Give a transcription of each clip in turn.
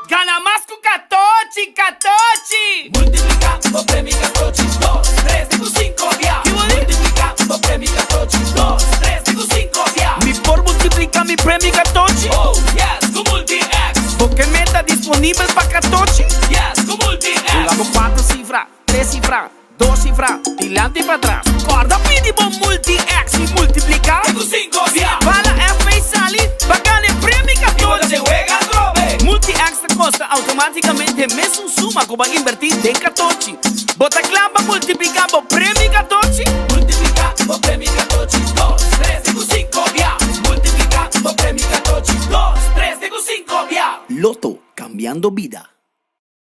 Gana más con Catochi, Catochi. Multiplicando premi Catochi, 2, 3, digo 5, via. Multiplicando premi Catochi, 2, 3, digo 5, via. Mi por multiplica mi premio Catochi. Oh, yes, con Multi-X. Porque meta disponible para Catochi. Yes, con Multi-X. Jugamos 4 cifras, 3 cifras, 2 cifras, tilante y para atrás. Guarda mínimo Multi-X y multiplica. Digo 5, via. Para F y salir, va a ganar premio Y cuando Catochi. se juega, drobe. Multi-X te costa automáticamente mes un suma que va a invertir de Catochi. Bota clava multiplicando premio Catochi. Multiplicando premi Catochi, 2, 3, digo 5, via. Multiplicando premi Catochi, 2, 3, digo 5, via. Loto, cambiando vida.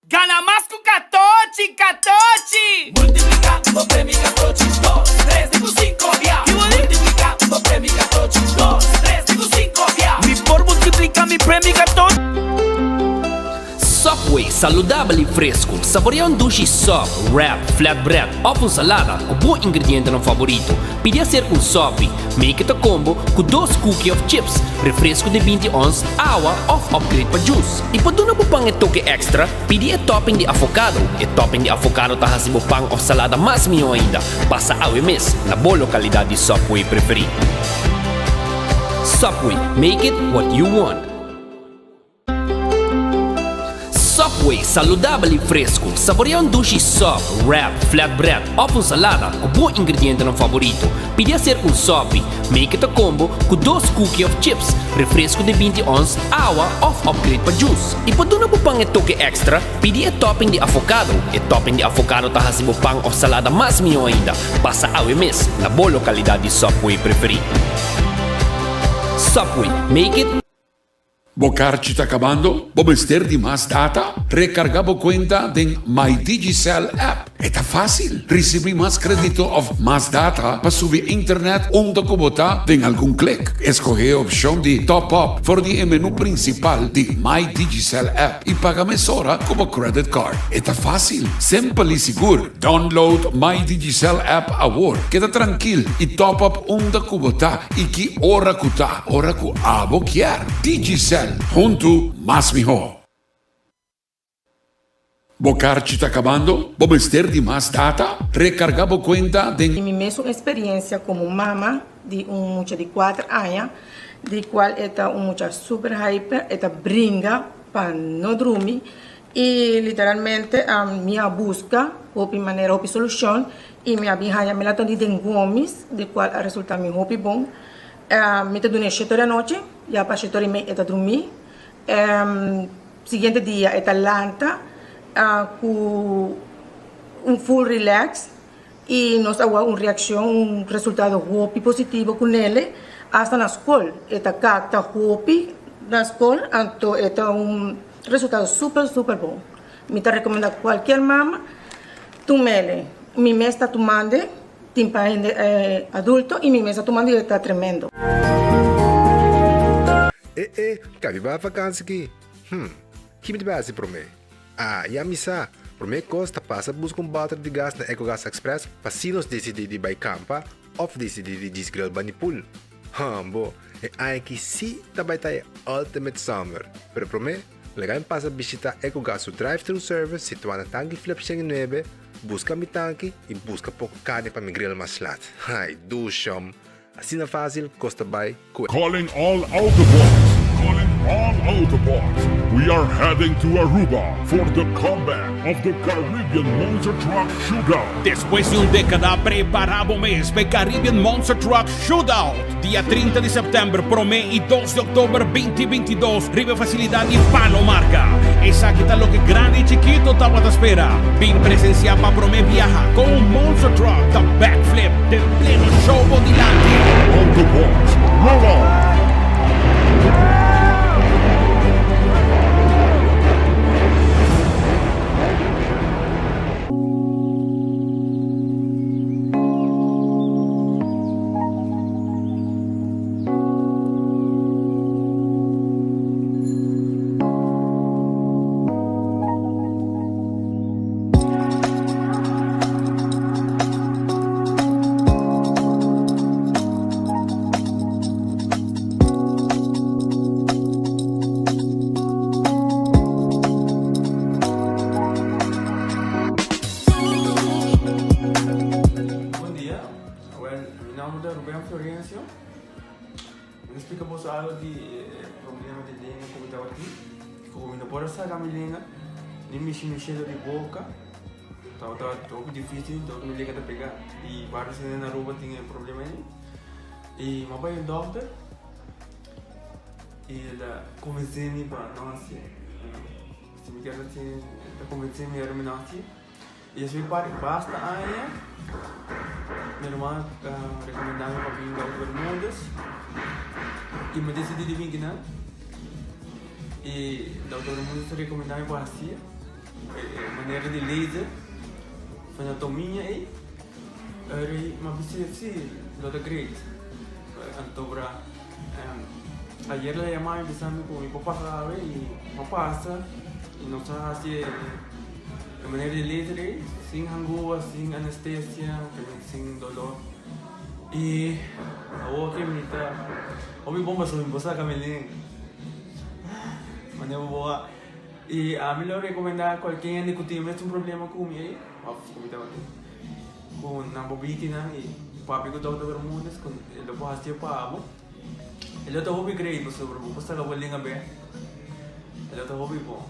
Gana más con Catochi, Catochi. Multiplicando premi Catochi, 2, 3, digo 5, via. Multiplicando premi Catochi, 2, 3, digo 5, via. Mi por multiplica mi premio Catochi. Subway, saludable e fresco. Saboreia um sushi sub, wrap, flatbread ou com salada com bom ingrediente no favorito. Pide ser com sub, make it a combo com 2 cookies of chips, refresco de 20 ons, água ou upgrade para juice. E para dar um pão e toque extra, pide a topping de avocado. E topping de avocado tá hasibo pão ou salada mais melhor ainda. Passa ao mês na boa localidade de Subway preferida. Subway, make it what you want. Subway, saludable e fresco. Saboreia um sushi sub, wrap, flatbread ou com salada com bom ingrediente no favorito. Pide ser com sub, make it a combo com 2 cookies of chips, refresco de 20 ons, água ou upgrade para juice. E para dar um pão e toque extra, pide a topping de avocado. E topping de avocado tá hasibo pão ou salada mais melhor ainda. Passa ao mês na boa localidade de Subway preferida. Subway, make it. Bocarci está acabando? ¿Bomester de más data? Recargamos cuenta de My Digicel app. Está fácil. Recibir más crédito of más data para subir internet onde kubota de algún clic. Escoge opción de top up por el menú principal de My Digicel app y paga mesora como credit card. Está fácil, simple y seguro. Download My Digicel app ahora. Queda tranquilo y top up onde kubota y que hora kuta, hora ku abo quier. Digicel. Junto más mejor. Bocarci está acabando? ¿Bomester de más data? Recargamos cuenta de... Mi mesma experiência como mama de muchacho de 4 anos, de qual está muchacho super hyper, está brinca para não dormir e literalmente a minha busca, de maneira, de solução e minha bihanha me latam de gomes, de qual a resulta me hopi bom. Me te dune 7 da noite, já para 7 e meia está dormir. Seguinte dia está lanta, com full relax e nós temos reação, resultado hopi positivo com ele, hasta na escola. Está cata hopi na escola, então está resultado super bom. Me te recomendo a qualquer mama, tomele. Mi mês está tomando. Timpain adulto e minha mesa tomando está tremendo. Cabe ba vakansie aqui? Kimi base para mim? Ya misa. Para mim costa passa buscar balde de gás na EcoGas Express para se nós decidir de buy campa ou decidir de desgrill banipul. Bo, é que se também tá ultimate summer. Pero para mim, legal passa visitar EcoGas o drive-thru service situado na Tangi Flip 9. Busca mi tanque e busca pouco carne para me grill mais lat. Ai, dusham. Assim é fácil, costa by. Calling all Autobots! Calling all Autobots! We are heading to Aruba for the comeback of the Caribbean Monster Truck Shootout. Después de una década, preparamos mes para Caribbean Monster Truck Shootout. Día 30 de septiembre, Promé y 2 de octubre 2022, Rive Facilidad y Palo Marca. Esa que está lo que grande y chiquito estaba a espera. Vin presenciar para Promé viaja con un Monster Truck, the backflip del pleno show delante. Autobots, roll on! caminhando, nem mexendo de boca. Estava pouco difícil, então me liga a pegar. E vários na rua tinham problema aí. E meu pai é doutor. E ele convenceu-me para não assim. Se me quer assim, ele convenceu-me a não assim. E assim basta aí. Minha irmã recomendava para vir ao Bermudas. E me decidi de vir aqui, e o doutor Bermudas recomendava para assim. Maneira de laser. Anatomia aí. Era uma pesquisa, doutor Great. Então, ayer le llamaba empezando con mi papá sabe y papá pasa y nos hace de manera de laser sin angua, sin anestesia, sin dolor y ahora que me está o mi bomba sobre mi esposa Camelín manera boa y a mí le recomendaba cualquier que tiene un problema con mi con una bobitina y papi con doctor Bermudas con el doctor hacía para ele tá hobby great sobre o posta la bolinha bem ele tá hobby bom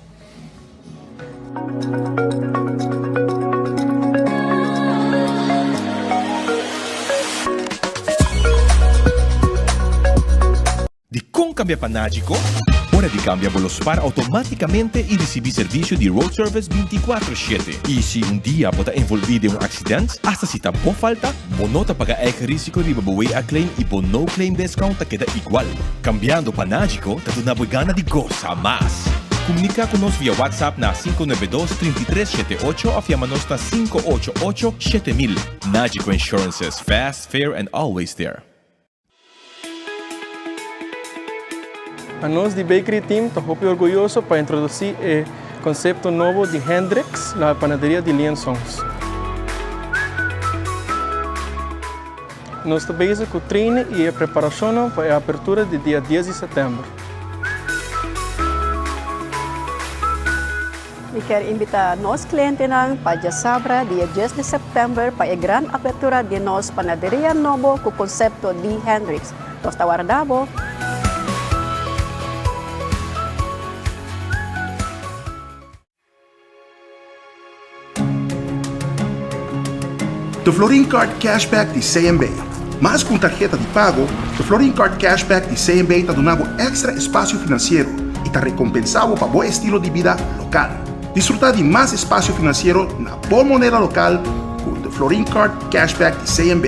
De com cambia panágico, hora de cambia Volospar automáticamente e recibir serviço de road service 24/7. E se dia bota envolvido em acidente, hasta se tá boa falta, bonota paga eigen risco de babué a claim e no claim discount tá queda igual. Cambiando panágico, tá tu na gana de goza mais. Comunica conosco via WhatsApp na 592-3378 ou chama-nos na 588-7000. Nágico Insurances, fast, fair and always there. A nós de Bakery Team estamos muito orgulhosos para introduzir o conceito novo de Hendrix na panaderia de Liansons. Nós estamos com o treino e a preparação para a abertura do dia 10 de setembro. E quero invitar nossos clientes para dia sábado, dia 10 de setembro, para a grande abertura de nossa panaderia nova com o conceito de Hendrix. Nós estamos aguardando. Do Florin Card Cashback de CMB. Mas com tarjeta de pago, o Florin Card Cashback de CMB está dando extra espaço financeiro e está recompensado para bom estilo de vida local. Disfrutar de mais espaço financeiro na boa moneda local com o Florin Card Cashback de CMB.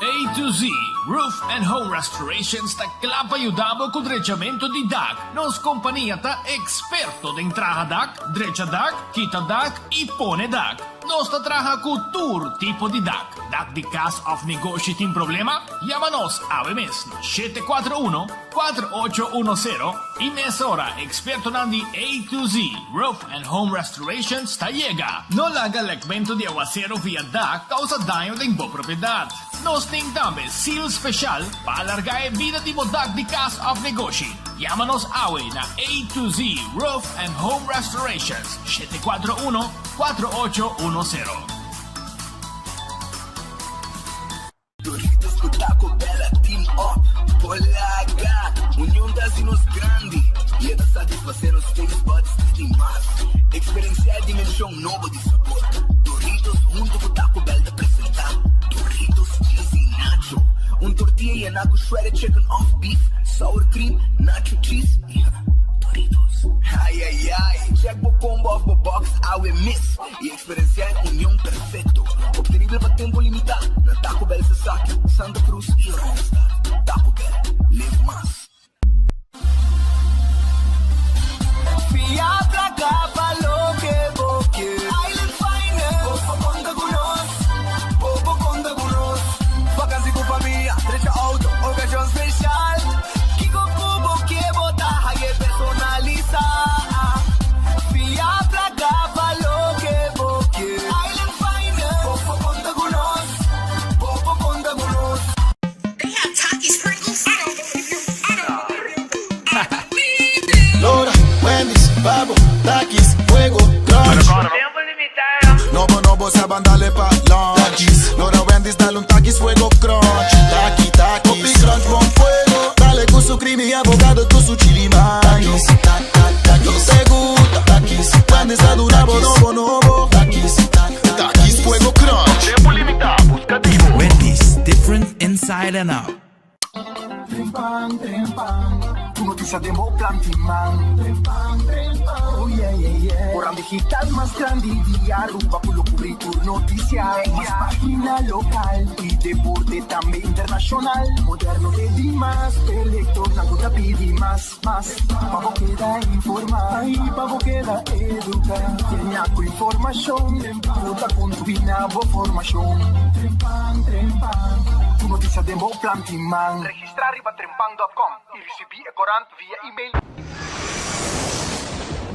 A to Z Roof and Home Restorations ta clapa ayudamo con drecciamento di DAC. Nos compagnia ta esperto de entraja DAC, dreccia DAC, quita DAC e pone DAC. Nos ta traja con tour tipo di DAC. DAC di cas of negosyo tin problema? Llámanos ave mesno 741-4810 y mesora experto nandi A to Z Roof and Home Restorations ta llega. No laga legmento di aguacero via DAC causa daño de bo propiedad. Nos ting tambe seal special para alargar vida di modag di cas of negosyo. Llámanos awe na A to Z Roof and Home Restorations 741-4810. Doritos com Taco Bella Team Up Polaga União das Inos Grande E da satisfazer os taste buds demais Experienciar a dimensão nova de sabor Doritos junto com Taco Bell te apresentar Doritos Cheesy Nacho tortilla e naco shredded chicken off beef Sour cream, nacho cheese Doritos Ai ai ai Check o combo off the box, awe miss E experienciar união perfeito Obtenível para tempo limitado Na Taco Bell Sasaki, Santa Cruz e Rasta Taco Bell, live más Fiatra capa lo que boque Island Finest Popo conta con nos Popo conta con nos Vacancy con familia Trecha auto, ocasión especial Kiko Kubo que botaja y personaliza Fiatra capa lo que boque Island Finest Popo conta con nos Popo conta con nos They have Takis sprinkles inside and out. Trempang, trempang, tu noticia de Mo Plantiman. Trempang, trempang, oh yeah, yeah, yeah. Orang digital más grande de Aruba, pulo cubrir noticia. Más página local y deporte también internacional. Moderno de Dimas, elector, na guta pidi más. Pavo queda informar, pavo queda educar. Tenha com informação, puta com turbina, boa formação. Trempang, trempang. Tu noticia de Mo Plantiman. Registrar riba trempang.com e recebi e corante via email.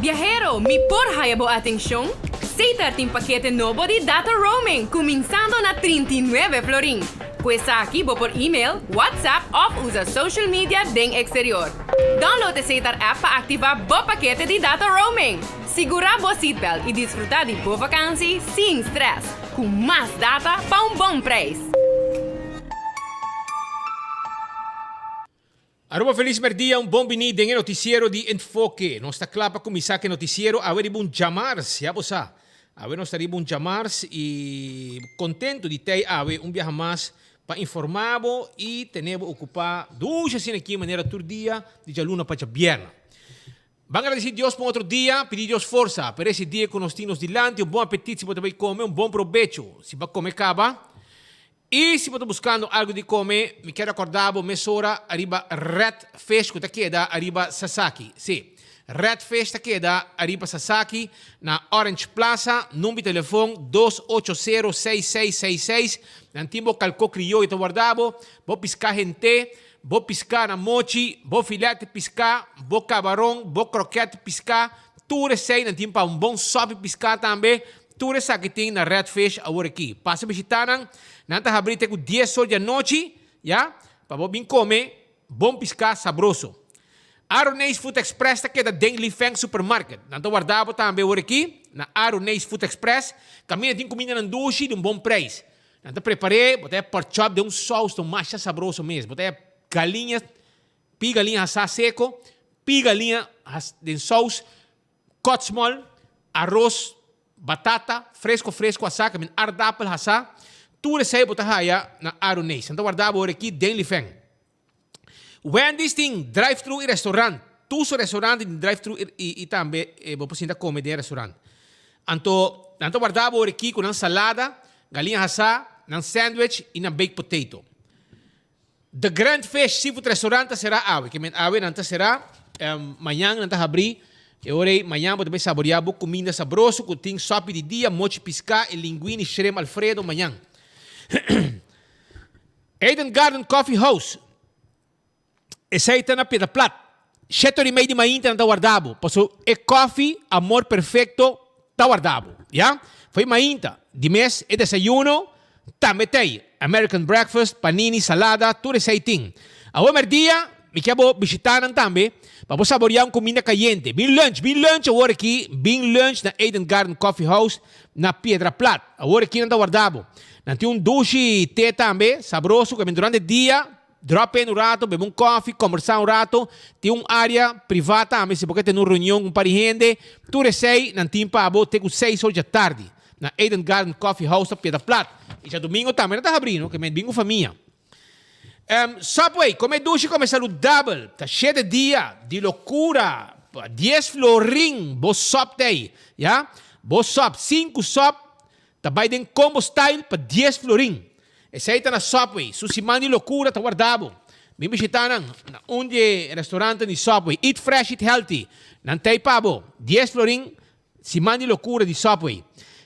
Viajero, mi por hayabo atención. Aceita tem paquete novo de data roaming, começando na 39 florin. Pues aqui vou por email, WhatsApp ou usa social media den exterior. Download a Aceitar app para ativar o paquete de data roaming. Segura o seatbelt e desfrutar de boa vacância sem stress, com mais data para bom preço. Aruba feliz merdia, bom venido em noticiero de Enfoque. Nós está claro para começar que noticiero, a ver bom chamar-se, já você. A ver nós estaria bom chamar-se e contento de ter a ver viaje mais para informar e ter ocupar duas assim aqui maneira todo dia de luna para viernes. Vamos agradecer a Deus por outro dia, pedir Deus força para esse dia que nós temos diante, bom apetite se você comer, bom provecho se vai comer acaba. E se você está buscando algo de comer, me quero acordar, mesura arriba Red Fish, que está queda arriba Sasaki. Sim, Red Fish está queda arriba Sasaki, na Orange Plaza, número de telefone 280-6666. Nantimbo calco criollo está guardado, vou piscar gente, vou piscar na mochi, vou filete piscar, vou camarão, vou croquete piscar, tudo sei, nantimbo para bom sope piscar também. Tudo isso que tem na Red Fish agora aqui. Passa a visitar, nanta abrir com 10 horas da noite, já? Para você comer, bom piscar, sabroso. Aronês Food Express está aqui da Deng Lifeng Supermarket. Nanta guardava também agora aqui, na Aronês Food Express. Caminha tem comida na duche de bom preço. Nanta preparei, botei pork chop de sauce, mais sabroso mesmo. Botei galinha, pi galinha assar seco, pi galinha de sauce, cotsmol, arroz, batata, fresco, assar, que ardapel assar, tudo isso aí botar na Aronês. Então guardava agora aqui, Deng Lifeng. Wendy's tem drive-thru e restaurante. Tudo restaurante tem drive-thru e também vou precisar comer de restaurante. Então guardava agora aqui com uma salada, galinha assar, um sandwich e um baked potato. The Grand Fish Seafood Restaurant será ave, que ave não será amanhã não abrir. E ora, amanhã você vai saborear comida sabrosa, que tem sopa de dia, mochi piscar e linguine shrimp alfredo amanhã. Eden Garden Coffee House. Essa aí está na Pedra Plata. 7h30 de manhã está guardado. Passou é coffee, amor perfeito, está guardado. Já? Foi manhã, de mês, é desayuno, também tem American breakfast, panini, salada, tudo isso aí tem. Agora, dia, me quero visitar também, para saborear comida caliente. Bem lunch agora aqui, bem lunch na Eden Garden Coffee House, na Pedra Plata. Agora aqui não está guardado. Não tem duche e té também, sabroso, que durante o dia, drop in um rato, bebe coffee, conversar rato, tem área privada também, se você tem uma reunião com parente, tudo isso aí, não tem para ter com 6 horas da tarde, na Eden Garden Coffee House, na Pedra Plata. E já domingo também não está abrindo, que é domingo família. Subway, come duche, come saudável. Tá cheio de dia, de loucura. 10 florin, bo sop daí, já? Bo sop, 5 sop, tá vai de combo style para 10 florin. Esse aí tá na Subway, susimão de loucura, tá guardado. Vem visitar na restaurante de Subway, Eat Fresh, Eat Healthy. Não tem pabo, 10 florin, simão de loucura de Subway.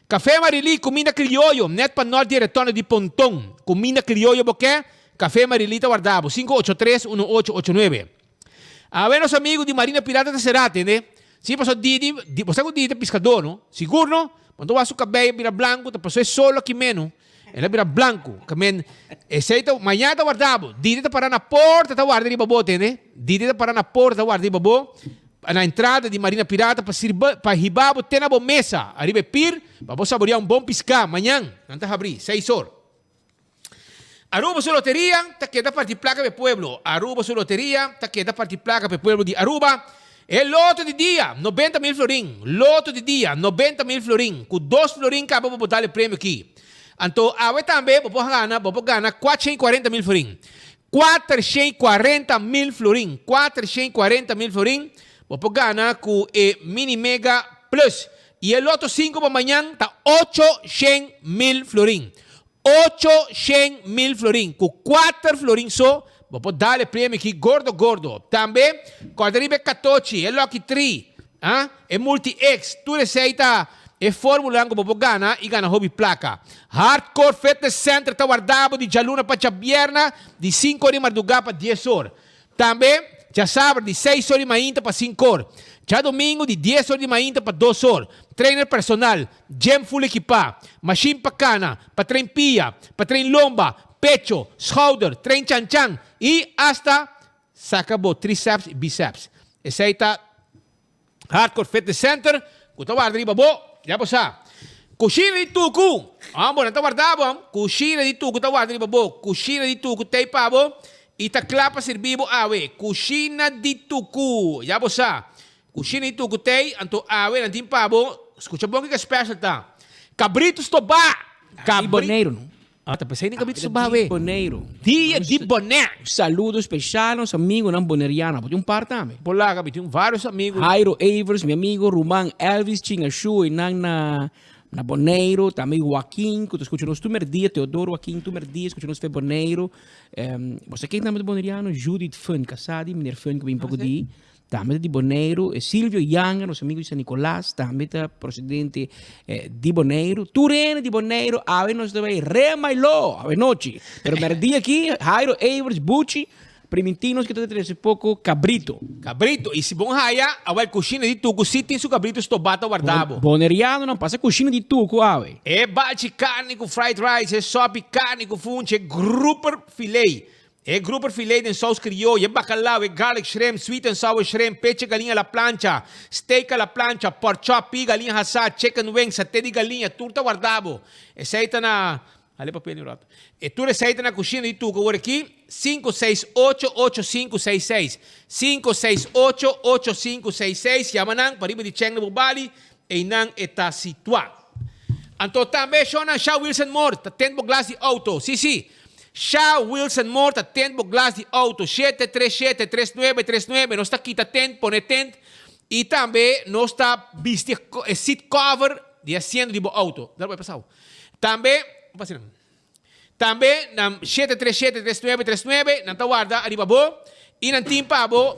Café Marili, comida criollo, net para norte e retorno de Pontão. Comida criollo, porque Café Marilita guardado, 583-1889. A ver, os amigos de Marina Pirata de Cerate, né? Se passou Didi, você é o Didi pescador, não? Seguro, não? Quando você o cabelo vira branco, te passou solo aqui menos. Ela vira branco. Esse aí, amanhã está guardado. Didi está parando na porta, está guardado de babote, né? Didi está parando na porta, está guardado de babote. Na entrada de Marina Pirata, para ribar, tem na boa mesa. Arriba pir, para você saborear bom piscar. Amanhã, não está abrir, 6 horas. Aruba su loteria, está queda parte placa para pueblo. Aruba su loteria, está queda parte placa para pueblo de Aruba. El loto de dia, 90.000 florin. Loto de dia, 90.000 florin. Com 2 florin, acaba de botar o prêmio aqui. Anto, awe tambe, bopo gana 440,000 florin. 440,000 florin. 440,000 florin. Bopo gana ku Mini Mega Plus. Y el Loto 5 para mañana está 800,000 florin. 800,000 florin. Ku 4 florin so, bopo dale prêmio aqui gordo. Também, quadribe 14, el Lucky 3, e Multi-X, tu receita e fórmula que bopo gana e gana hobby placa. Hardcore Fitness Center está guardado de jaluna para chabierna, de 5 horas de madrugada para 10 horas. Também, já sábado, de 6 horas de manhã para 5 horas. Já domingo, de 10 horas de manhã para 2 horas. Trainer personal, gym full equipado, machine para cana, para tren pia, para tren lomba, pecho, shoulder, tren chan-chan e hasta sacabo tríceps e bíceps. Esse aí tá Hardcore Fitness Center, que tá guardando bo, já posa. Coxina de tucu, amor, não tá guardado, coxina de tucu tá guardando bo, coxina de tucu tem pabo e tá clapa servibo awe, coxina de tucu, já posa. Coxina de tucu tem, anto awe nantin pabo, escuta bom que é special tá. Cabritos toba, Boneiro, não? tá pensando em cabritos toba, we. Boneiro. Dia de boné. Saludo especial aos amigos na boneriana. Pode par também. Por lá, Gabi, tem vários amigos. Jairo Avers, meu amigo, Ruman Elvis, Chinga Shu, e na Boneiro, também Joaquim, que tu escuta nos Tumerdia, Teodoro Joaquim Tumerdia, escuta nos Fe Boneiro. Você quem também de boneriano? Judith Fun, casado, Miner Fun, que vem um pouco de... Também de Boneiro, Silvio Yanga, nosso amigo de San Nicolás, também está procedente de Boneiro. Turene de Boneiro, a ver nós também, Remailó, a ver noite. Pero merdi aqui, Jairo Avers, Bucci, Primitinos, que está trazendo pouco, Cabrito. Cabrito, e se bom raia, a ver coxina de tuco, se tem seu cabrito estobata guardado. Boneriano não passa coxina de tuco, a ver. É bate carne com fried rice, é sope carne com funche, é grouper filet. É grouper filet de sauce criollo, é bacalhau, é garlic shrimp, sweet and sour shrimp, peixe galinha à la plancha, steak à la plancha, pork chop, galinha assada, chicken wings, saté de galinha, tudo tá guardado. Receita na... Ali papel e e tu receita na coxina de tuco, agora aqui, 568-8566. 568-8566, yamanang, pariba de Cheng Bubali, e nang eta situado. Anto também, Shona, Shaw Wilson Moore, tá tendo glass de auto, sim. Shaw Wilson Moore, tá tendo glass de auto, 737-3939, nós tá aqui, tá tendo, põe tendo, e também nós tá vestindo seat cover de assento de auto. Dá para passar. Também, também, na 737-3939, não tá guarda, arriba bo, e não tem pabo,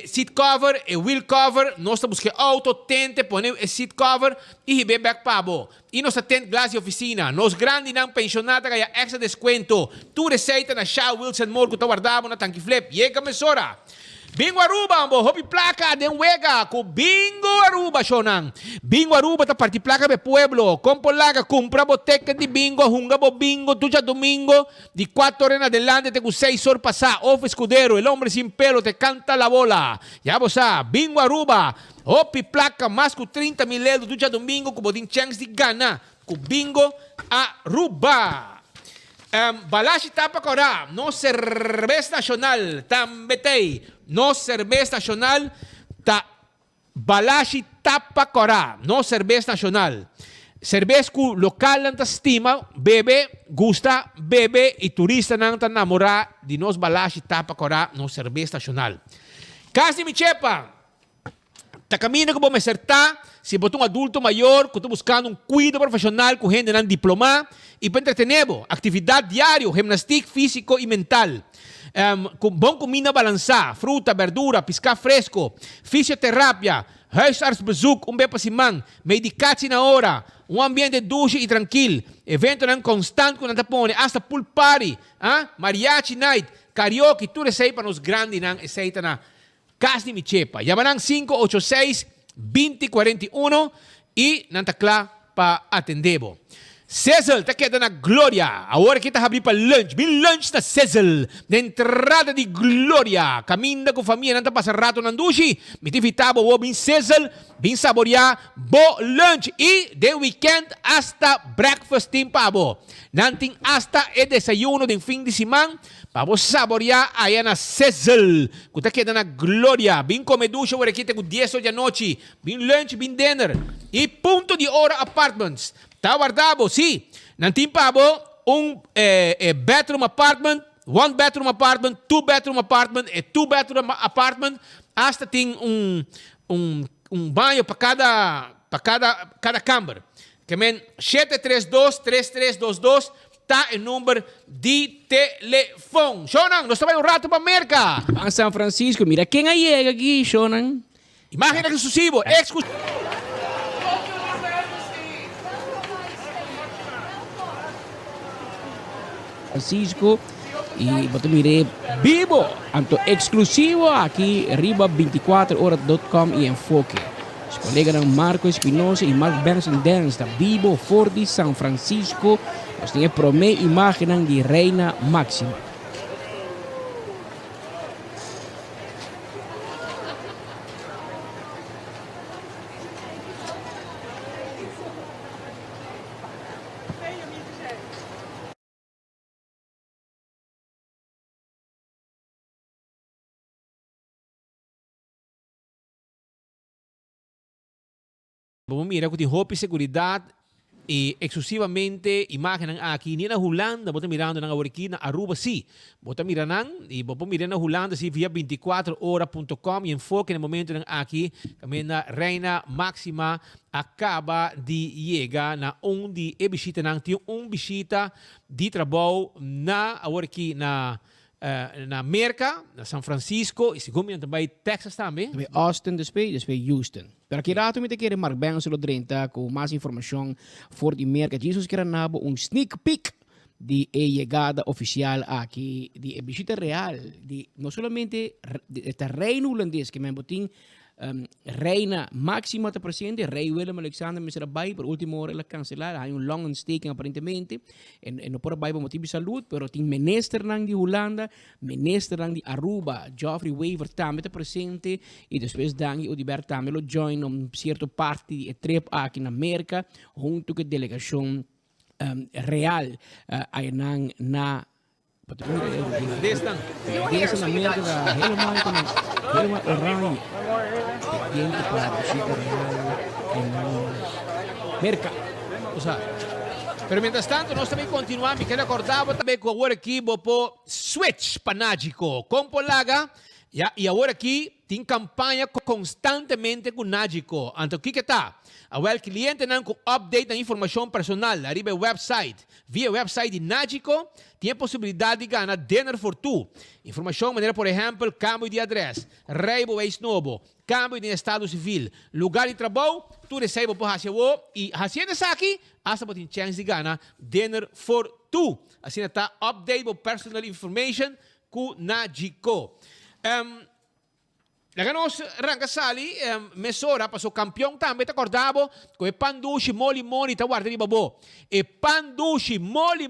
seat cover, wheel cover, nós tá buscando auto, tente, põe seat cover, e ribe back pabo. E nós tá tendo glass de oficina, nós grande não pensionata, ganha extra desconto. Tu receita na Shaw Wilson Moore, que tá guardado na tanque flip, e mesora. Bingo Aruba, ambo, hopi placa de Wega, com Bingo Aruba, Shonan. Bingo Aruba, ta parti placa de pueblo. Compra laga, compra boteca de bingo, jungabo bingo, tuya domingo, de 4 horas en adelante, te con 6 horas pasar. Off escudero, el hombre sin pelo te canta la bola. Ya vos sabes, Bingo Aruba, hopi placa, más que 30,000 euros, tuya domingo, como din chance de gana, con Bingo Aruba. Balashi Tapacora, no cerveza nacional, também no cerveza nacional, Balashi Tapacora, no cerveza nacional. Cerveza local nanta estima, bebe, gusta, bebe e turista nanta namora de nos Balashi Tapacora, no cerveza nacional. Casi mi chepa, ta caminho que vou me acertar, se botar um adulto maior, que estou buscando cuidado profissional, com gente não diploma, e para entretener, atividade diária, gimnastica físico e mental. Com bom comida balançada, fruta, verdura, pescar fresco, fisioterapia, huisartsbezoek, bem para simang, medicatie na hora, ambiente duche e tranquilo, evento não constante, quando tapone, hasta pool party, mariachi night, karaoke, tudo isso aí para nos grandes, não, isso aí na casa de Michepa. Llamarán 586-2041 e nantakla pa atendebo. Cecil, tá queda na Glória. Agora que tá abrir para lunch. Bin lunch na Cecil. Na entrada de Glória. Caminda com família, não tá passar rato na dushi. Mitivitabo, o bin Cecil. Bin saborear, bo lunch. E de weekend hasta breakfast team pabo. Nanting hasta e desayuno de fim de semana. Para saborear aí na Cecil. Que tá queda na Glória. Bin comeducha, agora aqui tem 10 horas da noite. Bin lunch, bin dinner. E ponto de hora apartments. Tá guardado, sim. Nantim pabo, bedroom apartment, one bedroom apartment, two bedroom apartment, e two bedroom apartment, hasta tem banho para cada câmara. Que men 732-3322 tá o número de telefone. Shonan, nós estamos um rato para América. A São Francisco, mira quem aí chega aqui, Shonan. Imagina exclusivo, Francisco y vos te miré vivo, tanto exclusivo aquí arriba24horas.com y Enfoque. Os colegas Marco Espinosa y Mark Benson Dance está vivo for de São Francisco. Nós temos promé imagen de Reina Máxima. Vamos mirar que roupa e segurança e exclusivamente imagem aqui nem na Holanda, bota mirando na aqui na Aruba sim, bota mirando e vamos mirar na Holanda sim via 24horas.com e Enfoque no momento aqui também na Reina Máxima acaba de chegar na onde é visita não tem visita de trabalho na aqui na América, na São Francisco e segundo também Texas também. Austin, después Houston. Pero aqui rato me te quer Mark Benson 30 com mais informação for de América. Jesus quer nabo sneak peek de chegada oficial aqui de visita real de não somente este reino holandês que me botin Reina Máxima está presente, Rei Willem Alexander me será bai, por última hora ela cancelar, hay un long staking aparentemente, no por bai por motivo de salud, pero tem minister nang de Holanda, minister nang de Aruba, Geoffrey Weaver também está presente, e depois Dangi Odiber também lo join um certo parte de trip aqui na América, junto com a delegação real aí na Destan na América da helemaal oranje. Gente para visita real en América. O sea, pero mientras tanto, nós também continuamos, me quero acordar também com o equipo po Switch Panágico, com Polaga, e agora aqui tem campanha constantemente com Nágico. Então, o que está? O cliente não com update da informação personal, arriba o website. Via website de Nágico, tem a possibilidade de ganhar dinner for two. Informação, maneira, por exemplo, câmbio de adresse, reibo ex novo, câmbio de estado civil, lugar de trabalho, tu recebe por Hashiwo, e haciendo isso aqui, hasta por ter chance de ganhar dinner for two. Assim está update o personal information com Nágico. Nós rangasali, mesora, passou campeão também, tá acordado, com o Pandushi Moli, tá guardado de babo. E Pandushi Moli,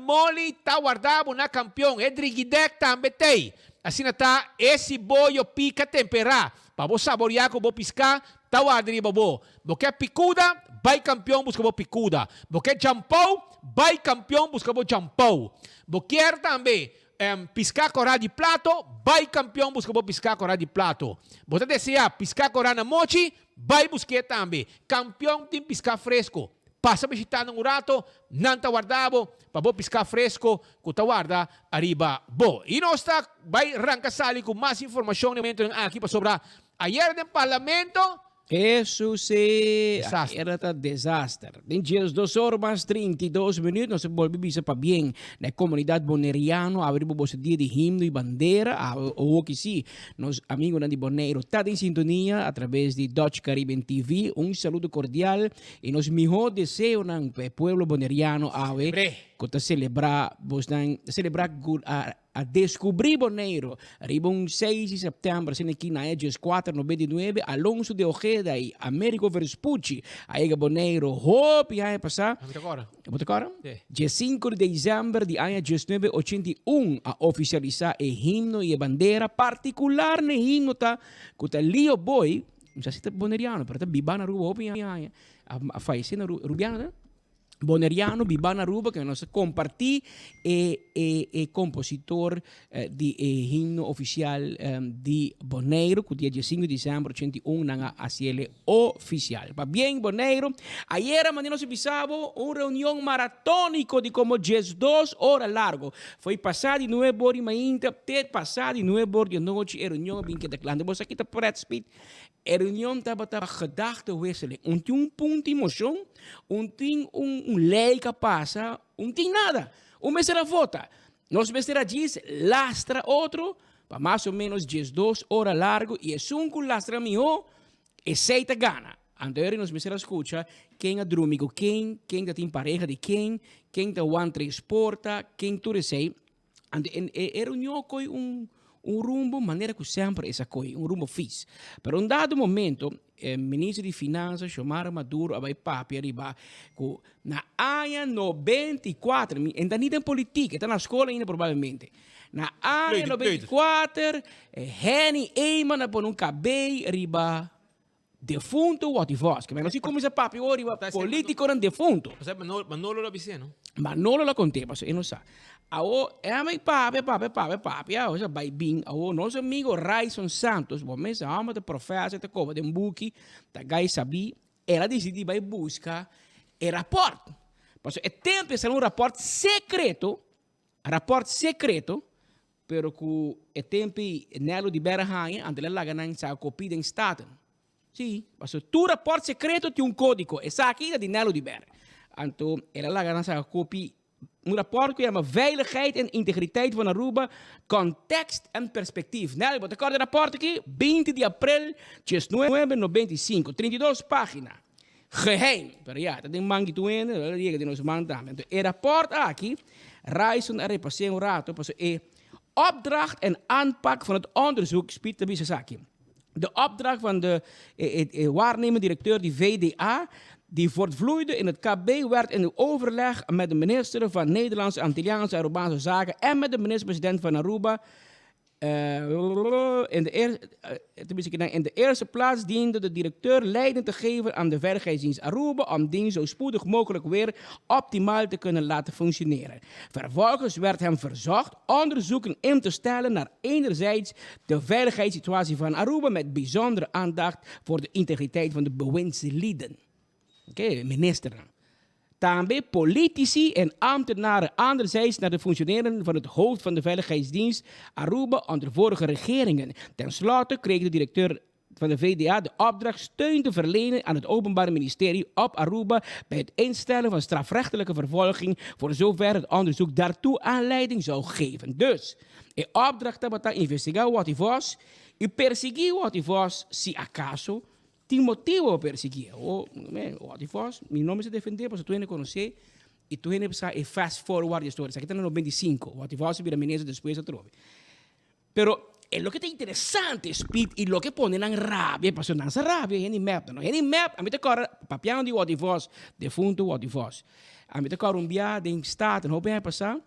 tá guardado na campeão. E Drigidek também tem. Assim tá, esse boio pica temperar. Para você saborear com o piscar, tá guardado de babo. Porque picuda, vai campeão, busca o picuda. Porque jampou, vai campeão, busca o jampou. Porque também. Piscar corá de plato, vai campeão busca vou piscar corá de plato. Você deseja piscar corá na mochi, vai buscar também. Campeão tem piscar fresco. Passa visitando um rato, não está guardado, para vou piscar fresco, que está guarda arriba. Bom, e nós vai arrancar sali com mais informação aqui para sobrar. Ayer no parlamento, Eso era desastre. En dias 2 horas 32 minutos, nós volvemos para bem na comunidade boneriana, abrimos o dia de himno e bandeira, ou que sim, nós amigos de Bonaire estão em sintonia através de Dutch Caribbean TV. Saludo cordial e nos melhor deseo ng pueblo boneriano que celebrar a descobrir Bonaire. Arriba 6 de setembro, sendo aqui na Edges 499, Alonso de Ojeda e Américo Vespucci. Aí Bonaire, hope e aí passar. Vamos agora? Dia 5 de dezembro de ano 1981, a oficializar o himno e a bandeira particular no himno tá que tá Leo Boy, não sei se tá boneriano, pero tá bibana rubo a faz na rubiana, né? boneriano Bibana Aruba, che nos compartì e compositor di himno ufficial di Bonaire, que dia 5 de dezembro 81 nanga asiele oficial. Va bien, Bonaire. Ayer manino se bisabo una reunión maratónico de como 2 horas largo. Foi passado 9 horas mainta, ter passado 9 horas de noite, a reunião bem que declarando. Você aqui tá Brad Speed. A reunião estava gedachtenwisseling. Um ponto de emoção, lei que passa, tem nada. Mesera vota. Nós mesera diz, lastra outro, para mais ou menos 2 horas largo, e é lastra melhor, e seita gana. Então, nós mesera escuta quem é drumigo, quem tem pareja de quem tem one transporta, quem tudo sei. A reunião foi rumbo, maneira que sempre essa coisa, rumbo fixe. Pero dado momento, o ministro de Finanças, Xiomara Maduro, abai papi arriba, que na área 94, ainda nem tem política, está na escola ainda provavelmente. Na área 94, Henny Eyman põe um cabelo arriba, defunto ou ativos. Que não sei como esse papi arriba, político não defunto. Manolo lo avise, não? Manolo lo contei, mas eu não sei. Awo, amay papi, awo, sa baibing, awo, nosso amigo Raison Santos, bom, mas a alma de professor, te cova, de buki, da gai sabi, ela decidiu vai buscar o rapport. Mas é tempo de ser rapport secreto, pero que é tempo nelo de Berrahanha, ante ela ganhar sa copia em Staten. Sim, mas tu rapport secreto tem código, essa aqui é de nelo de Ber. Então, ela ganhar sa copia. Rapport que chama Veiligheid en Integriteit van Aruba, Context en Perspectief. Nou, wat ik rapport aqui, 20 de abril, 1995, 32 páginas. Geheim. Pero ja, dat is mangi tuene, dat diga de nos mandam. Então, rapport aqui, Raison er repassei rato, pas opdracht en aanpak van het onderzoek, spiet de Bisasaki. De opdracht van de waarnemende directeur, die VDA, die voortvloeide in het KB, werd in overleg met de minister van Nederlandse, Antilliaanse en Arubaanse Zaken en met de minister-president van Aruba. In de eerste plaats diende de directeur leiding te geven aan de Veiligheidsdienst Aruba om die zo spoedig mogelijk weer optimaal te kunnen laten functioneren. Vervolgens werd hem verzocht onderzoeken in te stellen naar enerzijds de veiligheidssituatie van Aruba met bijzondere aandacht voor de integriteit van de bewindslieden. Minister. Tambe politici en ambtenaren anderzijds naar de functioneren van het hoofd van de Veiligheidsdienst Aruba onder vorige regeringen. Ten slotte kreeg de directeur van de VDA de opdracht steun te verlenen aan het Openbaar Ministerie op Aruba bij het instellen van strafrechtelijke vervolging voor zover het onderzoek daartoe aanleiding zou geven. Dus, de opdracht dat we investigeren wat hij was, e perseguir wat hij was, se acaso, tem motivo para perseguir. O Atifos, meu nome se defender, porque tu ainda conhece e tu ainda precisa fast forward a história. Isso aqui está no 95. O Atifos vira ministro depois, trove. Pero é lo que é interessante, Speed, e lo que põe na rabia, porque não se rabia, é map, não é map. A mim te cora papião de Atifos, defunto o Atifos. A mim te cora via de estado, não vai passar.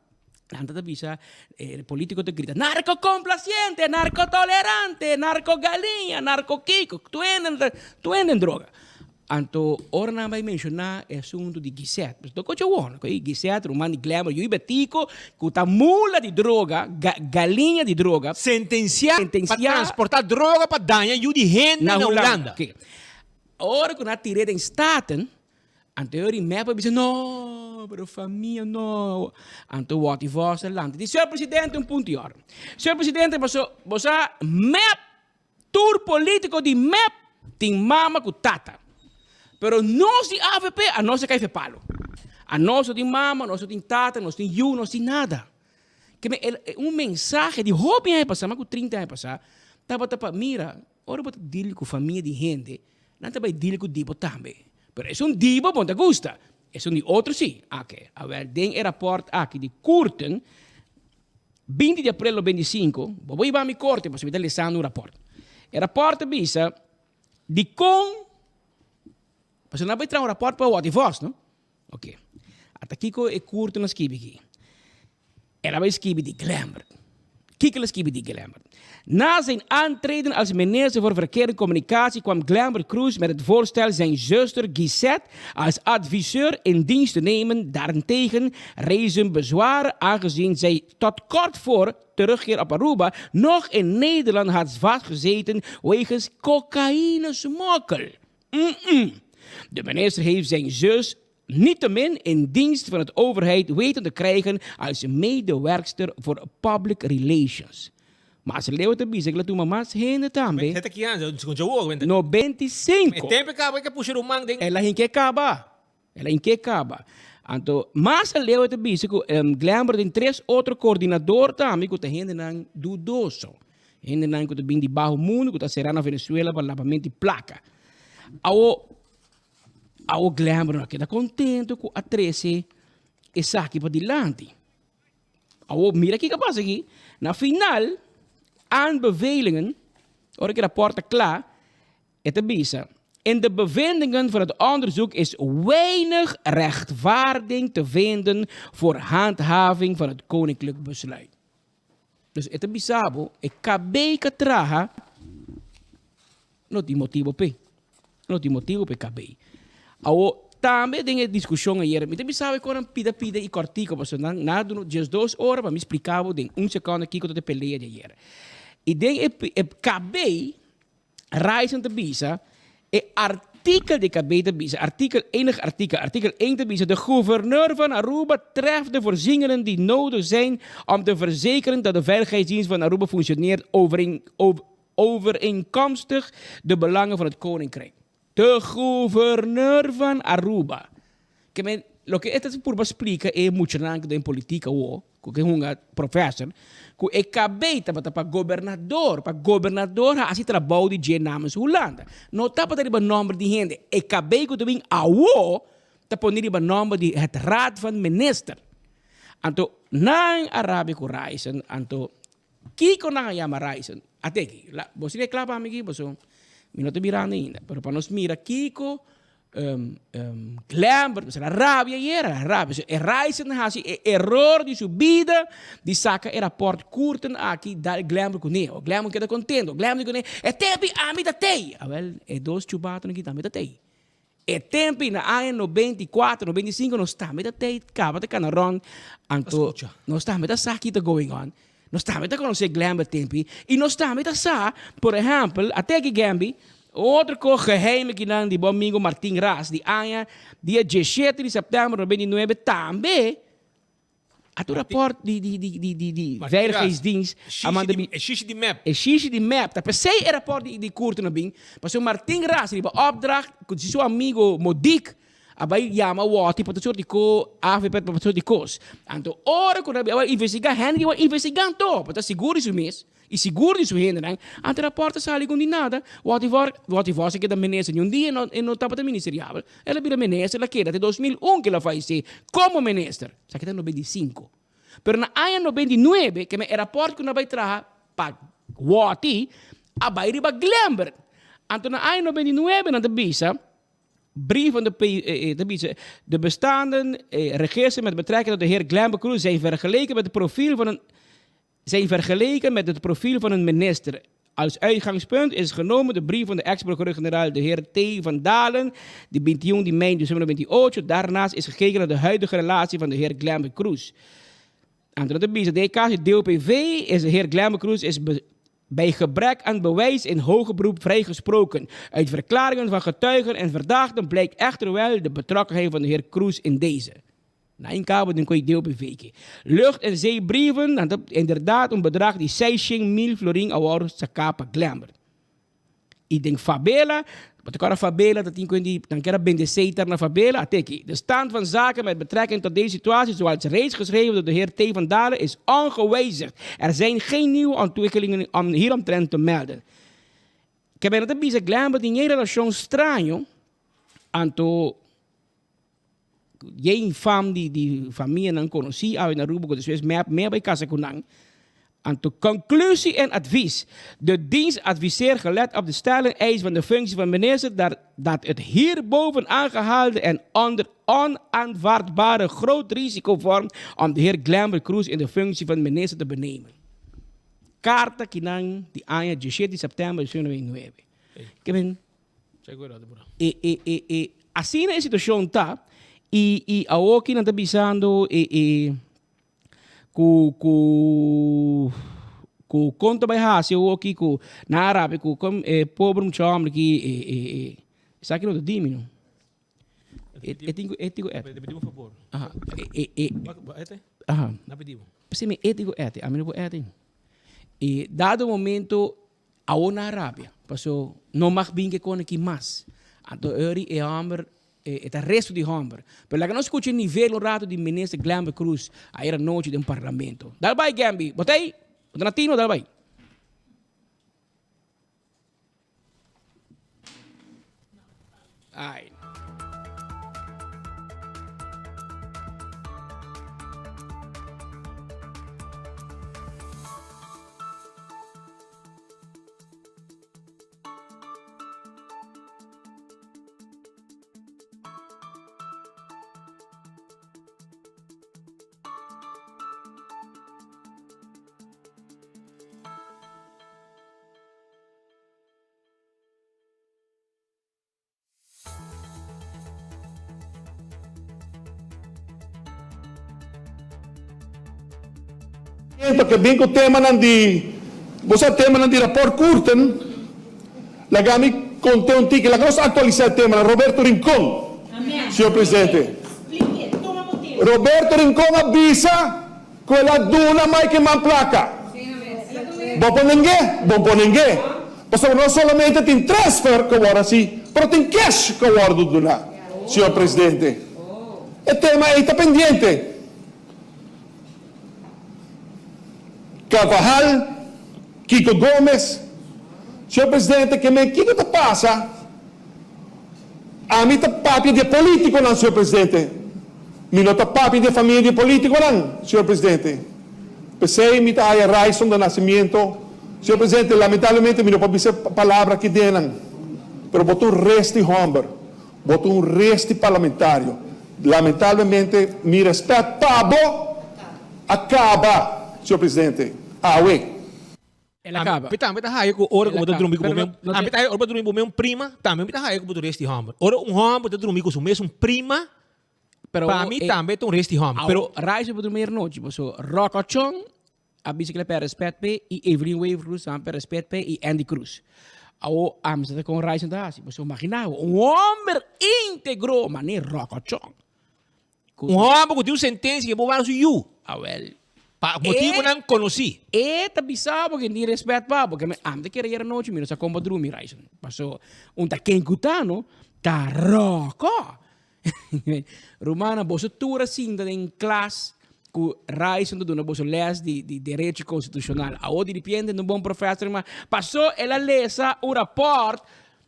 Antes de visa, el político te grita, narco-complaciente, narco-tolerante, narco-galinha, narco-kiko, tu en droga. Anto, ora não vai mencionar o assunto de Gisette. Mas tô coisa boa, que Gisette, romano de glamour, eu ibetico, que tá mula de droga, galinha de droga. Sentenciar para transportar droga para danhar e de gente na Holanda. Okay. Ora que na tirada em Staten, anterior em mapa, diz, não, pero família, não. Então, o que você landa? Diz, senhor presidente, ponto de hora. Senhor presidente, você map, tour político de map, tem mama com tata. Pero nós de AVP, a nós cai palo. A nós tem mama, a nós tem tata, a nós tem you, a nós tem nada. Que mensagem de hobby aí passar, mas com 30 anos passar, tapa, mira, ora para deal com família de gente, não tapa deal com tipo também. Pero es un divo, ponte gusta. Es un otro sí. Okay. A ver, den el rapport aquí de Curten, 20 de abril 25, voy a mi corte, para subir lesando un rapport. El rapport visa de con, pues no voy a traer un rapport para what if was, ¿no? Ok. Hasta aquí con el Curten escribe aquí. Era va a escribir de glamour. Kiekeles Kibidi Glambert. Na zijn aantreden als minister voor Verkeer en Communicatie kwam Glambert Cruz met het voorstel zijn zuster Gisette als adviseur in dienst te nemen. Daarentegen rezen bezwaren aangezien zij tot kort voor terugkeer op Aruba nog in Nederland had vastgezeten wegens cocaïnesmokkel. De minister heeft zijn zus niettemin in dienst van de overheid weten te krijgen als medewerkster voor public relations. Maar ze leeuwen te bizen, ik laat maar heen het aan. Het ik aan, zo zo. No 25. Tempo cabo que puxar o mang ding. Ela hinke kaba. Anto, mas se leeuwen te bizen, Glambert in 3 outro coordenador também, que te hende nang dudoso. Hende nang que te bindi bajo mundo, que te será na Venezuela para lapamento de placa. Ao Glambert não queda contente com a 13 e saque para dilante. Mira que passa aqui. Na final, aanbevelingen, hoor ik de rapporten klaar, het te bisa. In de bevindingen van het onderzoek is weinig rechtvaardiging te vinden voor handhaving van het koninklijk besluit. Dus het te bisabo, ik kan traha, no die motivo pe. No die motivo pe KB. Também tem discussão aí, mas também sabe quando pida e cortico, porque na just 2 horas para me explicar em 1 segundo aqui quando te peleia de hier. E tem KB reizen te bisa, artikel de KB te bisa, artikel 1 te bisa. De gouverneur van Aruba treft de voorzieningen die nodig zijn om te verzekeren dat de veiligheidsdienst van Aruba functioneert overeenkomstig de belangen van het koninkrijk. De gouverneur van Aruba. Lo que este por explica é muito rank da política que é professor, que é cabeça para governador ha assim trabalho de gente namens Holanda. Não tá para ter o nome de gente, é cabeça que também tá para ter o nome de het raad van minister. Anto nang Arabic reisen, anto kiko nang yama reisen. Ateki, você é claro para mim que você mi não te mirando ainda, pero para nos mira Kiko, Glambert, a Rábia e era Rábia. E reisen hasi error de subida, de saca era port curten aqui da Glambert com neo. Glambert queda contento, Glambert com neo. É tempo a mim da tei. Well, é 2 chubatos aqui da mim da tei. É tempo na ano 94, 95 não está mim da tei, acaba de canaron, anto não está mim da saca que going on. Não está a conhecer Glambert tempi. E não está a sa, por exemplo, até que Gambi, outro geheime que não de bom amigo Martin Ras, de Anya, dia 17 de setembro de 2009, também, a tu rapport de veiligheidsdienst, é xixi de map. É xixi de map. Tá pensei é rapport de curto na bem, mas o Martin Ras, ele opdracht, com seu amigo Modik, abay yama wati patusur di ko AVP patusur di kos. Anto ora ko na investigar Henry wa investigar to, pata seguro isso mes. E seguro isso Henry, ante rapporta sali com nada. Wati for se que da ministra um dia não tava da ministerial. Ela vira ministra la queda de 2001 que ela faz como ministra. Sa que tá no 25. Pero na ano 99 que me rapport ko na bay traha pa wati abay riba Glambert. Anto na ano 99 na bisa brief van de bestaande registers met betrekking tot de heer Glambert Cruz zijn vergeleken met het profiel van een minister. Als uitgangspunt is genomen de brief van de ex-procureur-generaal de heer T. van Dalen, de 21 mei 2028. Daarnaast is gekeken naar de huidige relatie van de heer Glambert Cruz. Aan de casus DOPV is de heer Glambert Cruz bij gebrek aan bewijs in hoger beroep vrijgesproken. Uit verklaringen van getuigen en verdachten blijkt echter wel de betrokkenheid van de heer Cruz in deze. Na een kabel dan kon je deel bewegen. Lucht- en zeebrieven, inderdaad een bedrag die 6.000 florin award sa kapa Glambert. Ik denk Fabela, wat ik Fabela, dat dan kan ben de zeter naar Fabela. Ateki. De stand van zaken met betrekking tot deze situatie, zoals reeds geschreven door de heer T. van Dalen, is ongewijzigd. Er zijn geen nieuwe ontwikkelingen om hieromtrent te melden. Ik heb net bezig Glambert in een relatie strano, anto je fam die familie non conosci uit naar Aruba, dus wees meer bij casa kunang. En de conclusie en advies. De dienst adviseert gelet op de stelling eis van de functie van minister dat het hierboven aangehaalde en onder onaanvaardbare groot risico vormt om de heer Glambert Cruz in de functie van minister te benemen. carta que não de ano 17 de setembro de 2009. Que bem, assim na situação tá e a Oki não está pensando com conta baixo o Oki com na Arábia com pobre um chama que sabe que não diminu. Ético. Pedimos um favor. Aha. Aha. Não pedimos. Sim, ético. A mim não vou e dado momento a na Arábia passou não mais bem que com aqui mais. Então ele é homem é o resto de homem. Pero lá que nós escutamos o nível rato de ministro Glambe Cruz a era noite de parlamento. Dal vai Gambi, botei. Donatino, dal vai. Ai. Che vinco tema di você tema di rapport Curten la gami con te un tic la cosa attualizza il tema Roberto Rincon signor Presidente Roberto Rincon avvisa quella duna mai che man placa buon ponenghe basta non solamente in transfer che ora sì però in cash che ora duna signor Presidente il tema è pendiente Carvajal, Kiko Gomes, signor Presidente, che me Kiko te passa, a mi te papi di politico non, signor Presidente, mi non te papi di famiglia di politico non, signor Presidente, per sei mi te hai raison del nascimento, signor Presidente, lamentavelmente mi non può dire palabra che denan, però voto un resti homber, voto un resti parlamentario, lamentavelmente mi rispetto Pabo, acaba, signor Presidente. Ela acaba. Pita hayo ko ora ko dormir com meu. Pita hayo ora dormir com meu prima, também pita hayo ko resti homem. Ora homem pode dormir com o mesmo prima. Pero para mim também tem resti homem. Pero reis para dormir noite, so Rocochon, a bicicleta per respeito e Evelyn Waverus per respeito e Andy Cruz. Ao amsa com reis da assim, so imaginava homem íntegro, mas nem Rocochon. Homem que tem sentença que bovar no you. Pa motivo não conheci. Tá bizarro que nem respeito para porque anda que era noite, mira, sa comba dormir reis. Passou tá quem cutano, tá roco. Romana, você tura cinta em classe que reis do na você les de direito constitucional. A o depende de bom professor, mas passou ela lesa o rapport,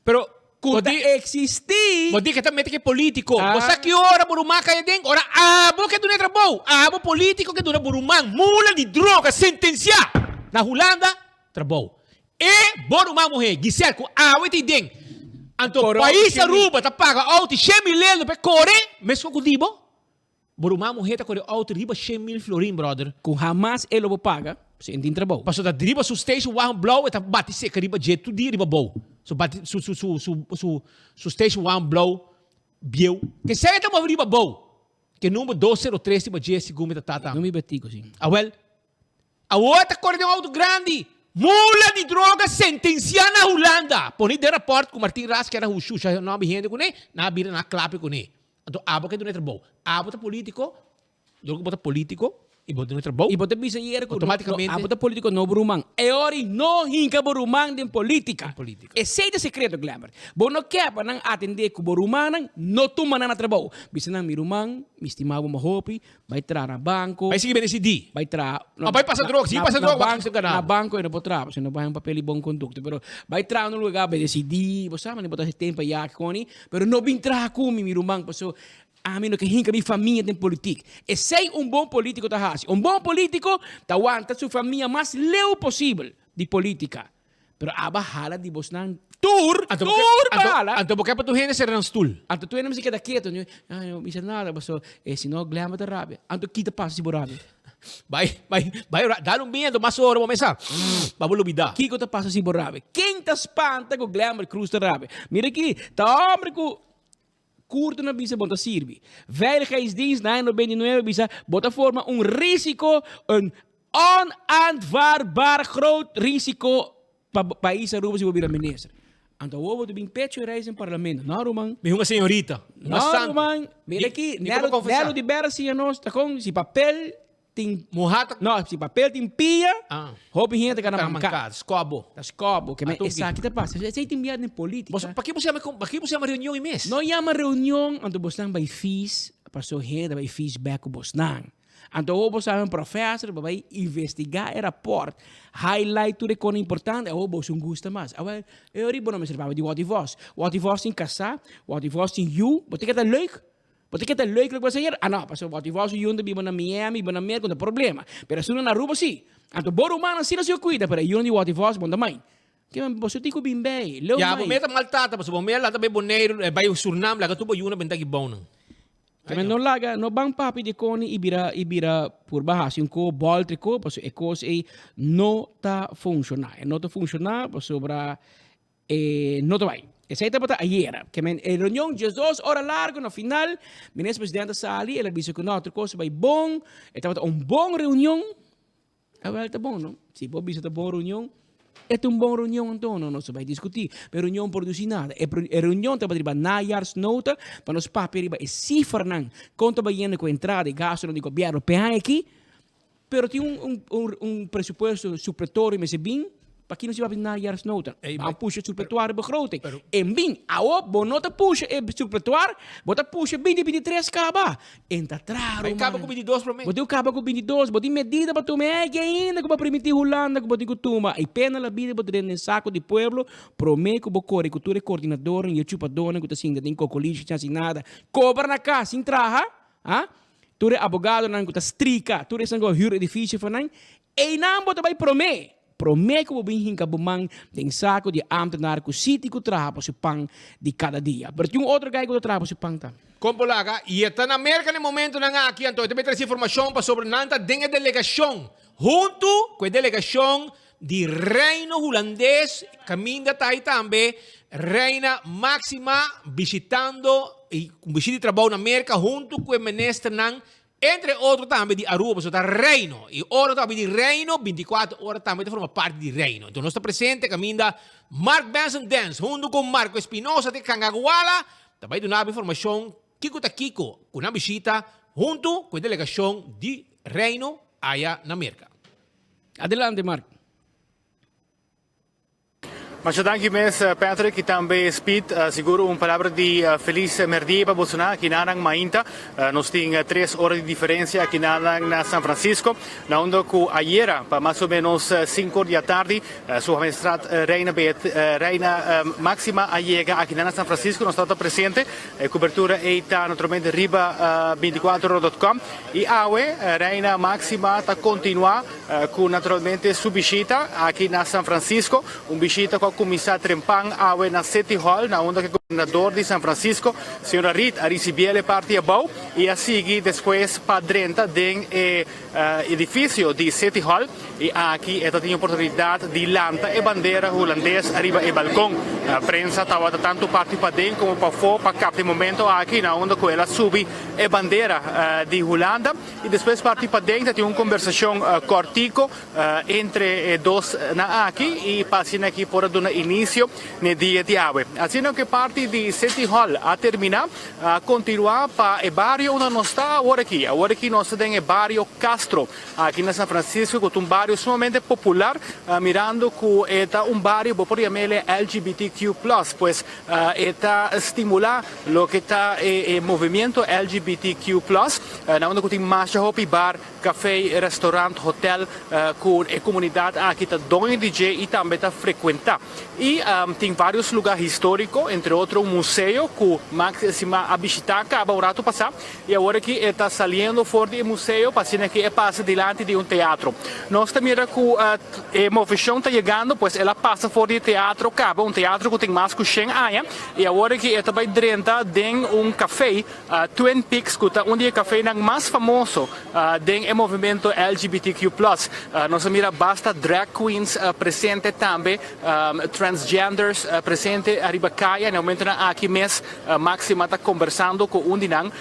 pero pode existir. Pode que também que político. Você que ora Burumã cai dentro, ora abo que tu não trabalhou. Abo político que tu não Burumã, mula de droga sentenciar. Na Holanda trabalhou. E Burumã morrer, Gisele com abo te dentro. Anto país Aruba tá paga alto 100 mil para correr, mesmo com dibo. Burumã morrer tá correr alto riba 100 mil florim, brother. Com Hamas ele vai paga, sem tem trabalho. Passou da driba su station one blow, tá bate seca riba jet tu di riba bow. So bate su station one blow bieu. Que sai tá uma riba bow. Que número 203 riba jet segundo tá. Não me batico assim. Ah well. A outra corre de um auto grande. Mula de droga sentenciada na Holanda. Poni de rapport com Martin Ras que era o xuxa, não me rende com ele, na bira na clape com ele. Então, abo que do não trabalho. Abo tá político. Droga bota político. E bota no trabalho. E bota bisa hier automaticamente. Abo tá político no Burumã. E ori no hinca Burumã de política. É seita secreto, Glamour. Bo no quer para não atender com Burumã, não toma na trabalho. Bisa na Mirumã, me estimava uma hopi, vai entrar na banco. Vai seguir decidir. Vai entrar. Vai passar droga, sim, passa droga. Na banco e não pode trabalhar, você não vai um papel de bom conduto. Pero vai entrar no lugar, vai decidir, você sabe, não botar esse tempo já com ele, pero não vem entrar com Mirumã, pessoa. A menos que hinca minha família tem política. E sei bom político tá assim. Bom político tá aguanta sua família mais leu possível de política. Pero a bahala de vos nan tour bahala. Então porque para tu gente ser um stool. Então tu não se queda quieto, não bisa nada, mas se não glama tá rábia. Então kita passa se borrabe. Vai, dá um medo, mas ora, vamos pensar. Babulubida. Kiko tá passa assim por rabe. Quem tá espanta com o Glamour Cruz da rabe? Mira aqui, tá homem com curto na bisa bota sirvi. Veiligheidsdienst 999 bisa bota forma risiko, een onaanvaardbaar groot risico para país Aruba se bobira minister. Então, o ovo de bem pecho e reis em parlamento. Não, Roman. Me uma senhorita. Não, Roman. Mira aqui, Nelo de Bersi e nós, tá com, se papel tem... Mohata? Não, se papel tem pia, roupa gente que não manca. Escobo. Escobo. Que essa aqui tá passa. Você tem enviado em política. Para que você chama reunião em mês? Não chama reunião, onde você vai fiz, passou gente vai fiz back o Bosnan. Então, você é um professor, vai investigar o rapport, highlight tudo que é importante, você gosta mais. Eu não me serve de what you was em casa, what you was em you, você quer leuk? Você quer leuk que você quer? Não, porque what you was em you, vive na Miami, vive na América, não tem problema. Mas se não na Aruba, sim. Então, bora humana, sim, não se cuida, mas you não what you was, bom também. Que você tem que bem bem. Já, você tá maltata, você vai lá, boneiro, vai o Suriname, lá que tu vai uma benta que bom. Mas não laga, no bang papi de coni ibira por baixo um co boltrico, porque é coisa não tá funcionar, não tá funcionar, sobra não tá vai. Essa é a bota ayer, que men reunião de 2 horas largo no final, ministro presidente sali, ele disse que não outra coisa vai bom, estava bom reunião, agora tá bom, não? Se Bob disse tá bom reunião. É uma boa reunião, então, não se vai discutir. Mas a reunião não produz nada. A reunião está para najaarsnota, para os papéis, é cifra, não. Quanto vai ir com a entrada e gasto do governo aqui, mas tem presupuesto supletório, mas é bem, para que não se vai najaarsnota. Vamos puxar supletório begroting. E bem, agora, não puxa supletório, você puxa 2023 acaba. Entra traro, acaba com 22 para mim. Você acaba com 22, você medida para tomar ainda, que para permitir Holanda, que você costuma. E pena a vida, você tem saco de pueblo, promete que você corre, que tu é coordenador, e chupador, que tu assim, tem cocoliche, não nada. Cobra na casa, sem traja, tu é abogado, não, que tu strica, tu é sangue, huro edifício, e não, você vai prometer. Promete que você vai bumang tem saco de ambtenaar que sítio que trabalha para o pão de cada dia. Mas tem outro cara que trabalha para o pão também. Como lá, e está na América no momento na aqui, então também traz informação para sobre nanta denga delegação, junto com a delegação de reino holandês, caminho tá aí também, reina máxima visitando e visita de trabalho na América junto com o ministro nan. Entre outros também de Aruba, so, da Reino. E ora também de Reino, 24 horas também forma parte de Reino. Então, nós está presente, caminha Mark Benson Dance, junto com Marco Espinosa de Cangaguala. Também do nada informação, Kiko Takiko, com uma visita, junto com a delegação de Reino, aí na América. Adelante, Marco. Mas dank mes Patrick, que também speed seguro palavra de feliz merdi para Bolsonaro aqui na Mainta. Nós temos 3 horas de diferença aqui na São Francisco. Na onda que ayer, para mais ou menos 5 horas da tarde, sua magistrada Reina Máxima chega aqui na São Francisco. Nós estamos presentes. Cobertura está naturalmente riba 24horas.com. E a Reina Máxima está continua com naturalmente sua visita aqui na São Francisco. Visita com comissário Trempang awe na City Hall, na onda que o governador de São Francisco, senhora Reed, a receber a parte abaixo e a seguir depois para dentro do edifício de City Hall e aqui ela tem a oportunidade de lançar a bandeira holandesa arriba do balcão. A prensa estava tanto parte para dentro como para fora, para captar momento aqui na onda que ela sube a bandeira de Holanda e depois parte para dentro tem uma conversação cortico entre dois na aqui e passando aqui por dar início no dia de hoje. Assim que parte de City Hall a terminar, continuar para o bairro onde nós está agora aqui. Agora aqui nós temos o bairro Castro, aqui na São Francisco, que é um bairro sumamente popular, mirando que é um bairro, por exemplo, LGBTQ+, pois está estimular o que está o movimento LGBTQ+, na onde tem mais bar, café, restaurante, hotel, com a comunidade aqui está dono DJ e também está frequentar. E tem vários lugares históricos, entre outros outro museu que máxima a visitar acaba o rato passar e agora que está saindo fora do museu para que passa diante de teatro. Nós também que a movição está chegando, pois ela passa fora do teatro, acaba teatro que tem mais que 100 anos e agora que está bem dentro de café Twin Peaks que é um café mais famoso do movimento LGBTQ+. Nós mira basta drag queens presente também, transgenders presente arriba caia, no momento aqui mês máxima está conversando com dinang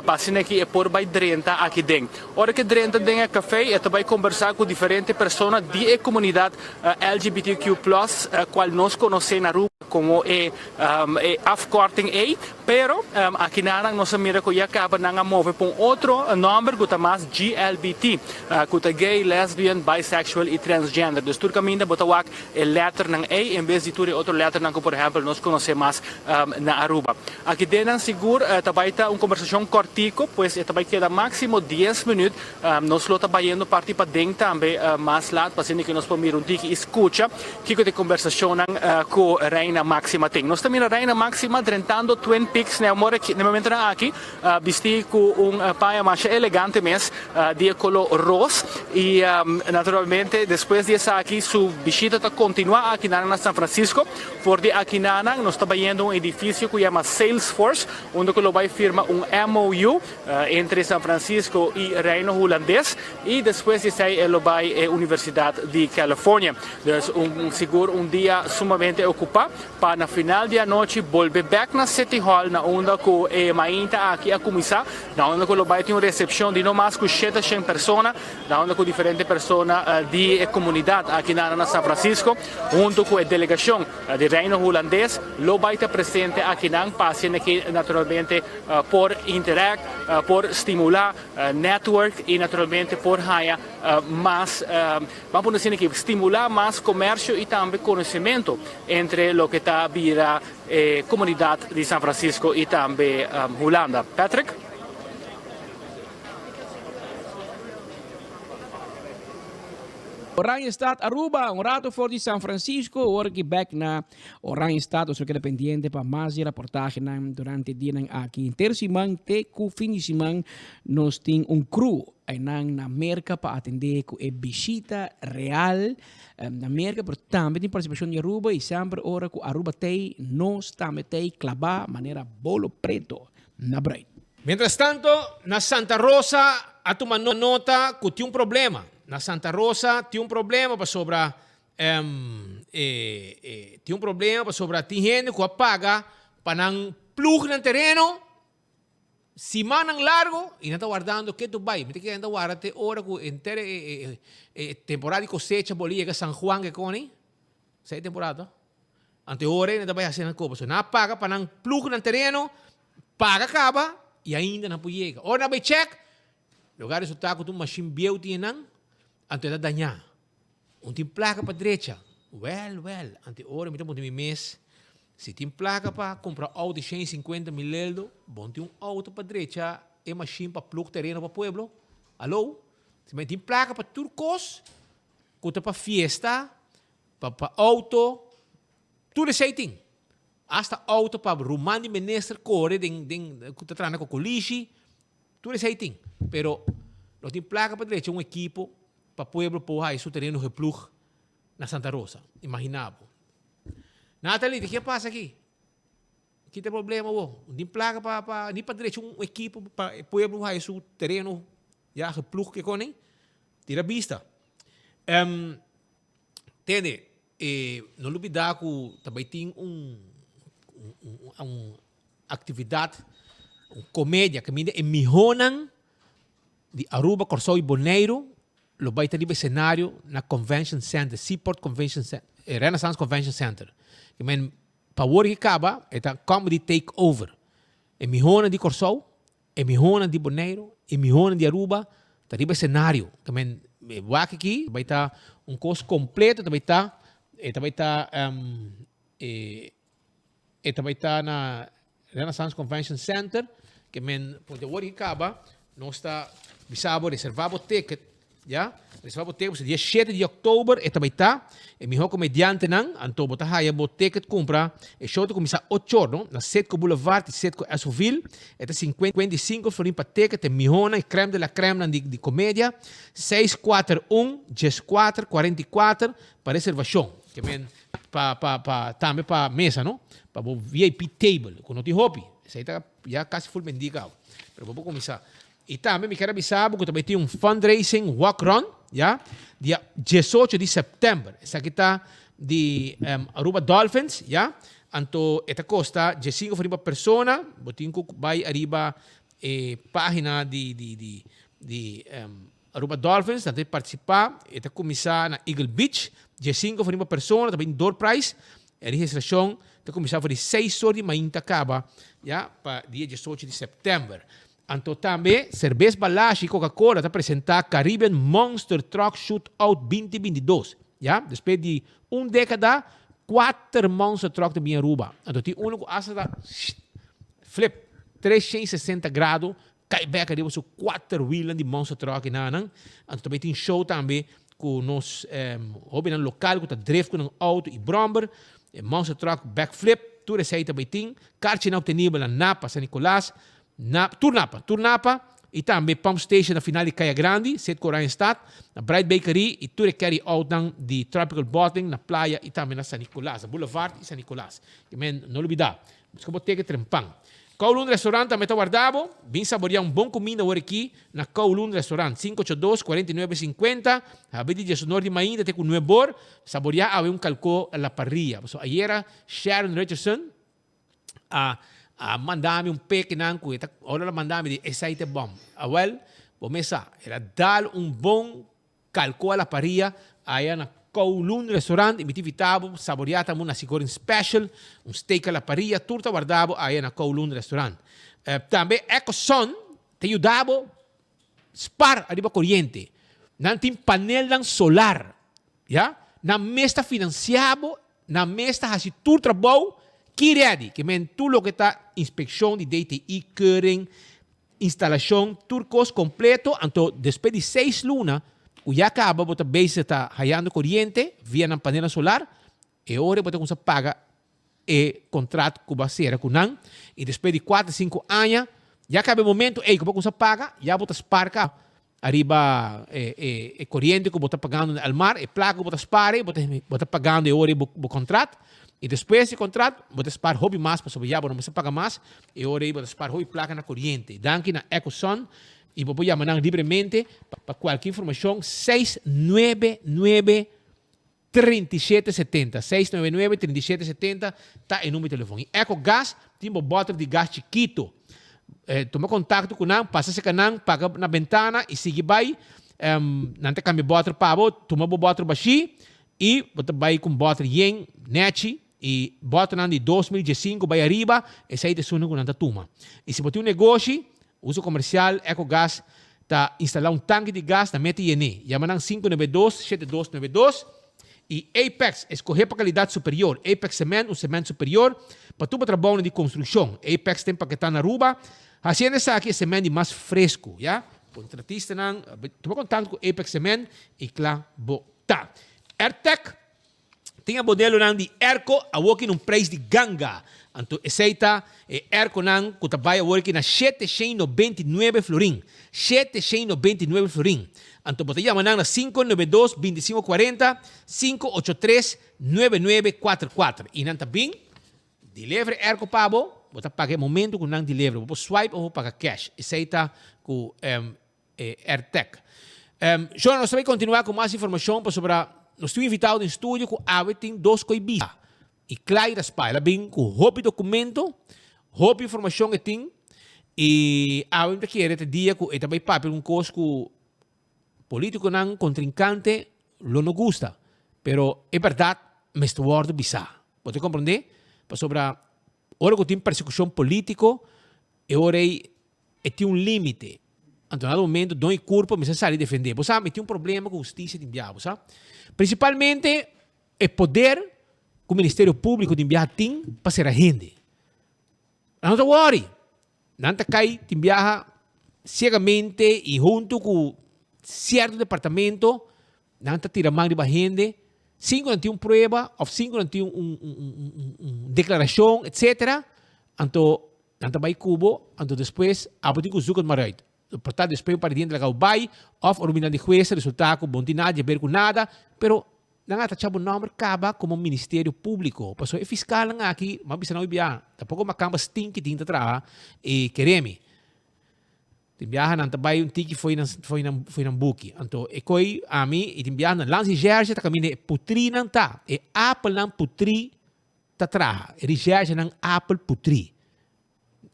para que é por bem dentro aqui dentro. Ora que dentro do café está bem conversar com diferentes pessoas da comunidade LGBTQ+, qual nós conhecemos na rua como afkorting A, pero aqui nós mira que acaba na move para outro nome que é mais GLBT, que é gay, lesbian, bisexual e transgender. Dus tur caminda bota wak letter ng A em vez de tur outro letter ng por exemplo nós conhecemos na Aruba. Aqui dentro seguro tabaita conversação cortico, pois tabai queda máximo 10 minutos. Nós lo tabayendo parte para dentro também mais lá para que nós podemos tiki escuta que de conversação com Reina Máxima tem. Nós também Reina Máxima drentando Twin Peaks no momento aqui vesti com paia mais elegante mes de color rosa e naturalmente depois de aqui sua visita está continua aqui na São Francisco porque aqui nós estamos vendo edifício que chama Salesforce onde que vai firma MOU entre São Francisco e Reino Holandês e depois de sair ele vai Universidade de Califórnia. Então seguro dia sumamente ocupado para na final da noite voltar back na City Hall na onda que mainta aqui a começar na onda que vai ter uma recepção de não mais que 700 pessoas na onda com diferentes pessoas de comunidade aqui na São Francisco junto com a delegação de Reino Holandês lo vai estar presente aqui na paciente que naturalmente por interact por estimular network e naturalmente por haya mais vamos dizer que estimular mais comércio e também conhecimento entre lo que está vira comunidade de São Francisco e também Holanda. Patrick? Oranje Stad Aruba, un rato voor di San Francisco, ora que back na Oranje Stad, o queda pendiente para mais reportagem durante o dia aqui. Terceiro te ku finisimang nós tem crew na América para atender com a visita real na América, pero também tem participação de Aruba e sempre ora que Aruba tem, nós também tem clavar maneira bolo preto na brain. Mientras tanto, na Santa Rosa, a tomar nota que tem problema. Na Santa Rosa tem problema para sobrar tem problema para sobrar tem gente que apaga para não plug no terreno semana largo e não está guardando que tu vai, tem que andar guardando hora que inteira temporada de cosecha bolia San Juan que cone 6 temporada ante hora não está vai fazer nada coisa não apaga para não plug no terreno paga acaba e ainda não pode chegar ora vai check lugar resultado que tu machine beauty não ante da dañar. Tem placa para direita. Ante hora me tem mês. Se tem placa para comprar auto de 150 mil euros, bom tem auto para direita, é machine para plug terreno para pueblo. Alô? Se tem placa para turcos, conta para fiesta, para auto, tudo isso aí tem. Hasta auto para Romani Menester corre, que está trazendo com colisi, tudo isso aí tem. Pero, não tem placa para direita, equipo, para pueblo porra isso terreno replug na Santa Rosa. Imaginavo. Nathalie, o que passa aqui? Que tem problema, não tem placa para nem para direito equipo para pueblo porra isso terreno já replug que conem tira vista. Entende? Não olvidar que também tem atividade, comédia que me emihonan de Aruba, Corsou e Bonaire. Lo vai ter cenário na Convention Center, Seaport Convention Center, Renaissance Convention Center. Que men para o que acaba é a comedy takeover. É mihona de Corsou, é mihona de Bonaire, é mihona de Aruba, tá riba cenário. Que men aqui vai estar curso completo, vai estar na Renaissance Convention Center. Que men por o que acaba nós está bisabo reservado ticket ya. Reserva ticket dia 7 de outubro e também tá. E mi comediante nan, anto bota haya bo ticket compra e show to começa 8 horas, na Setco Boulevard e Setco Asoville, e 55 florin para ticket e mihona e creme de la creme de comédia, 641-1444 para reservação. Que men também para mesa, não? Para o VIP table, com não te hopi. Isso aí tá já quase full mendigado. Pero vou começar. E também me quero avisar que também tem fundraising walk-run, ya, dia 18 de setembro. Essa aqui está de Aruba Dolphins, ya. Anto esta costa 15 for persona, botin ko vai arriba página de Aruba Dolphins, nanti participar, esta começar na Eagle Beach, 15 for persona, também door price, a registração está começar por 6 horas de manhã acaba, ya, para dia 18 de setembro. Anto também, cerveja Balash e Coca-Cola está apresentar Caribbean Monster Truck Shootout 2022. Ja? Depois de década, 4 Monster Truck também em Aruba. Anto tem único asa flip 360 graus, cai back ali, você 4 wheels de Monster Truck. Anto também tem show também com nos hobby local, com drift com auto e bromber, Monster Truck backflip, tudo isso aí também tem. Karte não obtenível na Napa, San Nicolás, Turnapa e também Pump Station na final de Caia Grande, Setco Ryanstad, na Bright Bakery e tudo carry out de Tropical Bottling na praia e também na San Nicolás, na Boulevard e San Nicolás. Não olvidar, busca boteca trempang. Kowloon Restaurant também está guardado, vim saborear bom comida hoje aqui na Kowloon Restaurant, 582-4950, a vez de sonor de maína, tem com nuevor, saborear a calco a la parrilla. So, ayer Sharon Richardson, mandami peke nan ku ora mandami di aceite bomb. Well, bomesa era dar bom calco a la parrilla aí na Kowloon Restaurant, imitivitavo, saboreata una sigorin special, steak a la parrilla, turta guardavo aí na Kowloon Restaurant. Também EcoSun te ajudava spar arriba corriente. Nan tim panel solar, ya? Na mesta financiado, na mesta hasi tur trabalho que ready, que men tudo que está inspeção de DTI, keuring, instalação, turcos completo, então depois de 6 lunas, o já acaba, bota base está rayando corriente via na panela solar, e ora bota com paga e contrato com baseira com nan, e depois de 4, 5 anos, já acaba o momento, e que bota paga, já bota sparca arriba corriente que bota pagando no mar, e placa bota spare, bota pagando e ora o contrato. E depois desse contrato, você spar hobby mais para sobre não você paga mais, e agora você spar hobby placa na corriente. Danke na EcoSun, e você chamar livremente para qualquer informação, 699-3770. 699-3770 está em número de telefone. EcoGas, tem um bottle de gás chiquito. Toma contato com nós, passa esse canal, paga na ventana e siga vai. Não tem cambio bottle para você, toma o bottle baixo, e você vai com bottle yen, neti, e bota de 2015 vai arriba e sai de suna com nanta tuma. E se você tem negócio, uso comercial, EcoGas, está instalar tanque de gás na meta INE. Yamanang 592-7292 e Apex, escolher para qualidade superior. Apex Cement, cimento superior, para tudo trabalho de construção. Apex tem para que está na Aruba. Hacienda essa aqui é cimento mais fresco, ya? Contratista não, toma contato com Apex Cement e claro, tá. AirTech, tem a modelo de Erco, a working um preço de ganga. Então, aceita Erco que trabalha working na 799 florin. 799 florin. Então, você chama na 592-2540, 583-9944. E não também, delivery Erco Pabo, você paga momento com não delivery. Você swipe ou paga cash. Aceita com AirTech. João, nós vamos continuar com mais informação sobre nós estamos invitados no estúdio com a tem 2 coisas. E claro, ela vem com roupa documento, roupa informação que tem, e a gente quer ter dia com também papel um coisa político não contrincante, não gosta, pero é verdade, mas é word bizarro. Pode compreender? Sobre hora que tem persecução política, e hora tem limite. Então, no momento, não é culpa, mas necessário defender. Você sabe, tem problema com a justiça de enviar, sabe? Principalmente, o poder que o Ministério Público de enviar tem para ser a gente. Não te worry. Não te cai de enviar cegamente e junto com certo departamento, não está tirando mão de gente, 5 não tem uma prova, ou 5 não tem uma declaração, etc. Então, não está vai cubo, então depois, a partir do zucco de marido. Portanto, depois, para dentro, legal, vai, ou orbinar de juez, resultado com bom de nada, ver com nada, pero não há tachado o nome, acaba como Ministério Público. Porque o fiscal não aqui, mas bisa não ibia, tampouco uma cama stinky tinta tra, e quereme. Timbiahan ang tabay yung tiki foi ng buki. Anto ekoy ami itimbiahan ng lang si Gerge ta kami ne putri nang ta. E apple ng putri ta traha. E Gerge ng apple putri.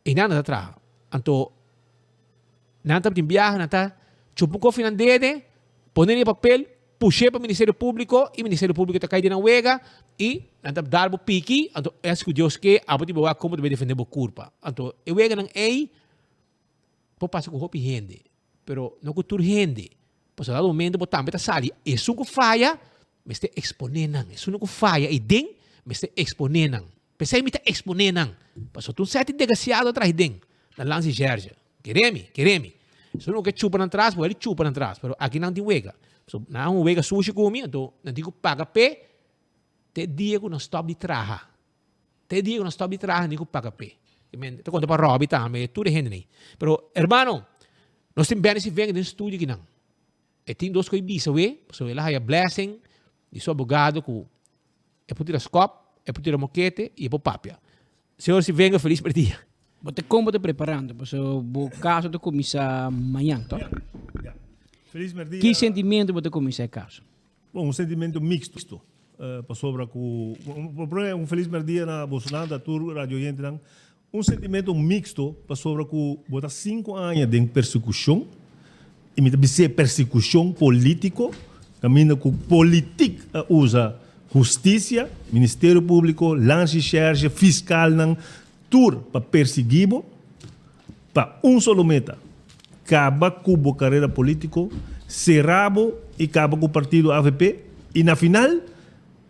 E nana ta traha. Anto nanta timbiahan ta chupo ko finandede, poner ni papel, pushe pa Ministério Público, e Ministério Público ta kay din ang wega, e nanta darbo piki, anto es ku Dios que aboti bawa como debe defender bo culpa. Anto e wega ng passa com roupa e rende, pero não cultura rende. Posso dar um momento botar, mas sali, isso não falha, mas te exponenam, isso não falha, e den, mas te exponenam. Pensei me te exponenam, passou tu sete desgraciado atrás den, na lance Gerge, quereme, isso não que chupa na trás, ele chupa na trás, pero aqui não tem wega, so não wega sushi comi, então não digo paga pé, te digo não stop de traha, digo paga pé. Ito quando para Robbie também, tudo é gente. Pero, hermano, nós temos bem esse vem no estúdio aqui não. E tem duas coisas bisa, so ela é blessing, de seu abogado, que é por tirar scope, é por tirar moquete e é por papia. Senhor, se venga, feliz por dia. Você como te preparando? Porque o caso te começa amanhã, tá? Feliz merdia. Que sentimento você começa o caso? Bom, um sentimento mixto. Sobre um feliz merdia na Bolsonaro, da Tour, Radio Oriente, um sentimento mixto sobre que botar 5 anos de persecução e me dizer persecução político, caminho com política usa justiça, Ministério Público, lance charge fiscal não tur para perseguir para solo meta, acaba com a carreira política, cerrabo e acaba com o partido AVP e na final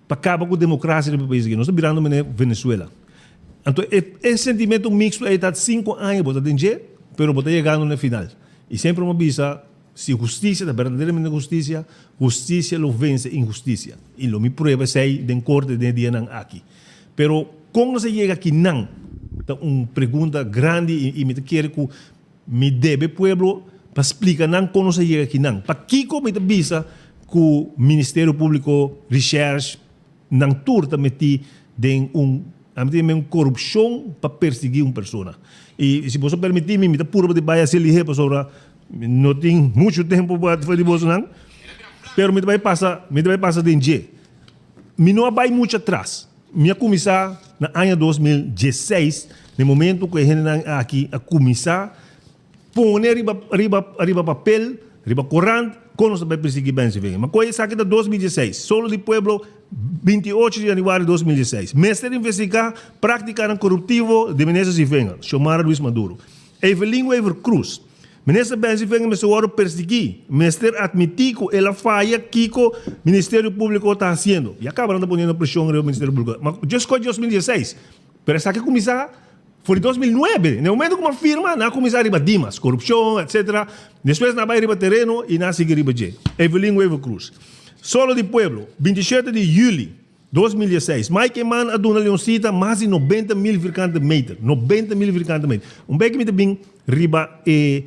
para acabar com a democracia do país. Nós estamos virando Venezuela. Então, esse sentimento mixto é de 5 anos, você tem que pero você chegando no final. E sempre uma visa, se justiça, verdadeiramente justiça lo vence injustiça. E lo me prueba sei de corte de dia aqui. Pero, como se chega aqui não, uma pergunta grande e me quer que me deve pueblo para explicar não como se chega aqui não. Para que como me visa que o Ministério Público Research não turta meti de uma corrupção para perseguir uma pessoa. E se você permitir, me dá pura de baia se lihe para não tenho muito tempo para fazer isso não. Pero me vai passar de dia. Me não vai muito atrás. Me começar na ano 2016, no momento que a gente aqui a começar pôr riba papel, riba corrente, como se vai perseguir bem se vem. Mas coisa aqui da 2016, solo de pueblo 28 de janeiro de 2016. Mestre investigar prática corruptivo de Menezes e Venga, chamar Luiz Maduro. Evelyn Weaver Cruz. Menezes e Venga me soaram perseguir. Mestre admitir que ela falha que o Ministério Público está fazendo. E acaba não poniendo pressão no Ministério Público. Mas já escolhi 2016. Pero essa aqui começar foi em 2009. No momento que uma firma na começar a Dimas, corrupção, etc. Depois na vai riba terreno e na seguir riba G. Evelyn Weaver Cruz. Solo de Pueblo, 27 de julho de 2016. Mike Man aduna Leoncita mais de 90 mil metros. 90 mil metros. Um bem que me tem riba e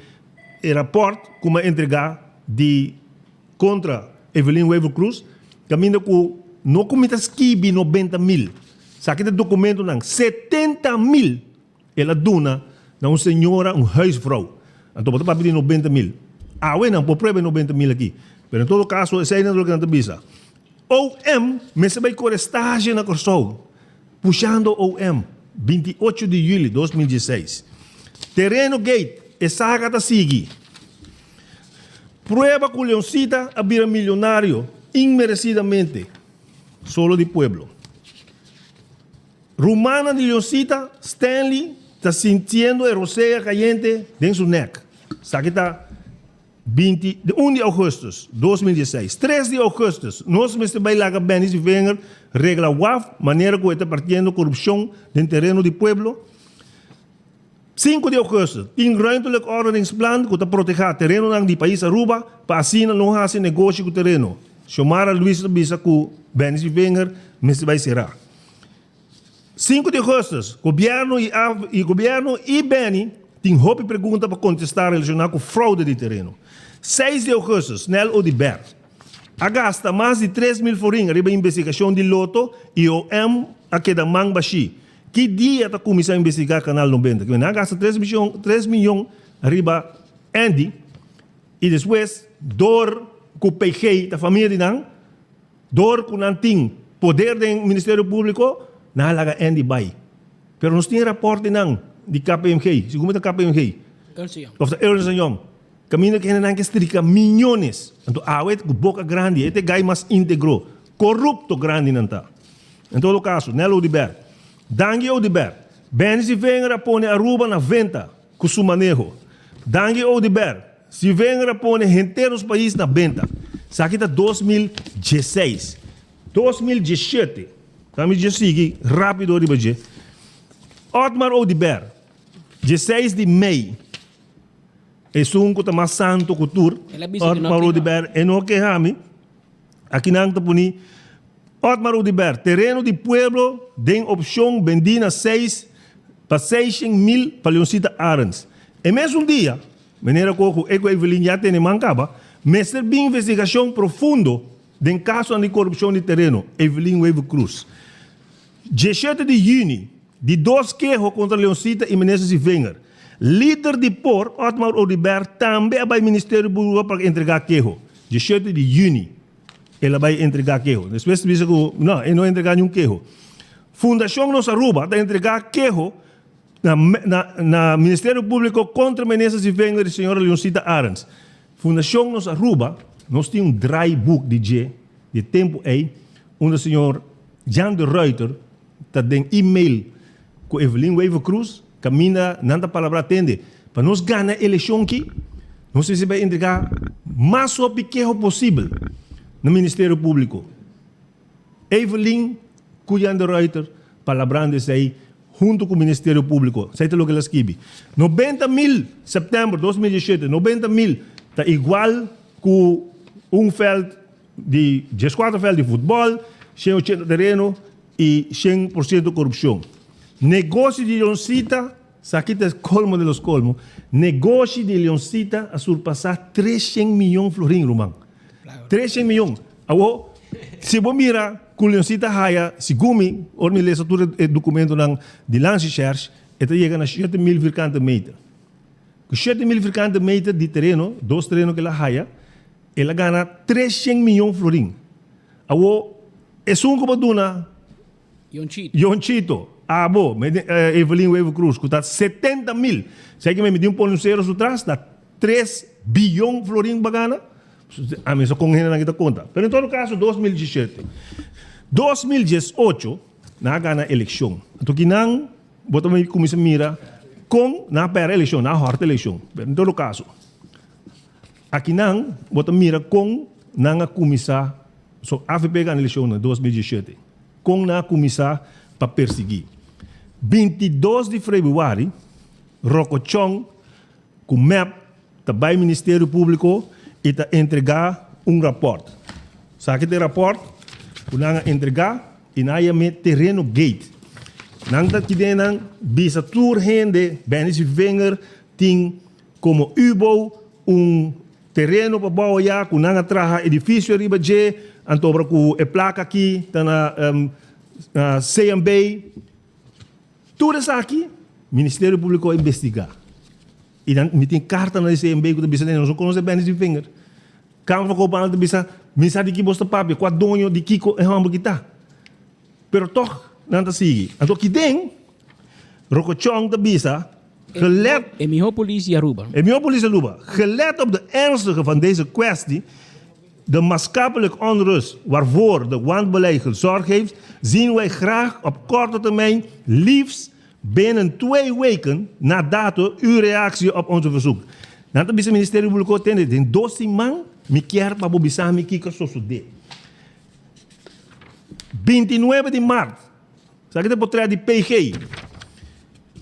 rapport como entregar de contra Evelyn Weaver Cruz, caminho com não comita skibi 90 mil. Saque de documento não 70 mil. Ela duna na uma senhora, huisvrouw. Então botar para pedir 90 mil. Ah, não, por prova 90 mil aqui. Pero em todo caso, essa é a grande visa. OM, me se vai corestagem na Corsol. Puxando OM, 28 de julho de 2016. Terreno Gate, essa gata sigue. Prueba com Leoncita a vir milionário, inmerecidamente. Solo de Pueblo. Rumana de Leoncita, Stanley, está sentindo a roceia caliente dentro do neck. Sabe que está 1 de agosto de 2016. 3 de agosto, nós mesmos vai lá bem e venha regla WAF, maneira que está partindo corrupção no terreno do pueblo. 5 de augustus, tem ruimtelijk ordeningsplan que proteger terreno ng di país Aruba para assim não haver negócio com o terreno. Chamar Luis Bisa com Benzi Wenger, mas vai será. 5 de augustus, governo e Beni tem roupa pergunta para contestar relacionado com fraude de terreno. 6 de augustus, Nel Odibert. Agasta mais de 3.000 forinhos arriba a investigação de loto e o M a que da Mangbashi. Que dia está começando a investigar o Canal 90? Que gasta 3 milhões arriba Andy e depois dor com o PG da família de Nang, dor com o poder do Ministério Público, na laga Andy vai. Pero nós temos rapport de Nang, de KPMG, segundo a KPMG, of the Ernst & Young, caminho que não estrica milhões. Então, awet com boca grande, este gai mais íntegro, corrupto grande não está. Em todo caso, Nelo Odibert, Dangue Odibert, Benzi Wenger a pone Aruba na venda com seu manejo. Dangue Odibert, se Wenger a pone gente nos países na venda. Isso está 2016. 2017, também já sigue rápido Aruba. Otmar Odibert, 16 de maio, é um que mais santo cultura. Otmar Odibert, é no que rami, aqui não está puni. Otmar Odibert, terreno de pueblo, tem opção vendida 6 para 600.000 para Leoncita Arens. E mesmo dia, maneira como o Evelyn já tem mancaba, mas ter bem investigação profundo do caso de corrupção de terreno, Evelyn Wave Cruz. 17 de junho, de 2 queixos contra Leoncita e Menezes e Wenger. Líder de POR, Otmar Odibert, também vai ao Ministério Público para entregar queijo. 17 de junho. Ela vai entregar queijo. Depois diz que não, ele não entregar nenhum queijo. Fundação Nossa Aruba vai entregar queijo na Ministério Público contra Menezes e Wenger e a senhora Leoncita Arens. Fundação Nossa Aruba, nós temos dry book de tempo aí, onde o senhor Jan de Reuter está dando e-mail com Evelyn Wave Cruz, caminha, nada palavra atende, para nós ganhar a eleição aqui, nós vai entregar mais pequeno possível no Ministério Público. Evelyn Jan de Reuter, palabrando isso aí, junto com o Ministério Público. Sabe o que ela escreve? 90.000, setembro de 2017, 90.000 está igual com feld de 14 feld de futebol, 180 terreno e 100% corrupção. Negócio de Leoncita, aqui está o colmo de los colmos, negócio de Leoncita a surpassar 300 milhões de florins, Romão. 300 milhões. Agora, se você mirar com Leoncita Haya, segundo a legislatura do documento de Lance Church, está chegando a 7.000 vircantes metros. Com 7.000 vircantes metros de terreno, 2 terrenos que ela Haya, ela ganha 300 milhões de florins. Agora, é só como duna Yonchito. Evelyn Wave Cruz, que está 70.000. Se que me deu um ponceiro atrás, dá 3 bilhões de florins bagana. A mim só com ele não está conta. Mas em todo caso, 2017. 2018, na gana eleição. Então, que não, botamos começa a mirar com na pré-eleição, na horta eleição. Em todo caso, aqui não, botamos mira com na começar, só AFP ganha eleição em 2017. Com na começar para perseguir. 22 de fevereiro, Rocochong, com MEP, também Ministério Público, e está entregar rapport. Sabe que rapport? Nang entregar e na terreno gate. Nang que denang bisa tour hende, Benzi Wenger tem como UBO terreno para bawah com nang traha edifício riba je, antobra com a placa aqui, tá na CMB. Tudo isso aqui, Ministério Público investigar. E dan tem carta na CMB que bisa não conhece Benzi Wenger. Câmara Copal de bisa mensagem que bosta papi, com a dono de Kiko é uma kita. Pero toch não tá sigue. Então que tem Rocochong de bisa gelet en mijn politie Aruba. En mijn politie Aruba. Gelet op de ernstige van deze kwestie, de maatschappelijke onrust waarvoor de wanbeleid gezorgd heeft, zien wij graag op korte termijn, liefst binnen 2 weken na dato, uw reactie op onze verzoek. Nanti bisa Ministério Público tende den 12 man me quer para bisa me kika sosude. 29 de março, sabe que potrea de PG.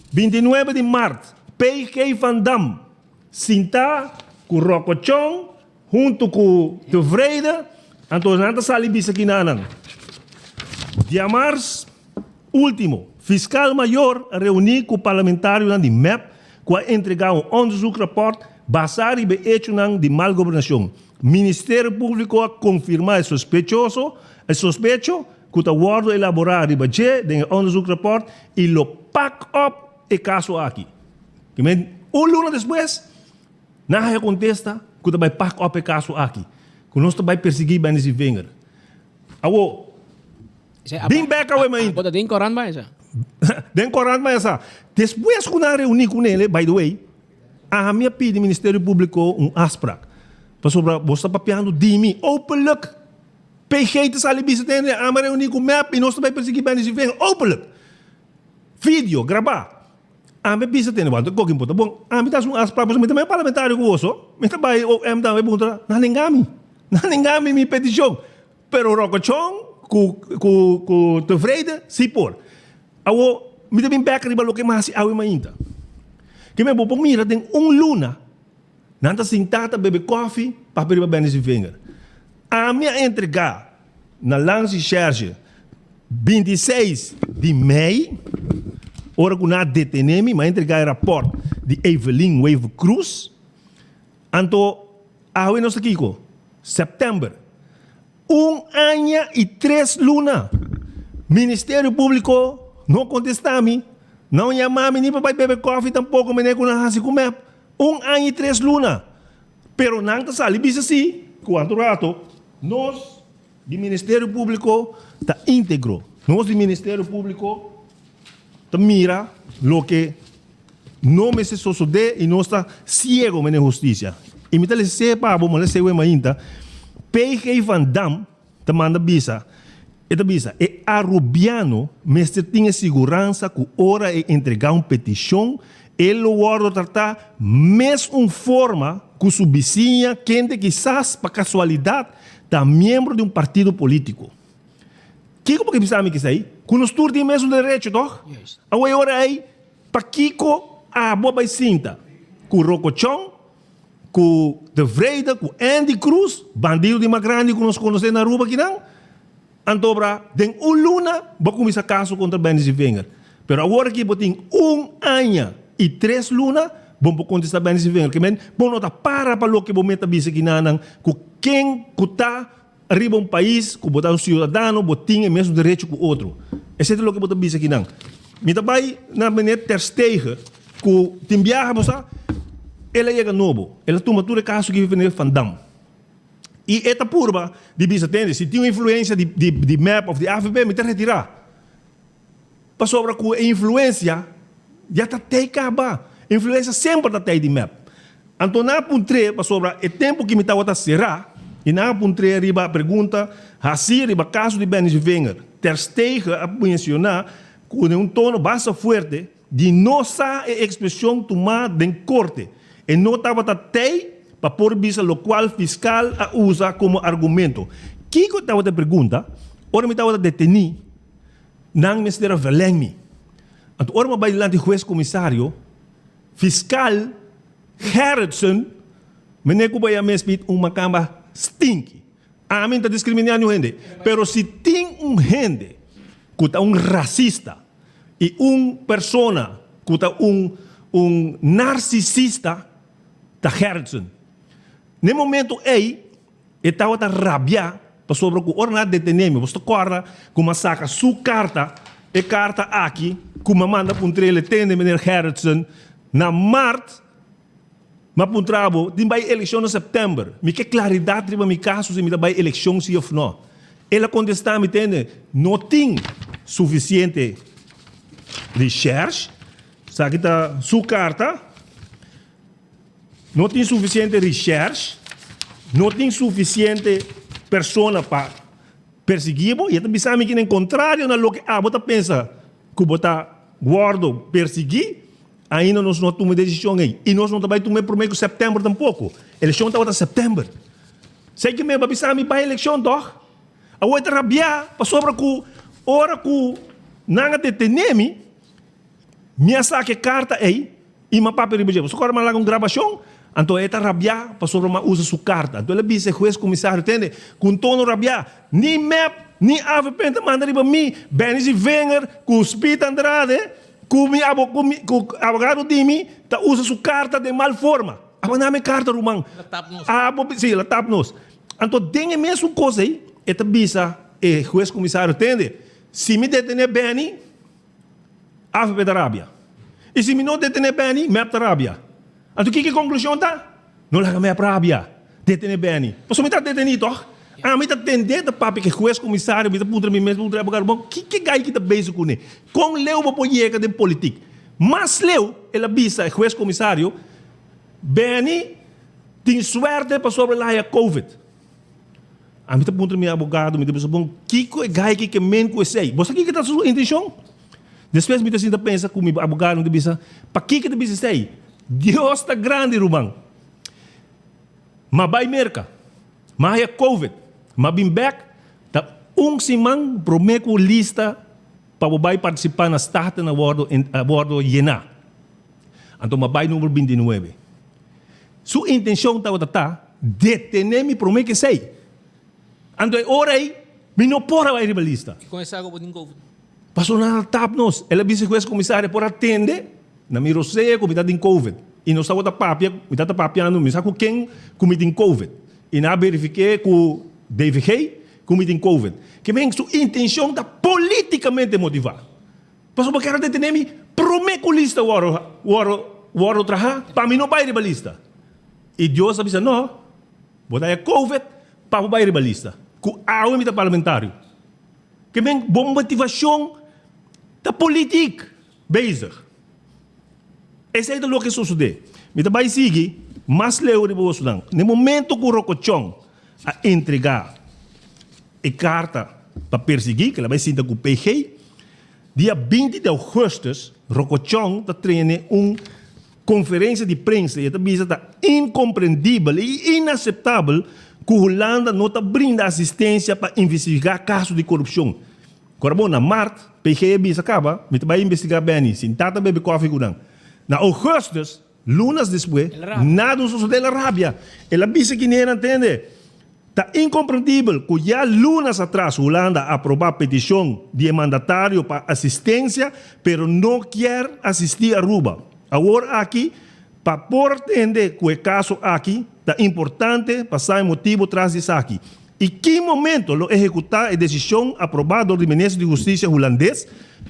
29 de março, PG Van Dam, Sinta, com Rocochon, junto com De Vrede, então nada sali bisa kinanan. Dia março, último, fiscal maior reunir com o parlamentário de MEP para entregar um onderzoeksrapport basado em hecho de malgovernação. Ministério Público a confirmar o sospecho que o acordo elaborado em o onderzoeksrapport e lo pack up o caso aqui. Luna depois, nada contesta que vai pack up o caso aqui. Que nós vai perseguir bem esse venger. Bem back away, mãe. Pode den koran ba essa? Den koran ba essa? Depois que nós reunir com ele, by the way, a minha pede Ministério Público afspraak. Para você papiando de mim, openlijk. PG te sali bisa tende, a reunir com o MEP e nós vai perseguir bem esse venger. Openlijk. Vídeo, gravar. A minha bisa tende, want kok importa. Bom, a minha um afspraak, mas também parlamentário com você. Mas também o M também pergunta, ningami mi petição. Pero Rocochon com tevreden, sim por. Me também back riba lo que mais awi mainta. Que me bom mira tem luna. Nanta sentata bebe coffee para riba bem esse venger. A minha entregar na lance charge 26 de maio, hora que na detenemi, mas entregar rapport de Evelyn Wave Cruz. Anto awi nos aqui setembro. 1 ano e 3 lunas. Ministério Público não contesta-me. Não chama-me nem para beber coffee tampouco, me nem com a hasi comer. 1 ano e 3 lunas. Pero não está sali bisa si, quanto rato, nós, do Ministério Público, está íntegro. Nós, do Ministério Público, está mira lo que não me se sucede e nós está ciego na justiça. E me tale sepa, vamos lá, se ainda. PG Van Dam te manda bisa. Eta bisa. E Arubiano, mestre tinha segurança que hora e entregar uma petição, ele guarda tratar mesmo forma que sua vizinha, quente quizás, para casualidade, está membro de um partido político. Que como que bisa me que aí? Que nós todos temos mesmo direito, toch? Yes. Agora hora aí, para Kiko, a boba e cinta. Com Rocochon, com De Vrede, com Andy Cruz, bandido de Magrande que nós conhecemos na rua aqui não. Antobra, tem luna, vou começar caso contra Benis e Wenger. Pero agora que tem 1 ano e 3 lunas, vamos contestar Benis e Wenger. Que men, bom nota para o que vou meter bisa aqui não, com quem está arriba um país, que botar um cidadão, botinha mesmo direito com outro. Esse é o que botar bisa aqui não. Me também na maneira tersteige, que tem viagem, você ela chega novo, ela toma todo o caso que vem Van Dam. E esta purba de bisa tende, se tem influência de MEP ou de AFP, me tem retirar. Para sobre com a influência, já está até acaba. Influência sempre está até de MEP. Então, na puntre, para sobre o tempo que me está a serrar, e na puntre, riba pergunta, assim, riba caso de Benis Wenger, tersteige a mencionar com um tono bastante forte de nossa expressão tomada em corte. E não estava até para pôr bisa o qual fiscal a usa como argumento. Que eu estava a pergunta, ora me estava a detenir, não me estava a verlenme. Então, ora me vai lá de juiz comissário, fiscal Harrison, me nego vai a mespit cama stinky. A mim está discriminando gente. Pero se tem gente que está racista e persona que está narcisista, da Harrison. No momento aí, estava a rabiar para sobre o que ordenado deteneme. Você corre, como saca sua carta, e carta aqui, como manda para um trailer, tende menino Harrison, na março, mas para um trabalho, tem vai eleição em setembro. Me que claridade para meu caso se me dá vai eleição se ou não. Ela contestar me tende, não tem suficiente research, sabe que está sua carta. Não tem suficiente research, não tem suficiente pessoa para perseguir, e também sabe que, no contrário, na que você pensa que você guarda perseguir, ainda nós não tomamos decisão aí. E nós não também tomamos por meio de setembro tampouco. A eleição está em setembro. Sei que mesmo, sabe, para a eleição, toch? A outra rabiar, para sobre que, hora que não deteneme, minha saque carta aí, E uma papel de você agora lá com gravação, então é rabiar para sobre uma usa sua carta. Então ele disse juiz comissário, entende? Com tono rabiar, ni map, ni AVP manda riba mi, Benzi Wenger, com Spit Andrade, com abogado de mim, tá usa sua carta de mal forma. Apa nome carta rumang. Sim, ela tap nos. Então tem a mesma coisa aí, é bisa juiz comissário, entende? Se me detener bem, AVP da Arábia. E se me não detener bem, map da Arábia. Então, o que é a conclusão tá? Não lá map da Arábia. Detener bem. Mas se me está detenido, me está tendendo para que o juiz comissário, me está putra mim mesmo, putra abogado, o que é que está bem com ele? Com leu para poder de política. Mas leu, ela bisa, o juiz comissário, bem, tem sorte para sobre lá a Covid. A mim está putra mim abogado, me está pensando, o que é que men com esse? Você que está a sua intenção? Depois me está pensa com o abogado, me está para que está bisa sei? Deus está grande, Rumang. Mas vai merca. Mas é Covid. Mas bem back, tá simang prometo lista para vai participar na start na bordo Iena. Então, mas vai número 29. Sua intenção está detener-me prometo que sei. Então, ora aí, me não pode vai na lista. Com essa água de Covid. Passou na tap nos. Ela disse que o comissário por atender na mirosea com mitad de Covid. E não estava da papia, mitad da papiando, me sabe com quem comida em Covid. E na verifiquei com David Hay, comida em Covid. Que vem sua intenção está politicamente motivada. Passou para que detener-me, prometo lista o trabalho, para mim não vai ir para lista. E Deus avisa, não, vou dar Covid, para vai ir para lista. Com a unidade parlamentar. Que vem boa motivação da política. Bezig. Esse é o que sucede. Me vai seguir, mas leu de boa Sudão. No momento que o Rocochon a entregar a carta para perseguir, que ela vai sentar com o PG, dia 20 de agosto, Rocochon está treinando uma conferência de prensa e está incompreendível e inaceitável que a Holanda não está brindando assistência para investigar casos de corrupção. Agora, na março, PG acaba, vai investigar bem, sem tata bebe coffee com não. Na agosto, lunas depois, nada sucedeu na Arábia. Ela disse que não entende. Está incompreendível que já lunas atrás a Holanda aprovou a petição de mandatário para assistência, mas não quer assistir a Aruba. Agora aqui, para por entender que o caso aqui está importante, para saber o motivo atrás disso aqui. E que momento lo executar a decisão aprovada do Ministro de Justiça holandês,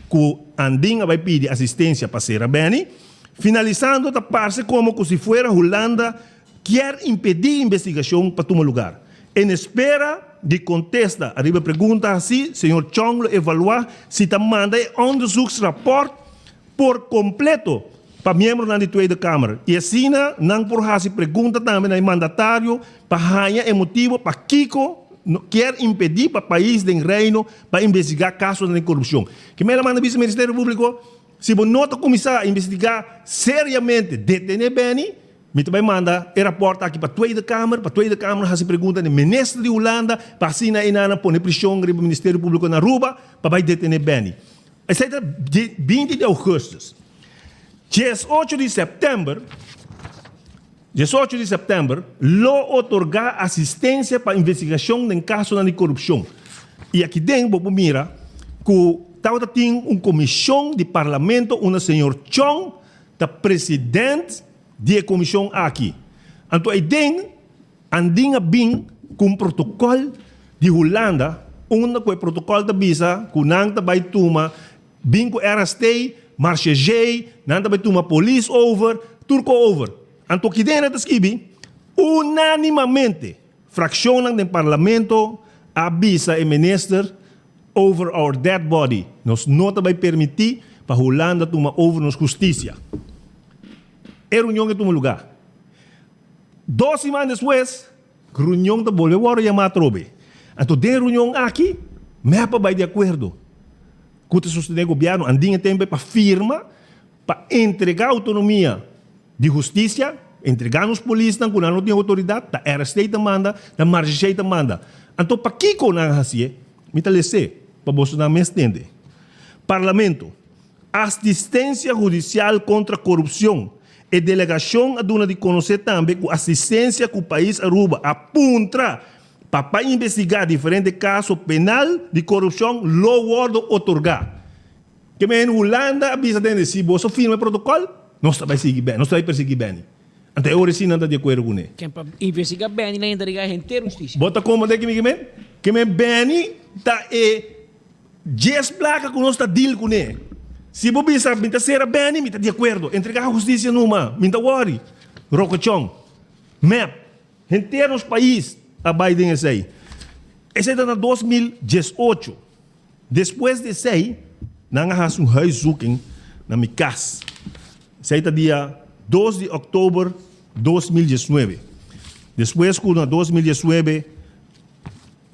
que Andinga vai pedir assistência para ser bem, finalizando a parte como se fosse a Holanda quer impedir a investigação para tomar lugar. Em espera de contesta, arriba pergunta assim, senhor Chong evaluar se está mandando onderzoeksrapport por completo para membros da Tweede Câmara. E assim, não por se pergunta também ao mandatário para ganhar o motivo para Kiko quer impedir para o país do reino para investigar casos de corrupção. Que me manda o Ministério Público, se você não começar a investigar seriamente, detener bem, me também manda o rapporto aqui para a Tweede Câmara se pergunta ao ministro de Holanda, para assim na pôr pressão no Ministério Público na Aruba, para vai detener bem. Esse é 20 de agosto. 18 de setembro, lo otorgar assistência para investigação em casos de corrupção. E aqui dentro, vamos mirar que tem uma comissão de parlamento, o senhor Chong, da presidente da comissão aqui. Então, aí dentro, andinha bem com um protocolo de Holanda, que é o protocolo da visa, que não vai tomar, bem com RST, marcha J, não vai tomar police over, turco over. Então, que dentro escreve, unanimamente, fração do parlamento avisa o ministro over our dead body. Nós não vai permitir para a Holanda tomar over nossa justiça. É a reunião que toma lugar. 2 semanas depois, a reunião está voltando a chamar a trobe. Então, de reunião aqui, me vai de acordo. Que o sustento governo andinha tempo para firma, para entregar a autonomia de justiça, entregar nos polícias, quando não tem autoridade, da RST manda, da margem manda. Então, para que não é assim? Me talece, para você não me entender. Parlamento, assistência judicial contra a corrupção a delegação a dona de conhecer também com assistência que o país Aruba apunta para investigar diferentes casos penal de corrupção low world otorgar. Que em Holanda avisa de se você firma o protocolo, não está vai seguir bem, não está vai perseguir bem. Então eu sim não está de acordo com ele. Quem para investigar bem na entrega inteira justiça. Bota como de que me bem tá e 10 placas que nós está deal com ele. Se você sabe que será bem, me está de acordo. Entregar a justiça numa, me está worry. Rocochão, map, inteiro nos países a Biden esse aí. Esse está na 2018. Depois desse aí, não há um huiszoeking na minha casa. Esse aí está dia 2 de outubro de 2019. Depois, quando 2019,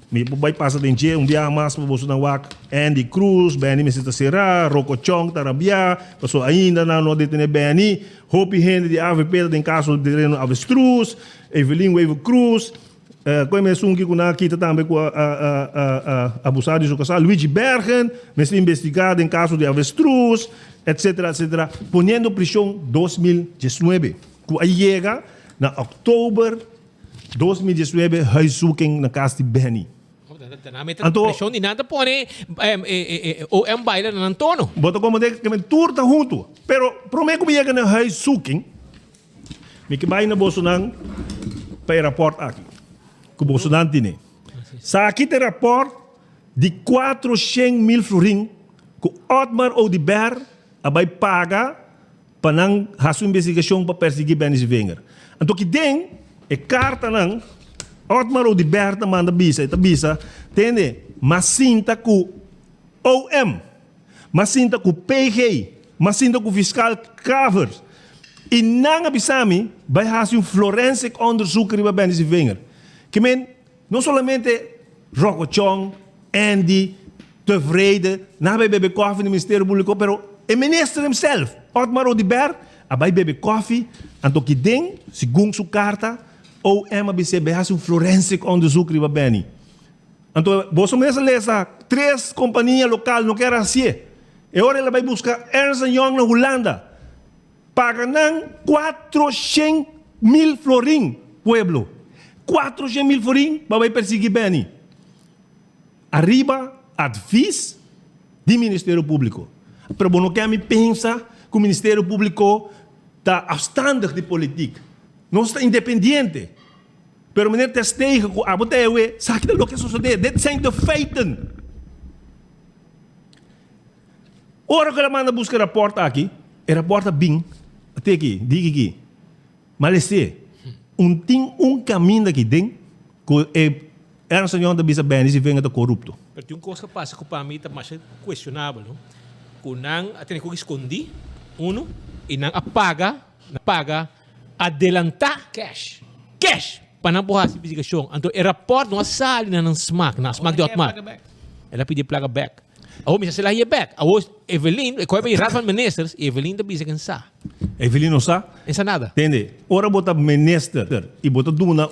me vai passar de dia mais para você na WAC, Andy Cruz, Benny Mesita Serra, Rocochong, Tarabia, passou ainda não detener Benny, Hopi Henry de AVP, tem caso de terreno Avestruz, Evelyn Wave Cruz, como é que kuna kita também com abusado de casal, Luigi Bergen, mas investigado em caso de Avestruz, etc, etc, ponendo prisão 2019. Quando chega na outubro 2019, huiszoeking na casa de Benny. Então, pressão de nada pone o baile no Antono. Bota como de que me turta junto. Pero prometo que chega na huiszoeking, me que vai na Bolsonaro para rapport aqui. Que Bolsonaro tem. Sa aqui tem rapport de 400.000 florin que Otmar Oudibert vai pagar para não fazer investigação para perseguir Benny Wenger. Então que tem a carta não Otmar Oudibert manda bisa, entende? Mas sinta com OM, mas sinta com PG, mas sinta com fiscal Covers. E não abisami vai fazer forensic onderzoek para Benny Wenger. Que não somente Rocochong, Andy, tevreden, na bij bebe koffie no Ministério Público, pero o ministro himself, Otmar Oudibert, vai bebe koffie, anto que den, segundo sua carta, ou MBC faz forensic onderzoek para Benny. Então, você mesmo lesa 3 companhias locais não querem assim. E agora ela vai buscar Ernst & Young na Holanda. Pagam 400.000 florin, pueblo. 400.000 florin para perseguir Benny. Arriba, advies do Ministério Público. Pero não quer me pensar que o Ministério Público está afstandig de política. Não está independente. Pero meneer Terstegen, abotewe, sabe o que sucede? Dit zijn de feiten. Ora que ela manda buscar rapport aqui, e rapport bem, até aqui, diga aqui. Mas tem caminho aqui dentro, que era um senhor da bisa Benny e venha da corrupto. Mas tem uma coisa que passa que para mim está mais questionável, não? Que não tem que esconder, e não apaga, adelantar cash. Para não borrar essa investigação. Então, o rapport não sai na SMAC, na SMAC de Otmar. Ela pediu plaga back. Ako minsan sila hiya back. Ako Evelyn, ikaw ay Rasman Ministers, Evelyn da bisa kan sa. Evelyn não sa? Essa nada. Entende? Ora bota minister e bota duna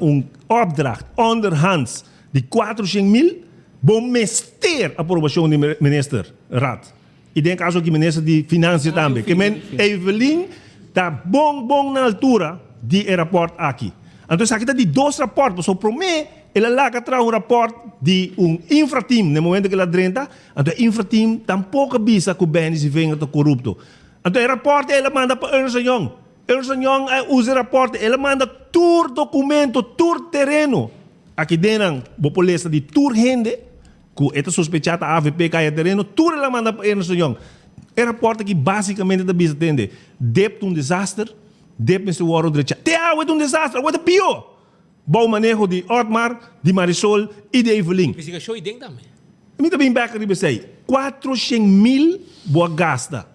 opdracht onderhands de 400.000 bom mester aprovação de minister Rad. E tem caso que minister de Financiën também. Que Evelyn tá bom na altura de rapport aqui. Então, aqui está de 2 rapportos. So, para mim, ela lá que traz rapport de infrateam. No momento que ela drenta, então, infrateam tampouco avisa que o Benny se venha de corrupto. Então, o rapport ela manda para Ernst & Young. Ernst & Young usa o rapport, ela manda tour documento, tour terreno. Aqui dentro, a polícia de tour rende, que é sospechada a AVP cai terreno, tour ela manda para Ernst & Young. O rapport aqui, basicamente, da bisa entende. Depto desastre, depende do ouro direito. Te é desastre, é pior. Bom manejo de Otmar, de Marisol e de Evelyn. Investigação e dentro também. Eu também back riba sei. 400.000 boa gasta.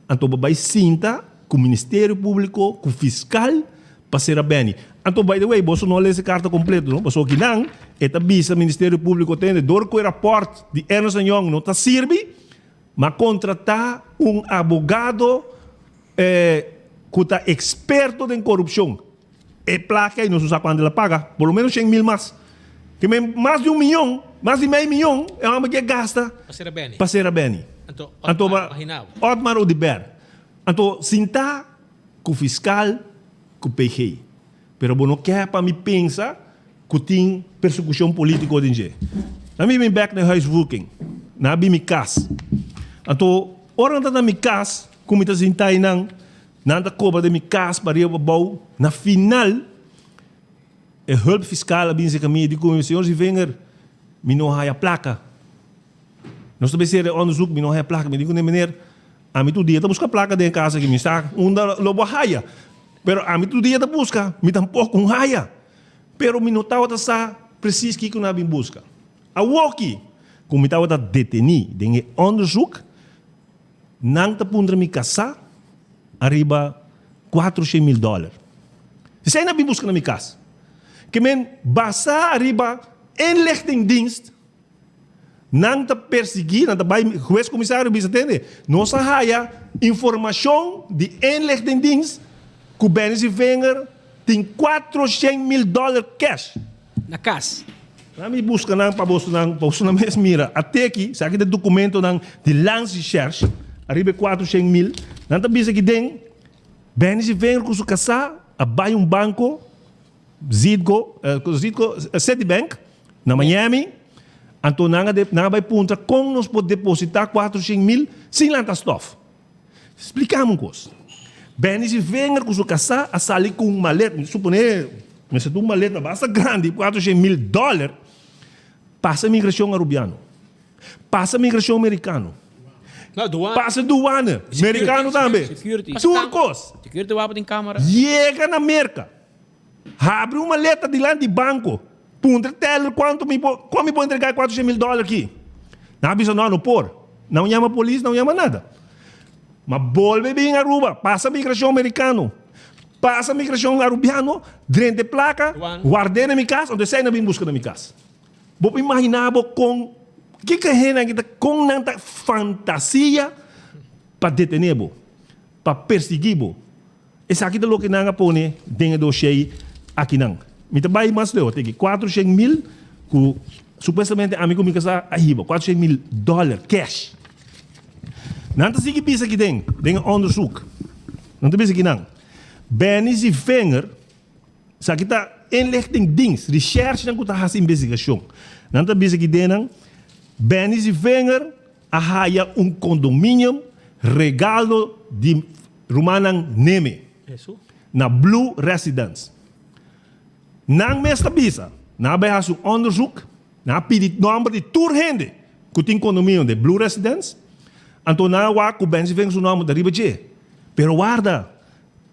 Então vai sinta com o Ministério Público, com o fiscal, para ser a Benny. Então, by the way, você não lê essa carta completa, não? Porque que não, é bisa Ministério Público tem dor com o rapport de Ernst & Young não está serve, mas contratar advogado que está experto em corrupção. É placa e não sabe quando ela paga. Por lo menos 100.000 mais. Que mais de 1 milhão, mais de meio milhão, é uma que gasta para ser a Benny. Então, Otmar Oudibert. Então, sinta com o fiscal, com o PG. Pero não quer para me pensar que tem persecução política hoje em dia. Na minha back na huiszoeking, na minha casa. Então, orang na minha casa, como está sentado na cobra de minha casa para ir para na final, a hulp fiscal a dizer comigo, digo, senhor Zivenger, me não há a placa. Nós também ser onderzoek, me não há a placa. Me digo, meneer, a mim todo dia busca a placa de casa que me está, lobo raia. Pero a mim todo dia busca, me tampouco um raia. Pero me não está preciso que eu não busca. A walkie, como estava detenido, tem onderzoek, não te pondre me casa, arriba $400,000. Se você não busca na minha casa, que men basa arriba inlichtingdienst, não te perseguir, não te vai juiz comissário bisa tende, nossa raia informação de inlichtingdienst, que o Benny Zivenger tem $400,000 cash na casa. Nami busca nang paboso na mesmo mira. Até aqui, sa aqui documento nang de lance research, arriba 400,000. Nanta bisa que tem Benny Zivenger com sua casa, abai banco, Zidgo, Citibank, na Miami. Então nanga vai punta como nós podemos depositar 400,000 sem lanta stof. Explicamos coisa. Benny Zivenger com sua casa, a sair com uma maleta, suponer, mas uma maleta bastante grande, $400,000, passa a migração arubiano, passa a migração americano, passa a doana, americano também, turcos, chega na América, abre uma maleta de lá de banco, punta teller como me pode entregar $400,000 aqui? Não avisa não por, não chama a polícia, não chama nada. Mas volve bem a Aruba, passa a migração americano, passa a migração arubiano, drente placa, guardei na minha casa, onde sai na minha busca na minha casa. Vou imaginar com que é com tanta fantasia para detener, para perseguir. Esse aqui é o que nanga põe dentro do cheio aqui não. Me trabalha mais leu, tem 400,000 que supostamente amigo me casa arriba, $400,000 cash. Não sei que pensa que tem onderzoek. Não pensa que não. Benny Zivenger, sa kita inlichtingdienst, research na kuta has investigação. Não pensa que tem Benny Zivenger ahaya condomínio regalo de Romanang Neme. Na Blue Residence. Nang mesta bisa, na bij has onderzoek, na pidi number de tourhende, kuting condomínio de Blue Residence. Então, na o Benny Zivenger seu nome da Ribache. Pero guarda,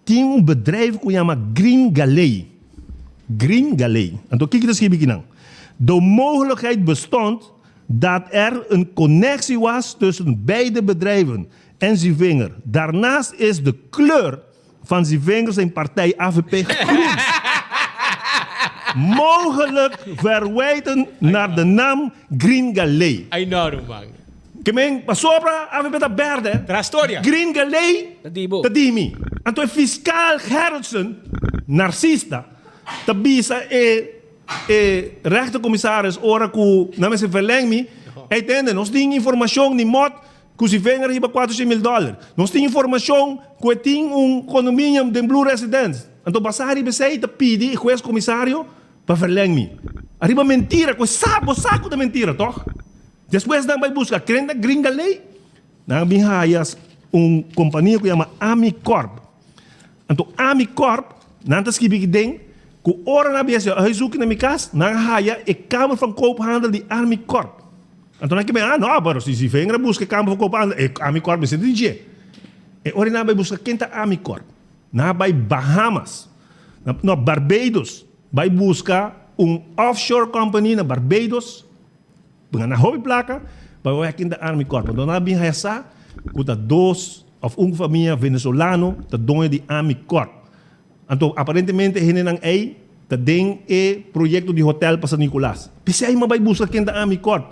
tem bedrijf que chama Green Galley. Green Galley. Então, o que dat schrijf ik nou? De mogelijkheid bestond dat een connectie was tussen beide bedrijven en Zivenger. Daarnaast is de kleur van Zivenger zijn partij AVP groen. Mogelijk verwijten naar de naam Green Galley. Ay, no, man. Que pasobra a ver verde. Trastória. Green Galley. Tadimi. Então fiscal Gerritsen, narcista, tabisa rechtercommissaris ora ku na se verlengmi. Entende? Nós tem informação ni mod que se vem arriba $400,000. Nós tem informação que tem condomínio de Blue Residence. Então passar arriba sei te pedi juiz comissário para verlengmi. Arriba mentira, que saco de mentira, toch? Depois nang vai buscar Green Galley, nang bihayas companhia que chama Amicorp. Então Amicorp, nang tas kibigdeng, que ora na biasa, ay zoek na minha casa, nang haya e kamer van koophandel die Amicorp. Então nang kibe, não, pero se venga busca kamer van koophandel, Amicorp is het DJ. E ora na vai buscar quem tá Amicorp. Na vai Bahamas, na Barbados, vai buscar offshore company na Barbados. Na hobby placa, para o aqui da Amicorp. Então, na binha essa, kuta dos of família venezolano, ta dono de Amicorp. Então, aparentemente, hene nang ay, ta ding projeto de hotel para San Nicolas. Pese ay mabay busca quem da Amicorp.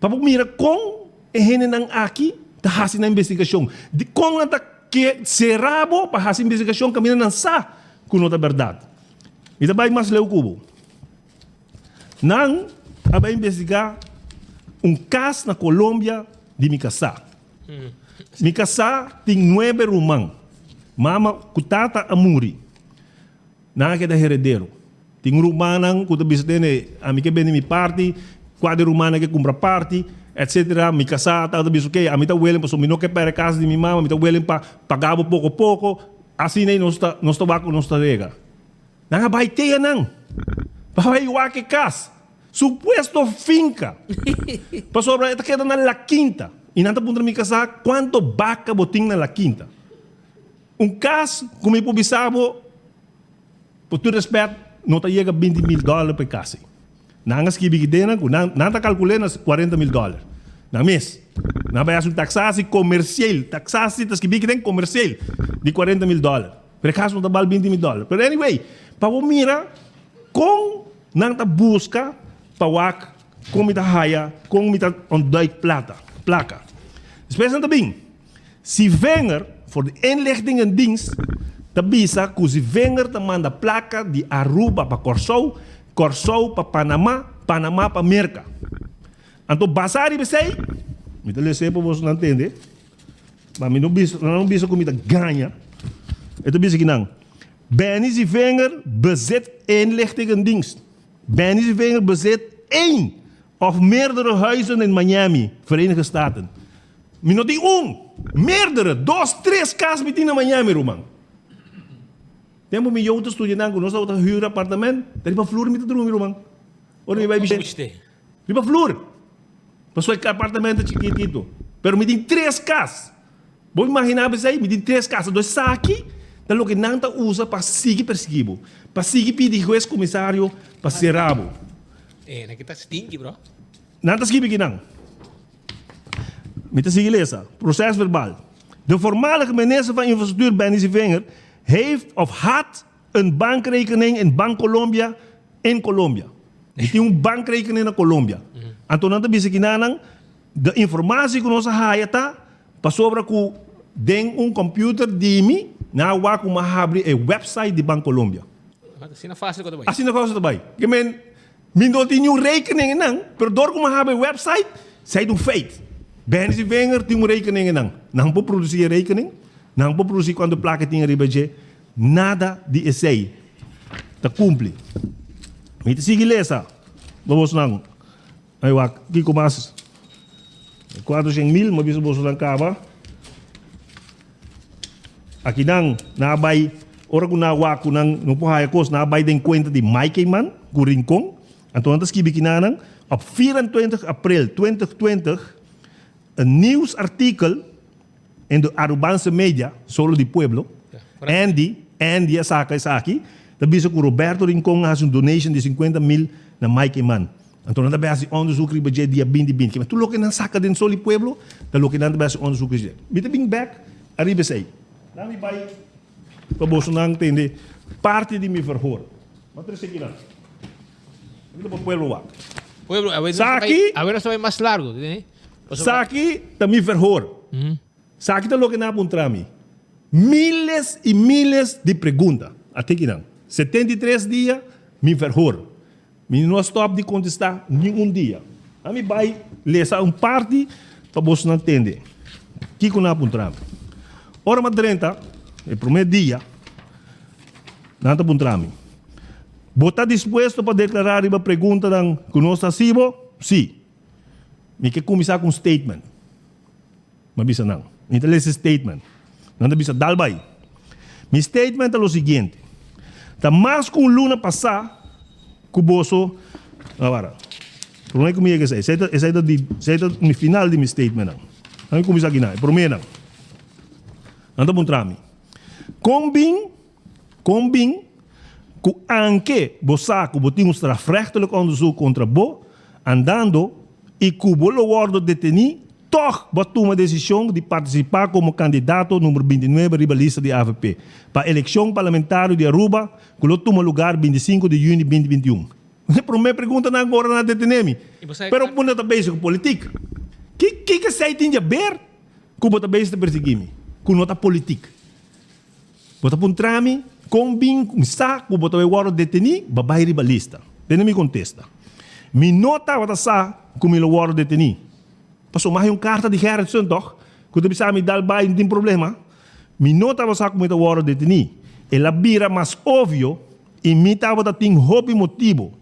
Papag mira kung hene nang aqui, ta hasin na investigação. De kung na ta que serabo para hasin investigação, kami na nang sa, kuno ta verdade. Ita bay mas leu kubo. Nang vai investigar caso na Colômbia de Micasá. Micasá tem 9 rumãs. Mama kutata amuri. Nanga kita heredero. Ting rumanang kuta bisdene amike beni mi party, quadri rumana que compra party, etc. Mi casata, da bisu que amita welen pa sumino que para casa de mi mama, amita welen pa pagabo pouco, assim nem nos tabaco nos rega. Nanga baiteia nang. Vai wake cas. Supuesto finca. Pa sobra esta queda na la quinta. E nanta punta mi casa quanto vaca boting na la quinta. Cas, como publicavo, por tu respeito, não está chega $20,000 per casa. Nangas que bigidena, nanta calculena $40,000 na mês. Na vai um taxasi comercial, taxasi tas que bigidena comercial de $40,000. Per caso não tá bal $20,000. But anyway, para o mira com nanta busca para wak com mita haya, com mita ondui placa. Especialmente também, se venger voor de inlichting en dienst, te bisa que se venger te manda placa de Aruba para Corsou, Corsou para Panamá, Panamá para Merca. Então, basari besei, me te lese para você não entender, mas me não bisa como me ganha. Então, bisa que não. Benny se venger bezit inlichting en dienst. Benny se venger bezit 1 of meerdere huizen in Miami, Verenigde Staten. Minoti meerdere, 2, 3 casas metin in Miami, Roman. Tempo mi jou te studeren con nossa outra huur apartamento, tem para flor met droom, Roman. Ora mi vai biche. Mi para flor. Passou que apartamento chiquitito. Pero me tem 3 casas. Vou imaginar você, me tem 3 casas, 2 saki, da lo que nanta usa para seguir perseguibo. Para seguir pedir juiz comissário para serabo. Na kita stingy, bro. Nanta seguir que não. Met de sigilesa, proces verbal. De voormalige minister van Infrastructuur, Benny Vinger, heeft of had een bankrekening in Bancolombia in Colombia. Hij heeft een bankrekening in Colombia. En toen hadden we de informatie die onze hayata, pas sobre que den een computer die mi, na waar we hebben een website die Bancolombia. Assim não fácil quando vai. Assim não fácil também. Que men, não tem een rekening não, pero door que we hebben een website, zij doen feit. Benny Vinger tem rekening não. Não pode produzir rekening, não pode produzir quando placa tem ribeje, nada de essay. Tá cumpre. Met sigilesa, vamos não. Aí o que começa? 400,000, mas bisa bolso lang kaba. Aqui não, na bay, ora kung nawa ko nang nupuhaya kos na bay den kwenta di Mikey Man, Gurinkong. Então antes que bikinanang, op 24 april 2020, een nieuwsartikel in de Arubanse media, Solo di Pueblo, Andy Saki, dat bisa que Roberto Rincon has een donation de 50,000 na Mikey Man. Então nada base onderzoek ribeje dia bindi. Mas tu loke nan saka den Solo di Pueblo, da loke nan base onderzoek ribeje. Bite bing back, arribe sei. Dan die bij paboso nang tende parte di mi verhoor. Wat er aqui não? Aqui do Pueblo wa. Pueblo, a ver no se mais largo, né? Saki também verhoor. Saki tá loke na puntrami. Miles e miles de perguntas. Até que não. 73 dias me verhoor. Me não stop de contestar nenhum dia. A mim vai lesar parte para você não entender. Que com na puntrami. Ora madrenta, o primeiro dia, nada puntrami. Você está disposto para declarar uma pergunta que nós acimo? Sim. Me quer começar com um statement. Mas bisa não. Então esse statement. Não bisa dalbay. Mi statement é o seguinte. Tá mais com luna passar, que o bolso, agora. Por que comigo que sei? Esse é o final de mi statement. Não começar aqui não. Primeiro. Anda bom trami. Combin, que anche bosaco botinho strafrechtelijk onderzoek contra bo, andando e que o bolo deteni, toch botou uma decisão de participar como candidato número 29 riba lista de AVP para a eleição parlamentar de Aruba, que lo toma lugar 25 de junho de 2021. Por minha pergunta não agora na detenemi. Pero quando está bem com política, que sai tem de ver que você está bem com perseguir-me? Com nota política. Você está trami, combin, misa, que você vai detenir, babai riba lista. Tem me contesta. Mi nota wat sa como ele word deteni. Passou mais carta de Gerritsen toch? Que tu bisa me dar bai não tem problema. Mi não estava só com muita hora detenido. Ela vira mais óbvio e me estava tendo hobby motivo.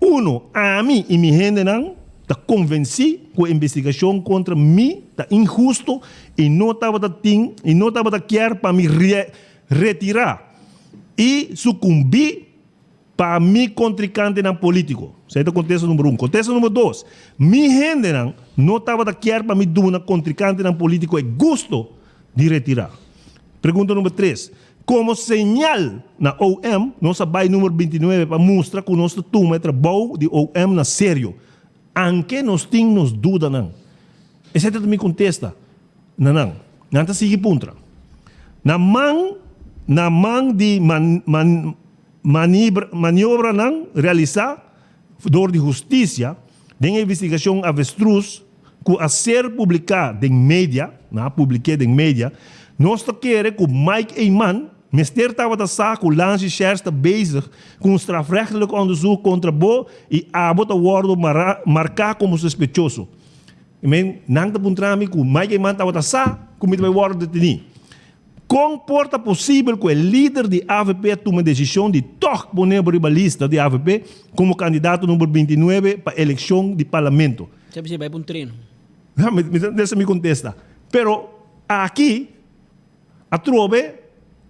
Uno, a mim e minha gente não está convencido que a investigação contra mim está injusto e não estava quer para me retirar e sucumbir para mim contrincante na político. Esse é o contexto número 1. Contexto número 2, minha gente não estava quer para me dar uma contrincante na político e gosto de retirar. Pergunta número 3. Como señal na OM, nossa vai número 29 para mostrar que nosso turma é trabalho de OM na sério. Anque nós temos dúvida não. Esse é o que me contesta. Não. Não está seguindo ponto. Na mão de maniobra não realizar dor de justiça, de investigação avestruz que a ser publicada em mídia, nós queremos que Mike Eyman, Mr. estava da saco, lance shares está bezig com o strafrechtelijk onderzoek contra Bo e Abbott Award marcar como suspeitoso. Não está puntrami que Mike Eyman estava da saco, como ele vai Award detenido. Comporta possível que o líder de AVP tome a decisão de toch poner a lista de AVP como candidato número 29 para a eleição de parlamento. Você vai para um treino. Deixa me contesta. Pero aqui a trove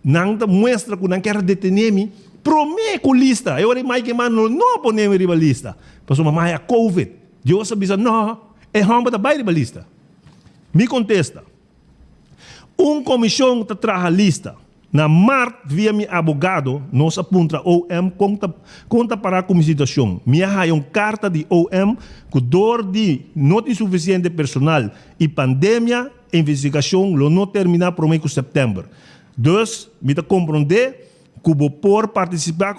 não mostra que não quer detener-me, promete com lista. Eu falei, Mike, mano, não ponemos a lista. Passou uma maia COVID. Eu sabia, não, é ramba da baile lista. Me contesta. Comissão que traz a lista. Na março, via meu advogado, nós aponta OM conta para a comissão. Me há carta de OM que dor de não insuficiente personal e pandemia, investigação não terminar para o mês de setembro. Então, me compreender que vou por participar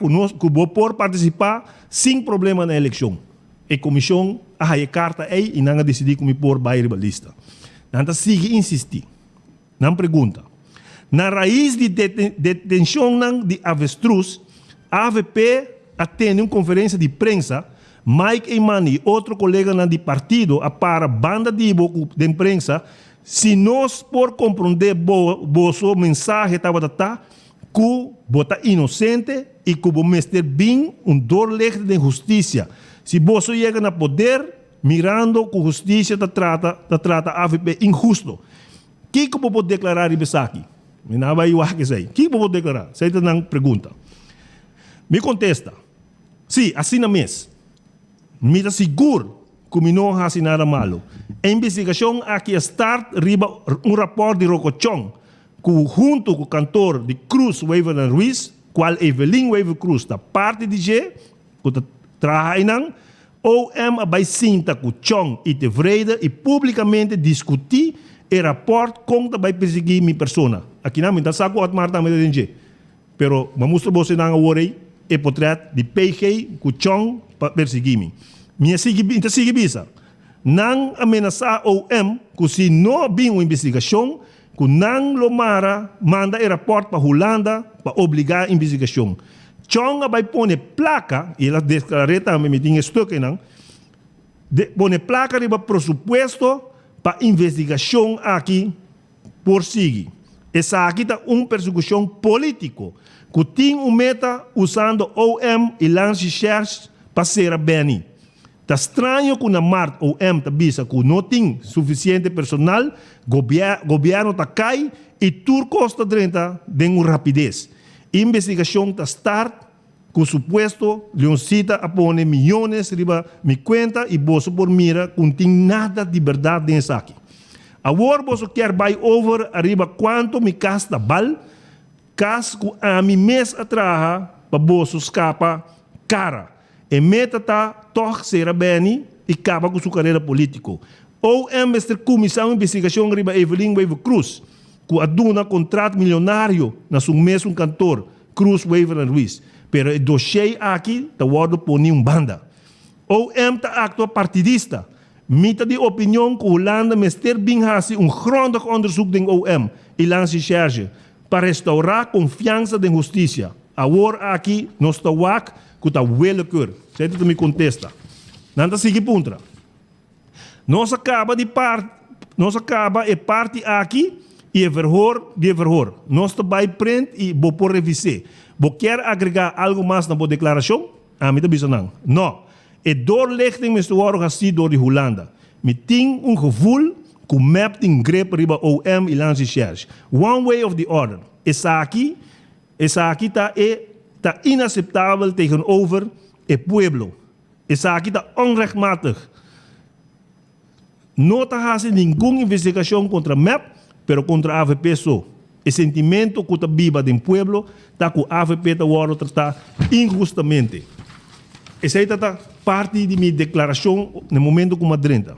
sem problema na eleição. A comissão há carta aí e não decidir como pôr baile a lista. Então, sigue insistir. Não pergunta. Na raiz de detenção de avestruz, a AVP atende uma conferência de imprensa, Mike Eyman e outro colega de partido para a banda de imprensa, se nós por compreender vosso mensagem estava que bota inocente e que vamos ter bem dor legítimo de justiça. Se você chega no poder, mirando que a justiça trata a AVP injusto. O que eu vou declarar isso aqui? Me não vai o que eu vou declarar? Você não pergunta. Me contesta. Sim, assina mesmo. Me está seguro que me não há nada malo. A investigação aqui está riba rapport de Rocochon, que junto com o cantor de Cruz, Weaver Ruiz, qual Evelyn Weaver Cruz, da parte de G, que trabalha OM vai sinta com Chong e tevreden e publicamente discutir e rapport conta vai perseguir minha persona. Aqui não, então saco o Marta me denge. Pero mostra você não worry e portrait de PG com Chong para perseguir-me. Minha sigue bisa. Não ameaçar OM que se não bem uma investigação, que não lomara manda e rapport para Holanda para obrigar a investigação. Chong vai pôr placa, e ela declarou também, me tinha estoque, não? Pôr placa de pressuposto para investigação aqui por seguir. Essa aqui é uma perseguição política, que tem meta usando OM e lance shares para ser bem. Está estranho que na Marte OM está visa que não tem suficiente personal, governo está cai e tudo custa 30 de uma rapidez. Investigação está start, com suposto, Leoncita apone milhões riba mi conta e bolso por mira, que não tem nada de verdade nessa aqui. Agora você quer buy over arriba quanto me gasta bal, casco a mi mês atrás, para bolso escapa cara. E meta tá toch será bem e acaba com sua carreira política. Ou esta comissão de investigação riba Evelyn Weaver Cruz, que aduna contrato milionário na sua mesmo cantor, Cruz Weaver Ruiz. Pero o dossiê aqui está guardado por nenhuma banda. Ou está actua partidista. Mita de opinião que Holanda mester bem hasi grondig onderzoek em OM e lance charge para restaurar confiança da justiça. Agora aqui nós estamos que está willekeur. Você me contesta. Não está seguindo ponto. Nós acaba parte aqui e verhoor. Nós também print e vou por revisar. Vou quer agregar algo mais na boa declaração? Me tá bisa não. Não. E doorlichting is te worden gezien door de Hollanda. Met ting een gevoel que map ting grip riba OM e lansi shares. One way of the other. Essa aqui tá inaceitável tegenover o pueblo. Essa aqui tá onrechtmatig. Não está fazendo nenhuma investigação contra MAP, pero contra a AVP só. O sentimento que está viva do pueblo está com a AVP está sendo tratada injustamente. Essa é a parte de minha declaração no momento como adrenta.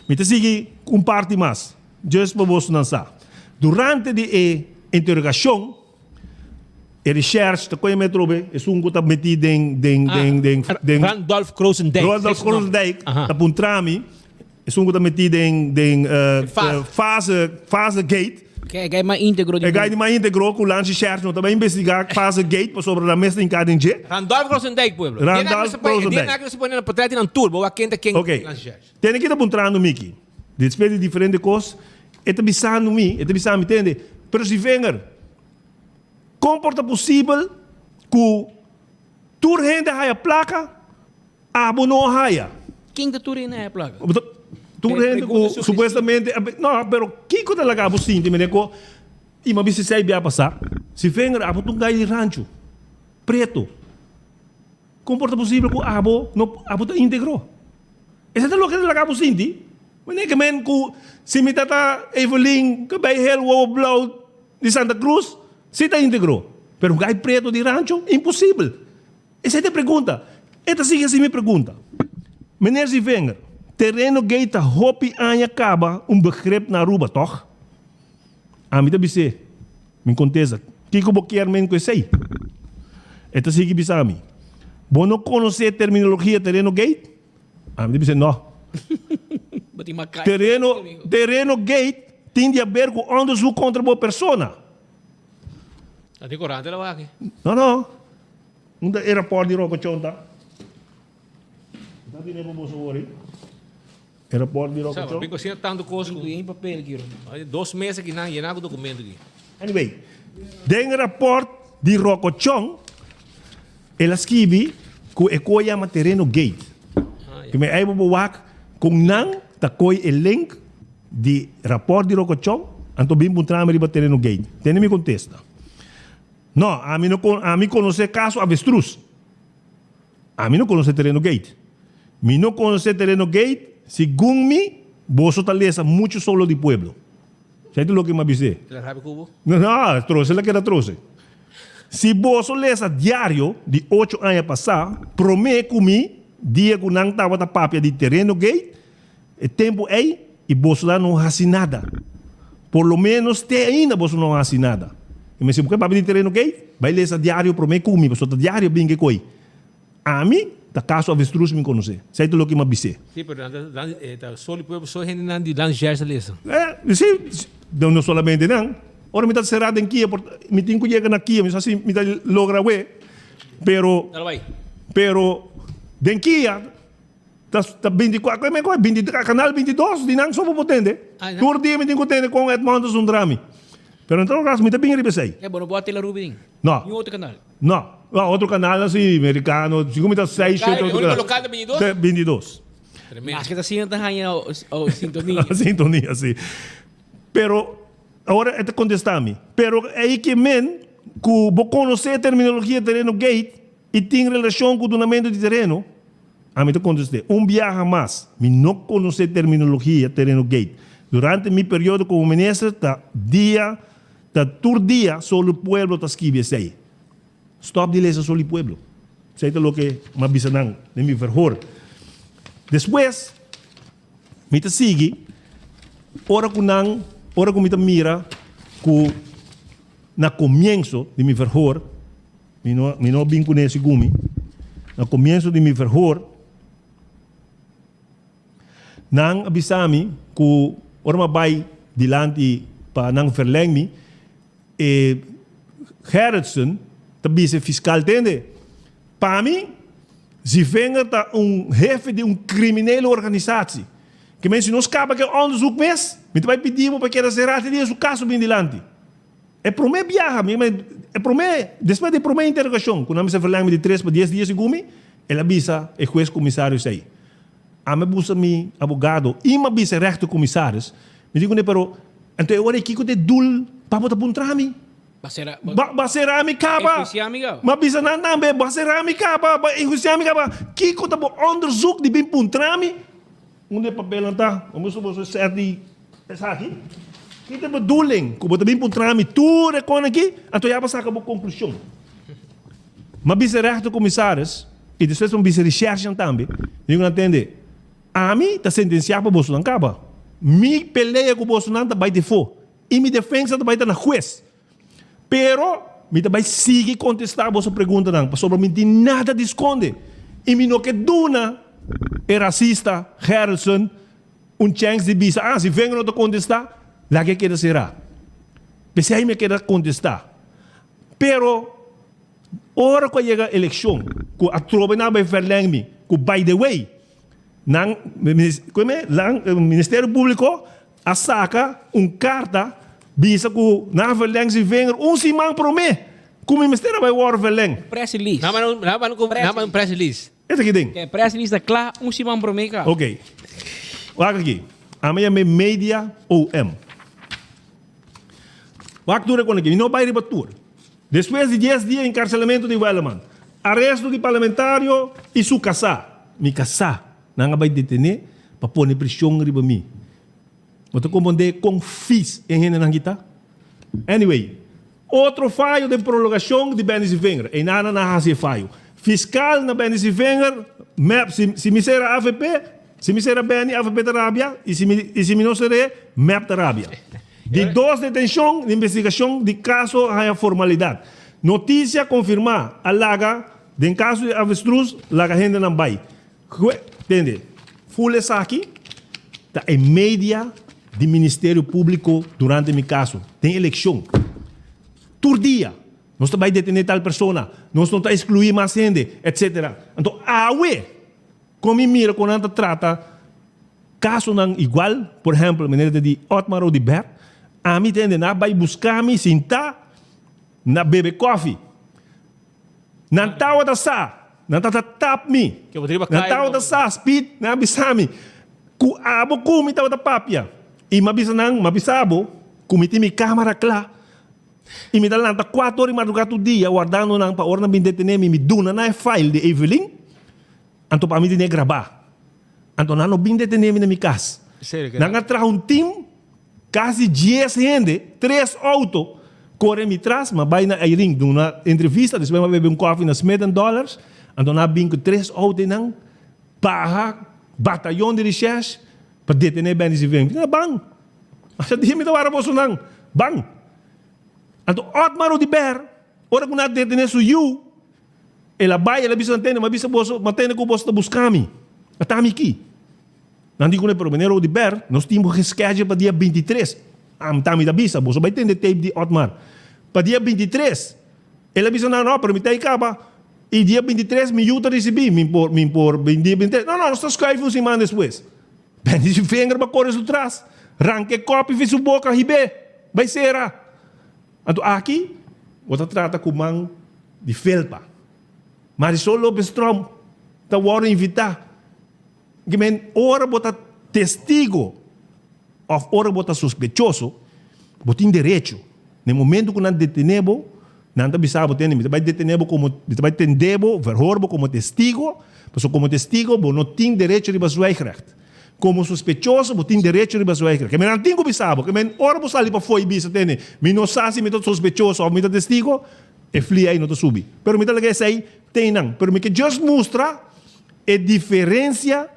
Me sigue com parte mais. Just para você lançar. Durante a interrogação, a research, que eu me trobe, é um que está metido em Randolph Kroosendijk. Randolph Kroosendijk, está por trame, é um que está metido em fase gate. Que é mais íntegro. É mais íntegro que o lance research, não também investigar fase gate para sobre a mesa em cada dia. Randolph Kroosendijk, pueblo. Randolph Kroosendijk. Tem que se põe na portrait em turbo, a quem tem Ok. Tem que estar apontando, Miki. Después de diferentes coisas, é bisando me, entende? Pero se venga, comporta possível que tur gente haya placa, abo não haya. Quem da tur haya placa? Tur gente que supostamente, não, pero que coisa laga abo sim, me neko, e uma vez se sai bia passar, se venga abo tung gai de rancho, preto. Comporta possível que abo tá íntegro. Esse é o que laga abo sim, mas nem que men ku si mi tata Evelyn que vai hell wow blow de Santa Cruz, se está íntegro. Pero um gai preto de rancho, impossível. Essa é a pergunta. Esta sigue assim minha pergunta. Meneer Zivenger, terreno gate hopi anya acaba begrip na Aruba, toch? Me tá bise. Me contesta. Que eu quero men que sei. Esta sigue bisa mi. Vou não conhecer terminologia terreno gate? Me tá bise não. Terreno gate tem a ver com onderzoek contra uma pessoa. A decorante lá vai. Não. Um da aeroporto de Rocochon tá. Não tem nem como saber. Aeroporto de Rocochon. Sabe, porque assim tanto coisa em papel aqui. 2 meses aqui não, llenar o documento aqui. Anyway, den aeroporto de Rocochon, ela escreve que é coisa uma terreno gate. Que me aí vou kung nang takoy el link di rapport di Rocochon, anto bim puntrame riba terreno gate. Tene mi contesta. No, a mí conoce caso avestruz. A mí no conoce terreno gate. Mi no conoce terreno gate, según mi, vos taleza mucho solo di pueblo. ¿Sabes lo que me avise? ¿La rabe cubo? No, troce la que era troce. Si vos lesa diario de 8 años pasar, promete comigo dia que não estava na papia de terreno gate, o tempo aí, e Bolsonaro não faz nada. Por lo menos até ainda Bolsonaro não faz nada. E me disse, porque papia de terreno gate, vai ler esse diário para mim comigo, só o diário bem que coi. A mim, tá caso avestruz me conhecer. Sei tudo o que me avise. Sim, mas só o povo só gente não de lanjar essa lista. Sim, não solamente não. Ora me está cerrado em Kia, me tenho que chegar na Kia, mas assim me está logra we. Pero den Kia, tá 24, canal 22, di nang só para potente. Por dia me tenho que ter com Edmundo Sundrami. Pero então, caso me tá bem ribesei. É bom, não pode ter la Rubin. Não. E outro canal? Não. Outro canal assim, americano, se como está 6, 7, outro canal. local de 22? 22. Mas que está sendo a sintonia. A sintonia, sim. Pero, agora, é contestar-me. Pero, é aí que men, que vou conhecer a terminologia terreno gate e tem relação com o donamento de terreno, a mim te contestei. Viaja mais, me não conhecer terminologia terreno gate. Durante meu período como ministro, tá todo dia, só o pueblo está escrevendo aí. Stop de ler só o pueblo. Sei o que me avisaram de meu verhor. Depois, me te sigue, ora que me te mira, que na comienzo de meu verhor, me não bem conhece gumi, na comienzo de meu verhor, nang avisami que ora me vai dilante para nang verleng e Gerritsen, vice fiscal tende. Para mim, se venga tá jefe de criminele organisatie. Que mensen não escapa que onderzoek mes, Me vai pedir para que será até o caso bem dilante. É para mim viaja, é para mim, depois de para mim interrogação, quando me falamos de 3 para 10 dias e gumi, ela avisa o juiz comissário aí. A me busca mi abogado, e me avisa resto comissários. Me digo, pero, então eu olhei que de dul, para botar puntrami. Basera mi kaba. Ma bisa na nambe basera mi kaba, ba injustiça mi kaba. Kiko tá onderzoek die bin puntrami. Onde papel tá? Vamos supor certo essa aqui. Que tem bedoeling, como também puntrami tudo com aqui, então já passa a conclusão. Mas bisa resto comissários e depois um bisa recherche também. Digo não entende. A mim tá sentenciado para Bolsonaro caba. Mi peleia com Bolsonaro tá vai de fo. E mi defesa tá vai na juiz. Pero, me também sigue contestar a vossa pergunta, não, sobre mim tem nada de esconde. E me não que duna é racista, Harrison, chance de bisa, se vem não te contestar, lá que quer será. Mas aí me quer contestar. Pero, ora que chega a eleição, que a tropa não vai verleng me, que by the way, o Ministério Público a saca carta bisa ku na verleng si venger simang prome ku ministério vai war verleng press release naman press release esse aqui ding que press release da clá simang prome ka ok wag aqui amanhã me media OM wag dura com aqui não vai rebatur depois de 10 dias encarcelamento de Wellman arresto de parlamentário e su casa mi casa não vai detener para pôr prisão riba mi. Você compreende com FIS em renda kita? Anyway, outro falho de prorrogação de Benes e Wenger. E nada na hase falho. Fiscal na Benes e Wenger, se me será AVP, se me será Beni, AVP da Arábia, e se me não será, MEP da Arábia. De 2 detenção, de investigação de caso a formalidade. Notícia confirmar, a laga, de caso de avestruz, laga renda não vai. Entende? Fule aqui, tá em média do Ministério Público durante meu caso. Tem eleição. Todo dia. Nós estamos detener tal pessoa. Nós não estamos excluir mais gente, etc. Então, como mira quando a gente trata caso não igual, por exemplo, maneira de Otmar ou de Bert, a mim entende, não vai buscar me sentar na beber coffee. Não está o da sa, não está tap me. Não está o da sa, speed, não abisame. Ku abo kumi tahu da papia. E mabisabo, kumiti mi câmera clá. E me dá lá 4 horas de madrugada dia, guardando para a hora de detener me duna na file de Evelyn. Então para mim de gravar. Então não bem detener me na minha casa. Não trago team, quase 10 gente, 3 autos, correm me trás, mas vai na Airing, numa entrevista, depois vai beber coffee na $100. Então não bem com 3 autos não, barra, batalhão de recherche, para detener Benes e Wenger. Não, bang. Mas a dia me dá para Bolsonaro. Bang. Então, Otmar ou de Ber, ora que não detener su you, ela vai, ela bisa antena, mas bisa bolso, mantém que o bolso está buscando. Está aqui. Não digo nem para o Menero ou de Ber, nós temos reschedule para dia 23. Tá me da bisa, bolso vai ter tape de Otmar. Para dia 23, ela bisa não, para me ter acaba. E dia 23, me ajuda a receber, me por dia 23. Não, nós estamos escrevendo semana depois. Benes e Wenger para correr atrás. Ranque copy fiz o boca ribe. Vai ser. Então aqui, você trata com man de felpa. Marisol Lopes Trump está agora invitar. Que men ora bota testigo, ou ora bota suspeitoso, bota em direito. No momento que não detenebo, não está bisabo tem, vai detenebo como, vai tendebo, verhorbo como testigo, mas como testigo, não tem direito de basweigrecht. Como suspeitoso, você tem direito de basweigrecht. Que não tem como bisabo, que men ora você ali para foi bisa tem, me não sabe me todo suspeitoso ou me todo testigo, e flia aí não te subi. Pero me talaga aí tem não, pero me que just mostra a diferença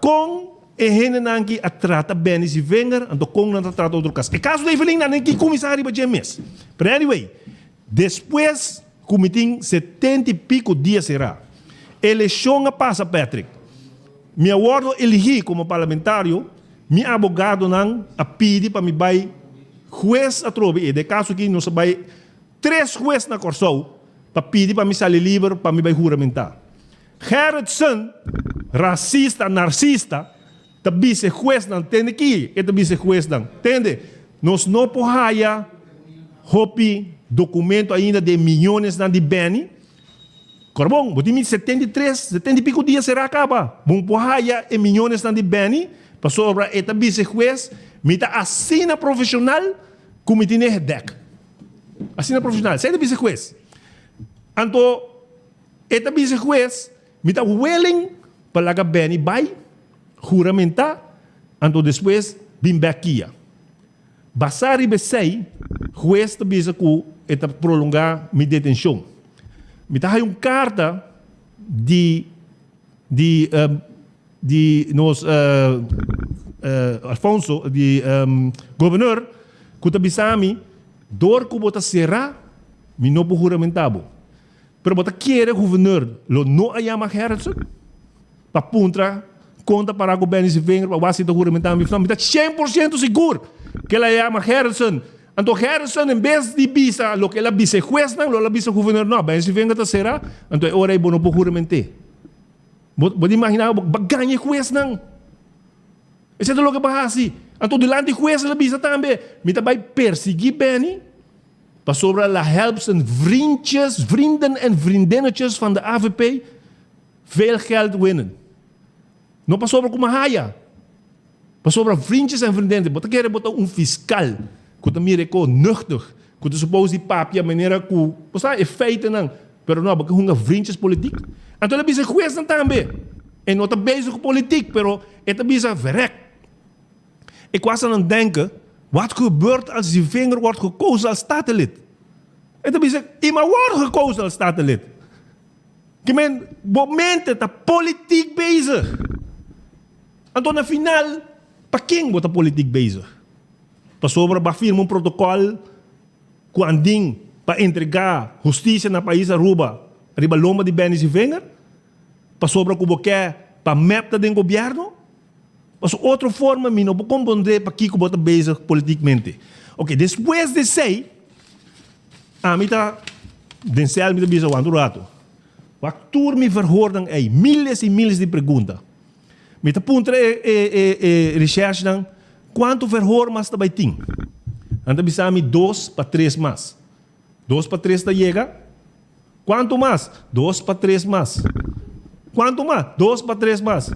com e gente que a trata Benes e Wenger, então com não trata outro caso. E caso da Evelyn não que comissário para GMS. But anyway, depois como tem 70 e pico dias será. Eleição passa, Patrick. Me aguardo elegi como parlamentário, meu abogado não a pede para me vai juiz a trobe. E de caso que não se vai 3 juízes na Corsou para pedir para me sair livre, para me vai juramentar. Harrison, racista, narcisista, ta vice juez nan tende ki, eta vice juez nan. Tende, nós não pohaya hopi documento ainda de milhões nan di beni. Corbong, botimi 70 e pico dias será acaba. Bom pohaya e milhões nan di beni, pa sobra eta vice juez, mita assina profissional, como tine hedek. Assina profissional, sai da vice juez. Anto, eta vice juez, mita willing palaga beni bay, juramenta, anto después bim bakia. Basari besei, juez ta bisa ku eta prolongar mi detenção. Mita hay carta de nos Alfonso, de governor, que ta bisami, door ku bota será, mi no po juramentabo. Pero bota quiere governor, lo no ayama Harrison, pa puntra, conta para o Benny Vinger, para o Washington juramentado, mi está 100% seguro que ela llama Harrison. Então Harrison, em vez de bisa, lo que ela bisa juez, não, ela bisa governor, não, Benny Vinger ta será, então ora é bom no po juramente. Pode imaginar, ganha juez não. Isso é o que passa. Então, delante do juez, ela bisa também. Mita vai perseguir Benny, para sobre a helps en vrienden en vriendinnetjes van de AVP veel geld winnen. Não para sobre como haia. Para sobre vriendjes en vriendinnen. Bota querer botar fiscal, que também é nuchter, que supose die papia maneira que, você é feito não, pero não, porque hunga vriendjes politiek. Então ele bisa juez também. En não está bezig com politiek, pero ele bisa verrek. Ik was aan het denken, wat gebeurt als die vinger wordt gekozen als statenlid? En dan is iemand wordt gekozen als statenlid. Je bent momenten dat politiek bezig. En dan na final, pa king wordt politiek bezig. Pa sobra ba firma een protocol, ku anding pa entregar justiça na país Aruba, riba loma de Benny vinger, pa sobra ku boquer pa mapta den governo. Mas outra forma, me não vou compreender para que eu bezig politicamente. Ok, depois de sei, a mim está, den cel me bisa want rato. O actor me verhoorden aí, milhares e milhares de perguntas. Me está punta research dan, quanto verhoor mas também tem? Anda bisa me 2 para 3 mais. 2 para 3 da chega. Quanto mais? 2 para 3 mais. Quanto mais? 2 para 3 mais.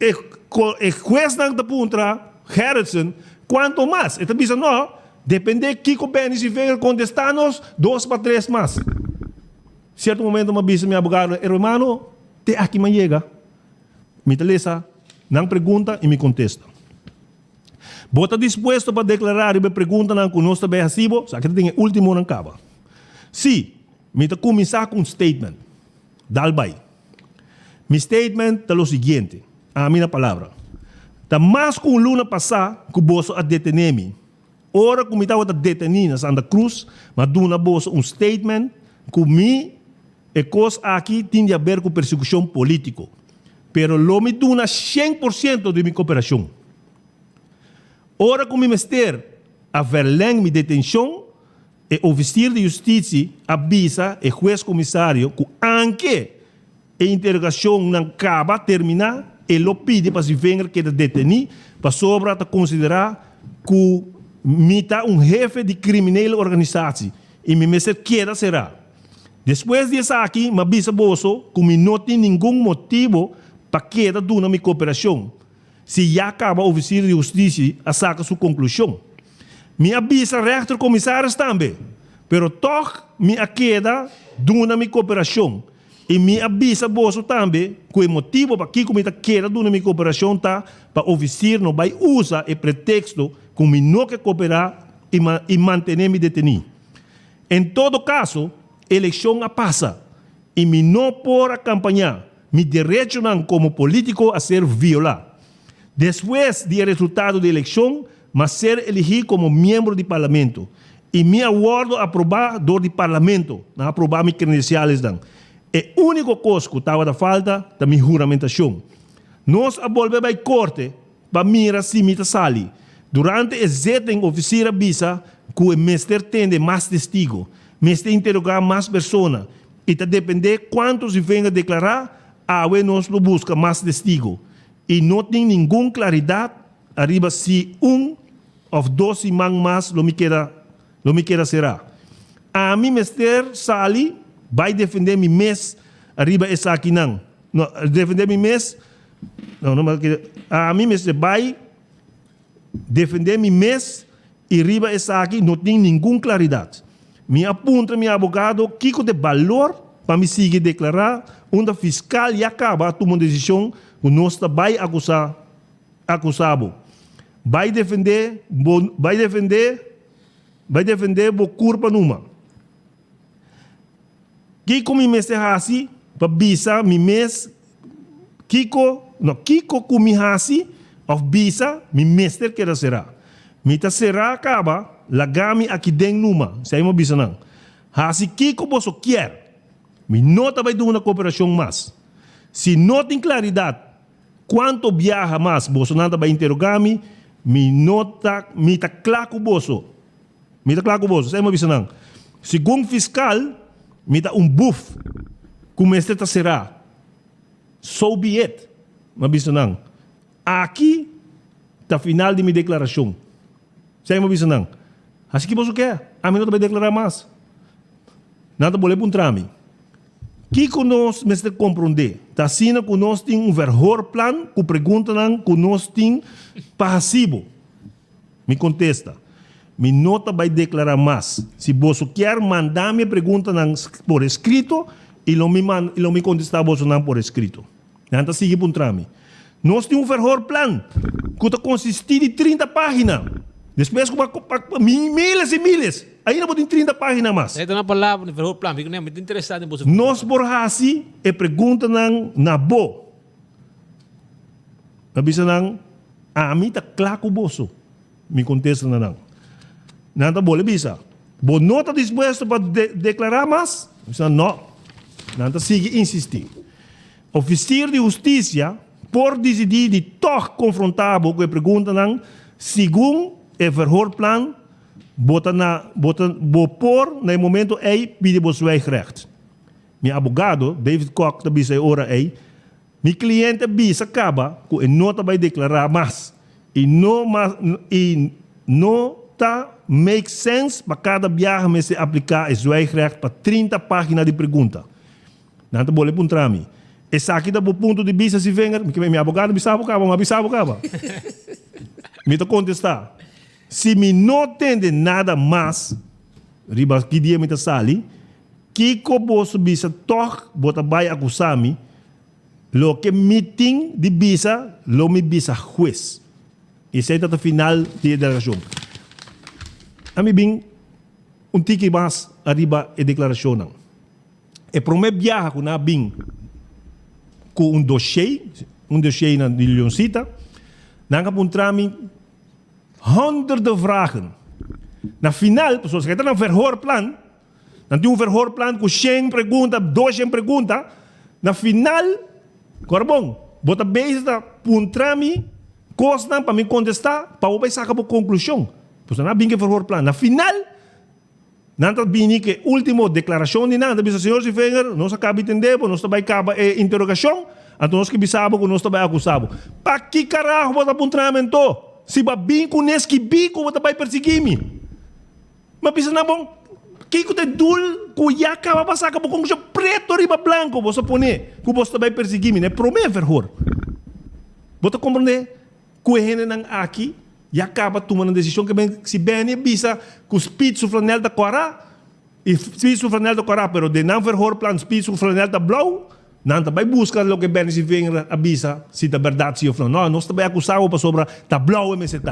E juez nang da puntra, Harrison, quanto mais? Então, bisa no, depende que o Benny Vinger contestanos 2 para 3 mais. Certo momento, uma bisa, meu abogado, hermano, te aqui man chega. Me telesa, não pergunta e me contesta. Bota disposto para declarar e me pergunta não que nós também recibo, só que tem o último não acaba. Se, me te começar com um statement, dalbai. Mi statement é o seguinte. A minha palavra. Da mais com luna passar, que o bolso a detener-me. Ora, como estava a detenir na Santa Cruz, mas duna bolso um statement que me e coisa aqui tem a ver com persecução política. Pero lo me duna 100% de minha cooperação. Ora, como me ester a verleng minha detenção, e oficial de justiça avisa e juez comissário que anche a interrogação não acaba terminar, ele pede para se vencer que deteni para sobra a considerar que mita jefe de criminal organização e me mestre queda será. Depois disso aqui, me avisa bolso que me não tem nenhum motivo para queda de uma cooperação. Se já acaba o oficial de justiça a sacar sua conclusão. Me avisa rechter comissários também, pero toch me queda de uma cooperação. E me avisa bolso também que o motivo para que eu quero de uma cooperação está para o oficial não vai usar o pretexto que me não quer cooperar e manter me detenido. Em todo caso, a eleição passa e me não pode acompanhar. Me direito não como político a ser violado. Depois do resultado da eleição, mas ser elegido como membro do parlamento. E me aguardo aprovado do parlamento, não aprovar minhas credenciais. É a única coisa que estava da falta da minha juramentação. Nós voltamos à corte para mirar se me sali. Durante a zitting oficial avisa que o mestre tem mais testigo, mestre interrogar mais pessoas. E está depender quantos se venham a declarar, nós busca mais testigo. y no tem ninguna claridad arriba si un of dos imán más lo me queda será. A mí Mr. Sali vai defender mi mes arriba esa aqui não. No, defender mi mes a mí Mr. vai defender mi mes e arriba essa aqui não tem nenhuma claridade. Me apunta meu advogado Kiko de valor para me seguir declarar onde a fiscal e acaba tomando decisão que nós vai acusado. Vai defender bo curva numa. Kiko me meste hasi para bisa mi mes Kiko com mi hasi of bisa mi mester que será. Mita será acaba lagami aqui dentro numa. Sai mo bisa nang. Hasi Kiko boso quer. Mi nota vai dar uma cooperação mais. Se não tem claridade quanto viaja mais, Bolsonaro vai interrogar-me, me tá claro com o bolso. Sai mo bisa nang. Segundo fiscal, me dá buff. Como este será. So be it. Mas bisa nang. Aqui tá final de minha declaração. Sai mo bisa nang. Assim que você quer. A mim não vai declarar mais. Nada boleh pun trami. Que nós mestre compreender. Tá sina que nós tem verhor plan, que pergunta nang que nós tem passivo. Me contesta. Me nota vai declarar mais. Se você quer mandar me pergunta nang por escrito, e lo me contestar você nang por escrito. Nanta sigue pun trami. Nós tem verhor plan, que consiste de 30 páginas. Depois, miles e miles. Ainda tem 30 páginas mais. Ito na palavra, no verhor plan. Fico muito interessado em você. Nós borrasi e pergunta na bo. Nabisa nang, a mim tá claro com bolso. Me contesta na nang. Nanta boleh bisa. Bo nota disposto para declarar mais? Bisa não. Nanta sigue insistir. Oficial de justiça por decidir de toch confrontar com a pergunta nang, segundo o verhoor plan, bota por no momento aí pede o zwijgrecht. Meu advogado David Koch também sei ora aí, meu cliente bisa acaba que nota vai declarar mais e não tá make sense para cada viagem se aplicar o zwijgrecht para 30 páginas de pergunta. Não tá boleh pun trami. Essa aqui dá ponto de vista se venga, meu advogado bisa acaba. Me tá contestar. Se me não entende nada mais, riba que dia me tá sali, Kiko boso bisa toch bota vai acusar-me, lo que meeting de bisa, lo me bisa juez. Esse é o final de declaração. A mim bem tique mais arriba a declaração não. E primeiro viaja com na bem com dossiê na de Leoncita, nanga puntrami honderden vragen. Na final, zoals je dan een verhoorplan, dan doe een verhoorplan com 100 perguntas, 200 perguntas. Na final, corbon, bota bezig da puntrami, costa para me contestar, para o sacar a conclusão. Pues na bem que verhoorplan. Na final, nanta bini que último declaração de nada, bisa senhor se venger, nós acaba entender, nós também acaba interrogação, então nós que bisabo, nós também acusabo. Pa que carajo bota puntramento? Se babim com nesse bico, você vai perseguir-me. Mas pensa na bom, que te dul, que já acaba passar com um preto riba branco, você põe, que você vai perseguir-me, né? Promete verhor. Você compreende? Que ele não aqui, já acaba tomando uma decisão que se bem bisa, que o speed sufranel da cora, e speed sufranel da cora, pero de não verhor plan speed sufranel da blau, não vai buscar o que bem se vem avisa se da verdade se ou não. Nós também acusamos para sobre da blau MCT.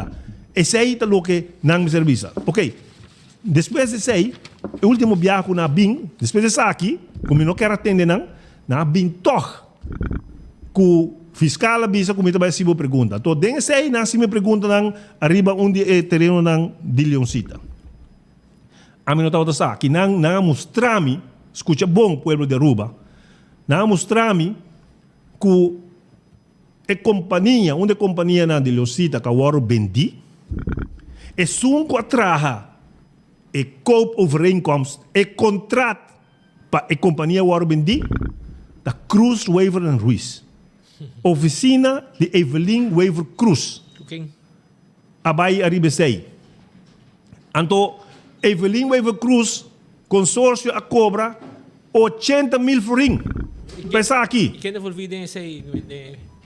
Esse aí é o que não me serviça. Ok. Depois desse aí, o último viagem na BIM, depois desse aqui, como não quero atender não, na BIM toch, que o fiscal avisa como também se pergunta. Então, desse aí, na se me pergunta não, arriba onde é terreno não de Leoncita. A mim não estava dessa, que não mostrar-me, escuta bom pueblo de Aruba, na mostrar-me que a companhia, onde a companhia de Leoncita que agora vendi, é sunco atraha e koop overeenkomst, e contrato para a companhia agora vendi, da Cruz, Waver and Ruiz. Oficina de Evelyn Weaver Cruz. Okay. Abai Aribesei. Anto, Evelyn Weaver Cruz, consórcio a cobra 80 mil florim. Pensa aqui. E quem envolvido nesse aí?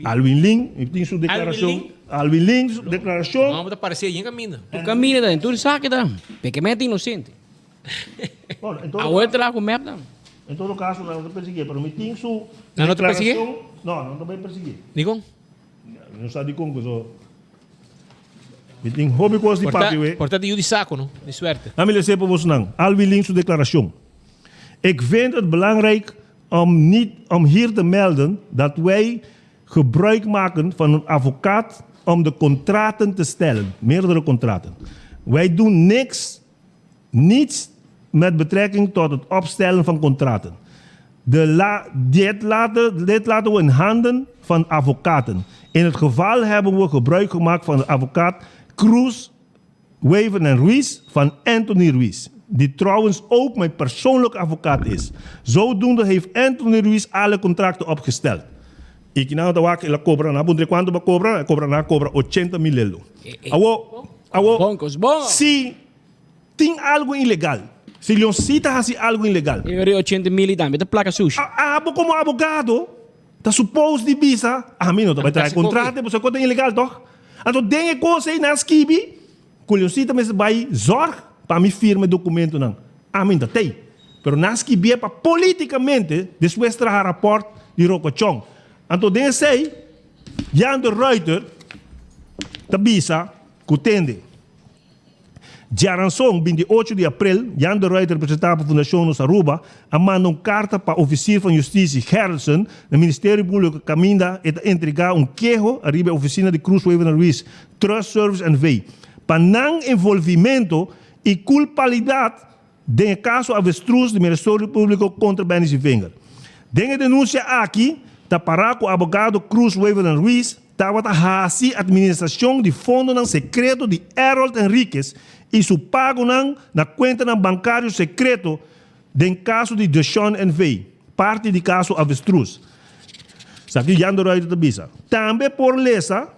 Alvin Ling, tem sua declaração. Alvin Ling, sua declaração. Vamos aparecer aí em caminho. Tu caminha daí, tu sabe que dá. Porque é inocente. A outra lá com merda. Em todo caso, não te perseguir, mas me tem sua Não te perseguir? Não te vai perseguir. Digam? Não sabe como que eu me tem hobby coisa de papi. Portanto, eu de saco, não? De suerte. A me para você não. Alvin Ling, sua declaração. Ik vind het belangrijk om hier te melden dat wij gebruik maken van een advocaat om de contracten te stellen. Meerdere contracten. Wij doen niets met betrekking tot het opstellen van contracten. Dit laten we in handen van advocaten. In het geval hebben we gebruik gemaakt van de advocaat Cruz, Weaver en Ruiz van Anthony Ruiz. Die trouwens ook mijn persoonlijke advocaat is. Zodoende heeft Anthony Ruiz alle contracten opgesteld. Ik nou dat waak la cobra na bundre quanto ba cobra cobra 80 mil euro. Si tem algo ilegal. Se Leoncita hace algo ilegal. Eu 80 mil e dá-me da placa sushi. Como abogado, tá suposto de visa, mim não vai trazer contrato, você conta ilegal, toch? Então tem coisa aí na skibi, que Leoncita me vai zorg para me firma documento não. Mim não tem. Pero na skibi é para politicamente depois trazer rapport de Rocochong. Então tem sei, Jan de Reuter, da visa, que tende. Jaranson, 28 de abril, Jan de Reuter apresentava para a Fundação Nos Aruba, manda uma carta para o oficial de Justiça Harrison, no Ministério Público Caminda, e entregar queijo arriba à oficina de Cruz, Weaver and Ruiz, Trust Service and Way, para não envolvimento e culpabilidade do caso avestruz do Ministério Público contra Benny Wenger. Dengue denúncia aqui, está para o advogado Cruz, Weaver and Ruiz, estava a administração de fundo secreto de Harold Henriquez e seu pago na conta bancário secreto do caso de Deshaun Envey, parte do caso avestruz. Aqui já não vai bisa. Também por lesa,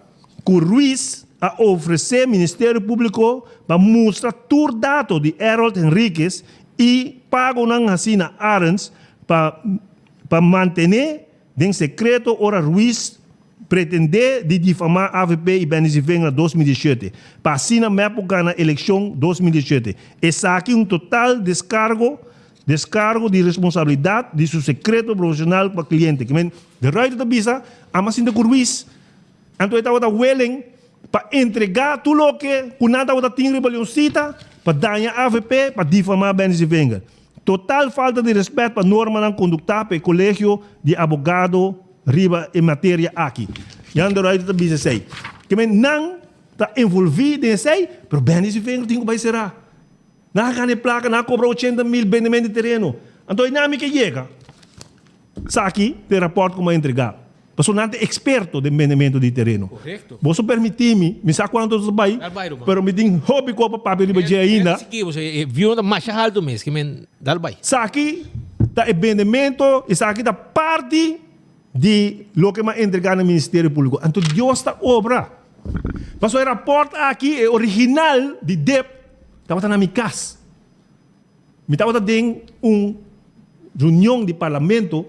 que Ruiz a oferecer Ministério Público para mostrar todo dado de Harold Henriquez e pago na Hassina Arens para manter em secreto ora Ruiz pretender de difamar AVP e Benny Wenger em 2017, para assim na época na eleição 2017. Essa aqui total descargo de responsabilidade de seu secreto profissional para o cliente. Que de Reuter da visa, mas ainda com Ruiz. Então, estava willing para entregar tudo o que nada está tendo para Leoncita, para danhar a AVP, para difamar Benny Wenger. Total falta de respeito para a norma de conduta para o colégio de advogado riba em matéria aqui. Jan de Reuter também sei. Que não está envolvido em sei, mas Benny Wenger tem que vai ser. Não ganha placa, não cobra 80 mil vendimento de terreno. Então, não me que chega. Aqui, tem rapport como entregar. Mas não é experto de vendimento de terreno. Correto. Você permite-me, me sabe quantos vai, mas me tem hobby com o papel de dia ainda. Você viu uma mais alto mesmo, que dá vai. Aqui, está o vendimento, e aqui está parte de lo que me entregar no Ministério Público. Então, Deus está obra. Mas o rapport aqui é original de DEP. Estava na minha casa. Me estava dando uma reunião de parlamento.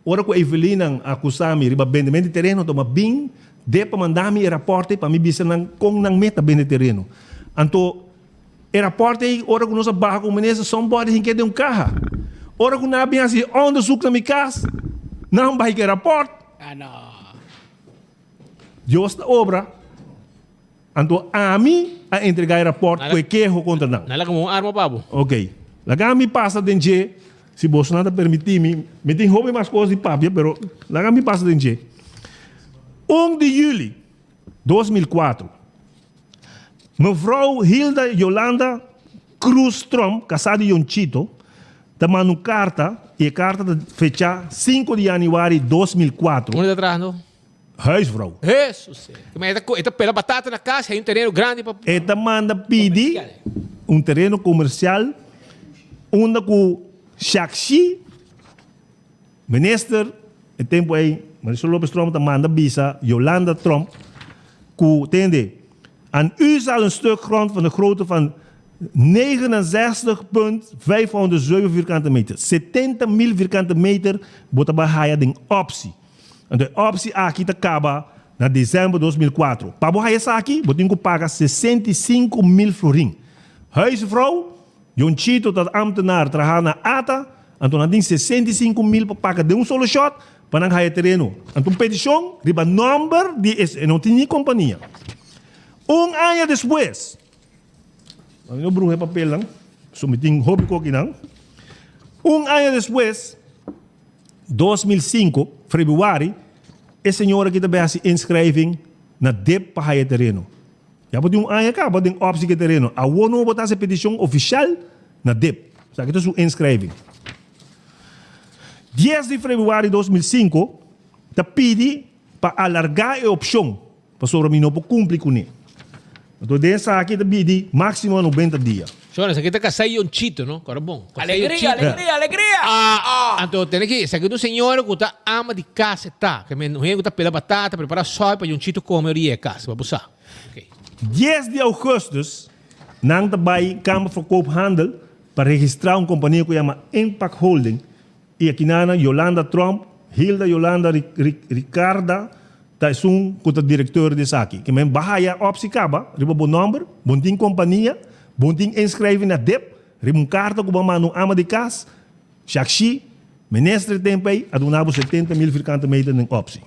Ora com a Evelina acusar-me de vendimento de terreno. Então, bem, DEP mandar-me o rapport para me dizer com não meta bem de terreno. Então, o rapport aí, ora com nossa barra com menesa, são bode em que de carro. Ora com nada bem assim, onde suco na minha casa. Não vai que rapport. Não. Deus da obra. Então, a mim, a entregar o rapport com o queijo contra não. Não é como uma arma, Pablo. Ok. Lá me passa de dia, se Bolsonaro permitir, me tem hobby mais coisas de papel, mas lá me passa de dia. 1 de julho de 2004, mevrouw Hilda Yolanda Cruz Trump, casada de Yonchito, mandou carta, e a carta fecha 5 de janeiro de 2004. Onde atrás, não? Huisvrouw. Jesus. Esta pela batata na casa, é terreno grande para. Esta manda pedir terreno comercial, onde com Shakshi, ministro, o tempo aí, Marisol Lopez-Tromp te manda visa Yolanda Tromp. Tende. En u zal een stuk grond van de grootte van 69,507 vierkante meter. 70.000 vierkante meter bota bahaya ding optie. En de optie aqui te acaba na dezembro de 2004. Para bahaya aqui, botinho paga 65.000 florin. Huisvrouw, jonchito tot ambtenaar trabalhar na ata, então tem 65.000 para pagar de solo shot para não ganhar terreno. Então petição, riba number de não tem nem companhia. Ano depois, não bruxe papel não, submeting hobby coque não. Ano depois, 2005, februari, a senhora que também se inscrevem na DEP para ganhar terreno. Já pode ano acaba de opção de terreno. A ONU botar essa petição oficial na DEP. Sabe que isso inscrevem. 10 de fevereiro de 2005, te pede para alargar a opção para sobre mim não cumprir com ele. Então, dessa aqui te pede máximo 90 dias. Senhora, isso aqui está casado e um chito, não? Agora bom. Alegria! Então, tem que isso aqui é um senhor que está ama de casa, tá? Que não é que está pela batata, prepara só para um chito comer e é casa, para buscar. 10 de agosto, nang tabay Kamer van Koophandel para registrar uma companhia que chama Impact Holding. E aqui na Yolanda Tromp, Hilda Yolanda Ricarda, tá que é diretor desse aqui. Que men bahaya opsi kaba, riba bom número, bom ting companhia, bom ting inscreve na DEP, riba carta que bama no ama de casa, shakshi, menestre tempei, adunabo 70.000 vierkante meter em opsi.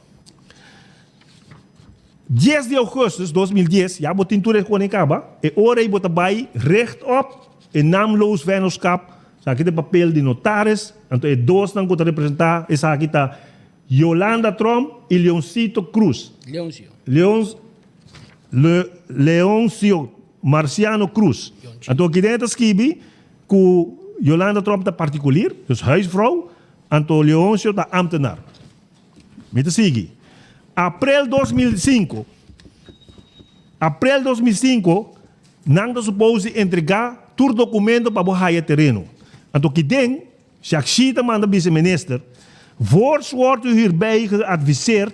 10 de augustus 2010, ja botin toereg kon ik hebben, e ore bota bij recht op een naamloos vennootschap, sakit de papel de notaris, en to e dos dan kota representar, e sakita Yolanda Tromp e Leoncito Cruz. Leoncio Marciano Cruz. En to aqui dentro escrevi que Yolanda Tromp tá particulier, dus huisvrouw, en to Leoncio tá ambtenaar. Met de sigue. April 2005, nang da supose entregar tur documento para bohaya terreno. Então que den, Shakshita manda vice-minister, wordt u hierbij geadviseerd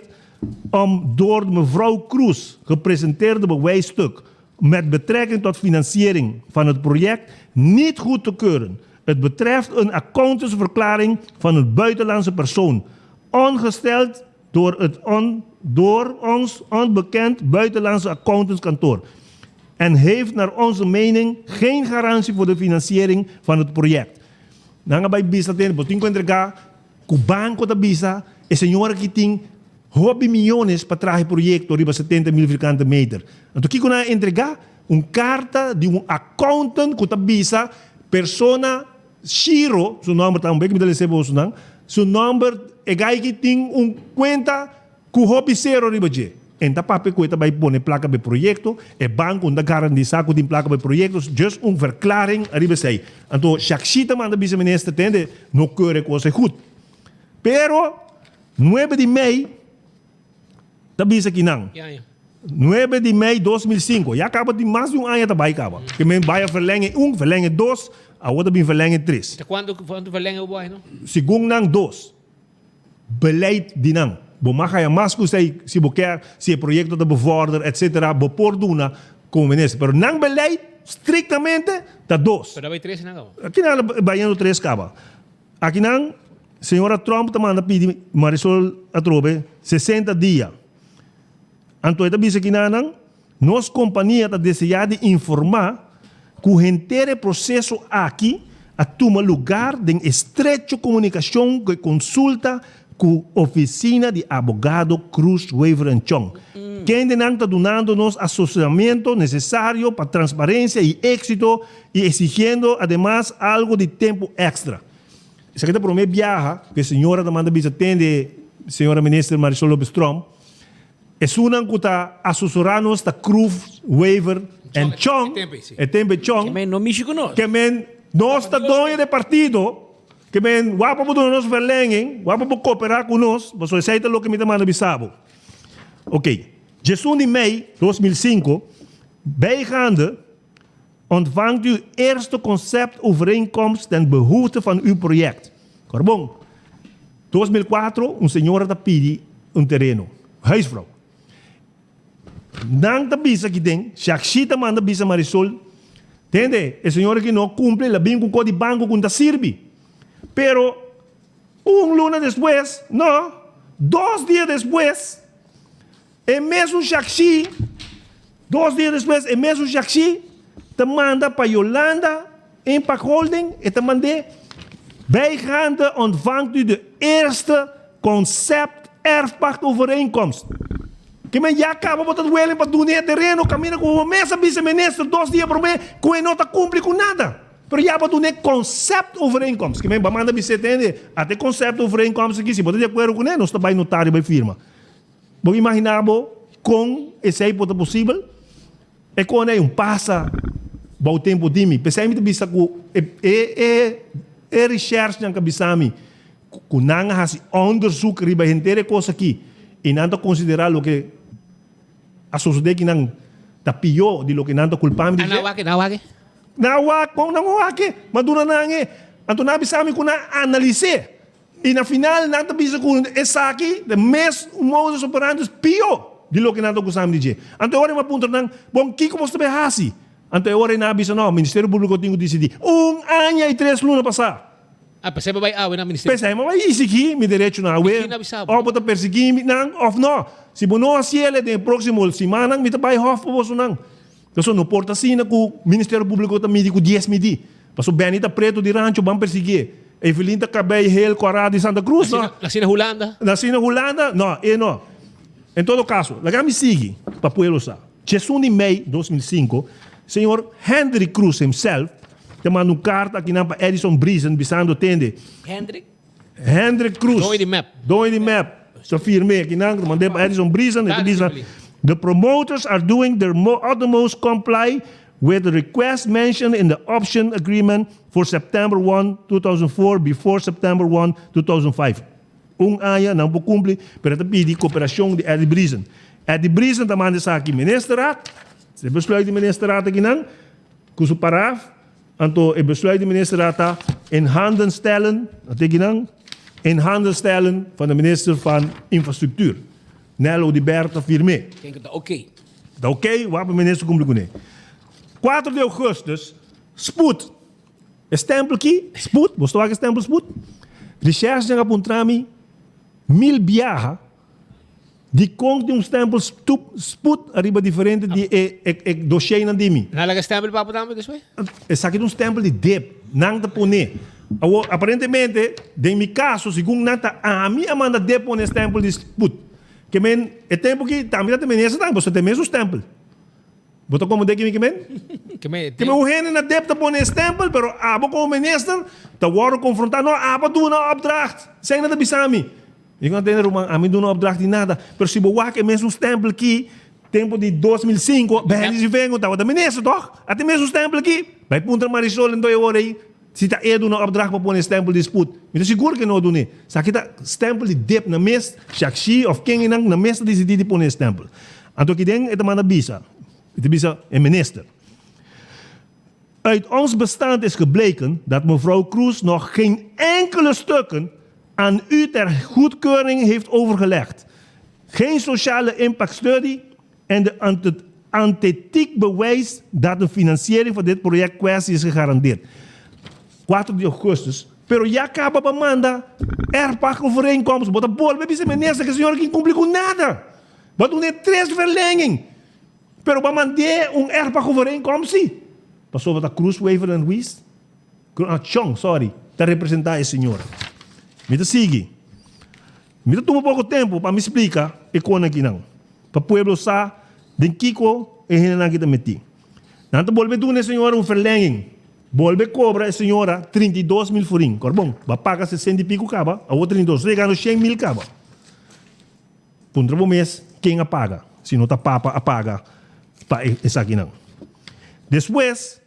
om door mevrouw Cruz gepresenteerde bewijsstuk met betrekking tot financiering van het project niet goed te keuren. Het betreft een accountantsverklaring van een buitenlandse persoon, ongesteld door ons onbekend buitenlandse accountantskantoor en heeft naar onze mening geen garantie voor de financiering van het project. Nanga bij bisa ten botin ko entregar ku banco da bisa e senhora que tem hobby milhões para trazer projeto riba 70.000 vierkante meter. Então que na entregar carta de accountant ku da bisa persona Shiro, seu nome também que me dá esse nang, seu nome é gai que tem conta ku hobby zero riba je. En dat papier kun je bij ponen plakken bij projecten. En bank onder garantie kun je plakken bij projecten. Dus een verklaring arriba sei. En toen Shakshita man de vice-minister tende no keurig was goed. Pero 9 de mei dat bisa kinang. 9 de mei 2005. Ja acaba de mais de ano daarbij acaba. Que men vai verlengen verlengen 2, agora bin verlengen 3. Quando verlengen o boy, no? Segundo nang 2. Beleid dinang. Bomaga ya mas kusay si boker si proyecto de bevorderen etcétera bopor duna como ministro pero nang beleid strictamente da 2 pero vai 3 nang aqui na bayando 3 caba aqui nang senhora Trump tá manda pedir Marisol Atrobe 60 dias anto eta bisa aqui nang nos companhia tá desejada de informar que o inteiro processo aqui a toma lugar de estrecha comunicação que consulta com a oficina de abogado Cruz Weaver & Chong. Quem está dando-nos assessoramento necessário para transparência e êxito e exigindo, además, algo de tempo extra. Isso aqui é para mim viaja, que a senhora da manda bisa atende, senhora ministra Marisol Lopez-Tromp, é uma que está assessorando-nos da Cruz Weaver & Chong, é tempo Chong, que não mexe conosco. Que nós está dono de partido, que men wapa po doon nos verlengen, wapa po cooperar con nos, mas so aceita lo que me demanda bisabo. Oké, 16 de mei 2005, bijgaande, ontvangt u eerste conceptovereenkomst ten behoefte van uw project. Carbon. 2004, een senhora da pidi terreno. Huisvrouw. Nang tabisa que tem, Shakshita manda bisa Marisol. Entende? A senhora que não cumpre, ela vem com o código de banco que não serve. Pero, luna después, no, 2 dias después, é mesmo Shakshi, 2 dias después, é mesmo Shakshi, te manda para Yolanda, Impact Holding, e te manda, bijgaande ontvangt u de eerste concept erfpachtovereenkomst. Que men já acaba botando o para doar terreno, caminha com o mesmo vice-ministro 2 dias por mês, que ele não está cumprindo com nada. Pero já botou um concept overeenkomst. Que men manda você entende, até concept overeenkomst aqui, se botar de acordo com ele, não está bem notário, bem firma. Vou imaginar com esse aí pode possível, é quando é passa, o tempo de mim, pensei que bisa com research yang kabisami, com nanga hasi onderzoek riba hentere coisa aqui, e não considerar o que a sociedade que não está pior de lo que não está culpando. Nawake. Nawake. Madura nange. Anto nabi sami kuna analise. E na final não está bisa com essa aqui, de mes modus operandi pior de lo que não está culpando de. Anto agora uma ponta nang, bom kiko você bem hasi. Anto agora na bisa no, Ministério Público tinha decidido 1 ano e 3 lunas passar. Pensei que vai na Ministério. Pensei, mas vai seguir meu direito na web. Ou pode perseguir não, ou não. Se não assim ele tem próximo semana, me vai hof para você não. Então não porta assim que o Ministério Público também com 10 medi. Passou Benita Preto de Rancho vão perseguir. Evelinda Cabello Hel Corrado de Santa Cruz, não. Nasci na Holanda. Nasci na Holanda, não, não. Em todo caso, lá me sigue para pueblo sa. 1 de maio de 2005, senhor Henry Cruz himself te manda carta aqui para Edison Brisen, bisando tende. Hendrik Cruz. Doing the map. So firme aqui não, mandei para Edison Brisen, the promoters are doing their utmost comply with the request mentioned in the option agreement for September 1, 2004 before September 1, 2005. Aya não pode cumprir, pero te pedi cooperação de Eddie Brisen. Eddie Brisen também está aqui ministerraad. Se besluit de ministerraad aqui não, com o paraf. Anto het besluit de ministerraad in handen stellen, in handen stellen van de minister van Infrastructuur. Nello Di Berta firme. Dat oké. Dat oké, waar de minister komt doen. 4 de augustus, spoed. Een stempeltje, spoed, você vai stempel spoed. Recherche nga puntrami 1000 biaha. Die komt de stempel spoed arriba diferente die dossier na dimi. Nalaga stempel papo também después? Essa aqui é stempel de dep, nang te pone. Aparentemente, de mi caso, segundo nata, a mim manda dep pone stempel de spoed. Que men, é tempo que também tem menesa também, você tem mesmo stempel. Bota como de que men? Que men o rene na dep te pone stempel, pero abo como menesa, te worden confrontar, no, abo doen na opdracht. Zijn dat de bisami? Ik kan entender, a mim doen na opdracht de nada, pero se boa que mesmo stempel aqui, tempo de 2005, bem de vengo, tava da menesa, toch? Até mesmo stempel aqui, bij Punta Marisol en 2 horas aí, se tá edo na opdracht para pôr stempel de spoed, me seguro que não doen. Se aqui tá stempel de dep na mes, Shakshi of quem na mes decidi de pôr stempel. Anto que den het manda bisa. Het bisa een minister. Uit ons bestand is gebleken dat mevrouw Cruz nog geen enkele stukken aan u ter goedkeuring heeft overgelegd. Geen sociale impact study en de authentiek bewijs dat de financiering van dit project kwestie is gegarandeerd. 4 de augustus. Pero ya acaba para manda overeenkomst. Bota bol, baby, se minister que o senhor que cumpre com nada. Bota 3 verlenging. Pero para mandar overeenkomst, sim. Passou para Cruz, Wever and Ruiz. Chong, sorry. Para representar a senhora. Me sigue. Me toma pouco tempo para me explicar e como aqui não. Para o pueblo sa, den Kiko e Renan que te meti. Nanto volve doen a senhora verlenging. Volve cobra a senhora 32.000 furin. Corbom, vai pagar 60 e pico caba, a outra 32, chegando 100.000 caba. Puntra o mês, quem apaga? Se não está papa, apaga. Para essa aqui não. Depois,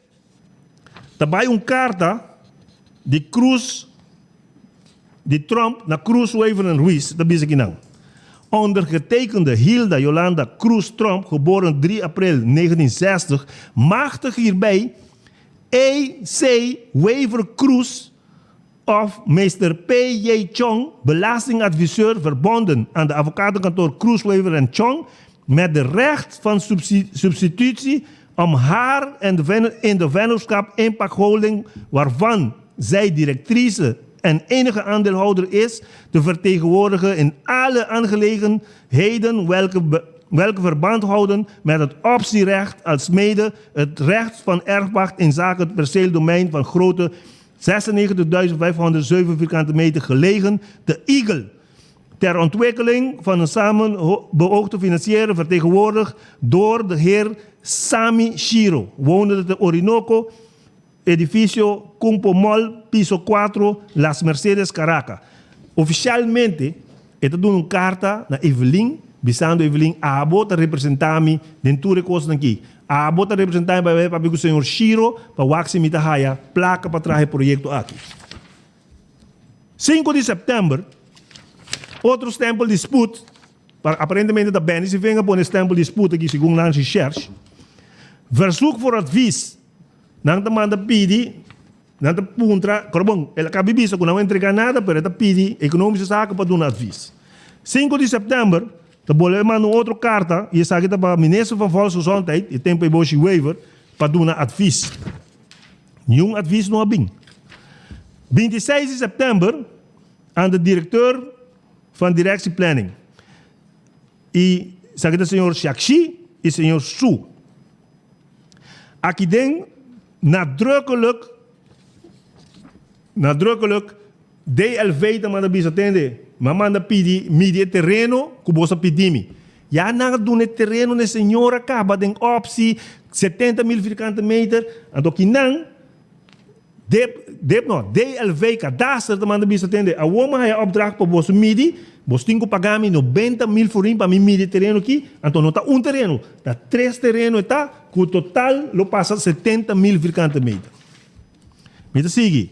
também carta de Cruz, de Trump, na Cruz, Wever en Ruiz, dat is aqui não. Ondergetekende Hilda Yolanda Cruz Trump, geboren 3 april 1960, machtig hierbij E.C. Wever Cruz of Mr. P.J. Chong, belastingadviseur verbonden aan de advocatenkantoor Kroeswever en Chong, met de recht van substitutie om haar in de vennootschap Impact Holding, waarvan zij directrice en enige aandeelhouder is, te vertegenwoordigen in alle aangelegenheden welke verband houden met het optierecht alsmede het recht van erfpacht in zaken het perceeel domein van grootte 96.507 vierkante meter gelegen, de Eagle, ter ontwikkeling van een samen beoogd te financieren, vertegenwoordigd door de heer Sami Shiro, wonende te Orinoco, edificio Cumpo Mall, piso 4, Las Mercedes, Caracas. Oficialmente, ito doen een carta na Evelyn, bisando Evelyn, aabot ang representami den turikos ng ki. Aabot ang representami pa papi ko senhor Shiro, pa waksi mitahaya, placa pa traje proyecto aqui. 5 de setembro, outro stempel dispute, aparentemente da Benny se venga por um stempel dispute aqui, segundo Nancy Scherch, verzoek voor advies, nang tamanda pidi, nang ta puntra, korbong, ela kabibisa kung não entregar nada, pero ela pidi economische zaken para dar advies. 5 de setembro, de boleh mandar outra carta e essa aqui está para o ministro van Volksgezondheid e tempo e Boshi Wever para dar advies. Nenhum advies não há 26 de setembro, aan de directeur van directie planning. E essa aqui está o senhor Shakshi e o senhor Su. Aqui tem nadrukkelijk DLV te manda bisa tende. Mamanda pidi media terreno kubosa pidimi. Ja na doen het terreno ne senhora acaba den optie 70.000 vierkante meter. En do kinang DLV kadaster te manda bisa tende. A woma haya opdracht po bosa midi. Bos tinko pagami 90.000 forim pa mi media terreno aqui. Então não tá terreno, tá 3 terreno tá com total lo passa 70.000 vierkante meter. Mita sigi.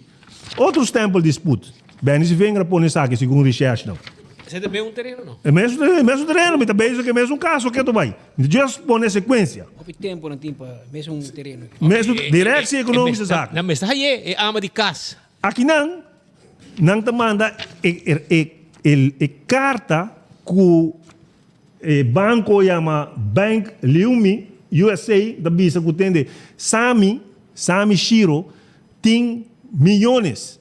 Outro stempel dispute. Bem, se vem para essa aqui, segundo research não. Você também um terreno, não? É mesmo terreno, mas também é mesmo caso que tu vai. Just põe na sequência. Houve tempo, não tempo, mesmo terreno. Mesmo direct econômica zaken. Na mesa aí é ama de casa. Aqui não te manda carta que banco chama Bank Leumi USA da bisa que tem Sami Shiro tem milhões.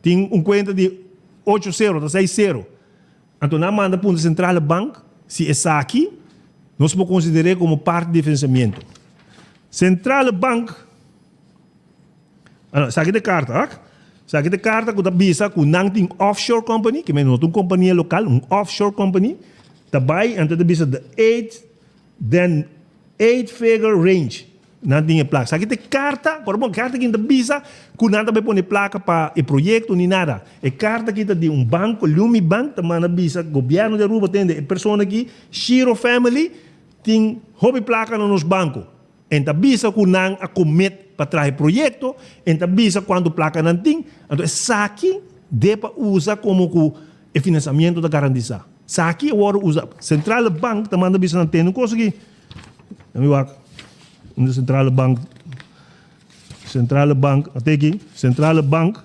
Tem conta de 8-0, 6-0. Então, na manda para o Central Bank, se essa aqui, nós podemos considerar como parte de financiamento. Central Bank, essa aqui é a carta, essa aqui é a carta que bisa que não tem offshore company, que não é uma companhia local, offshore company, também, então, bisa the 8-figure range. Não tinha placa. Aqui tem carta, carta que bisa, que não também põe placa para o projeto nem nada. É carta que de um banco, Lumi Bank, também bisa, governo de Aruba tem a pessoa aqui, Shiro Family, tem hobby placa nos bancos. Então bisa que não acomete para trazer projeto, então bisa quando placa não tem, então essa aqui deve usar como o financiamento da garantia. Essa aqui agora usa Central Bank, também bisa não tem, não consegui. De Centrale Bank, até aqui, Centrale Bank,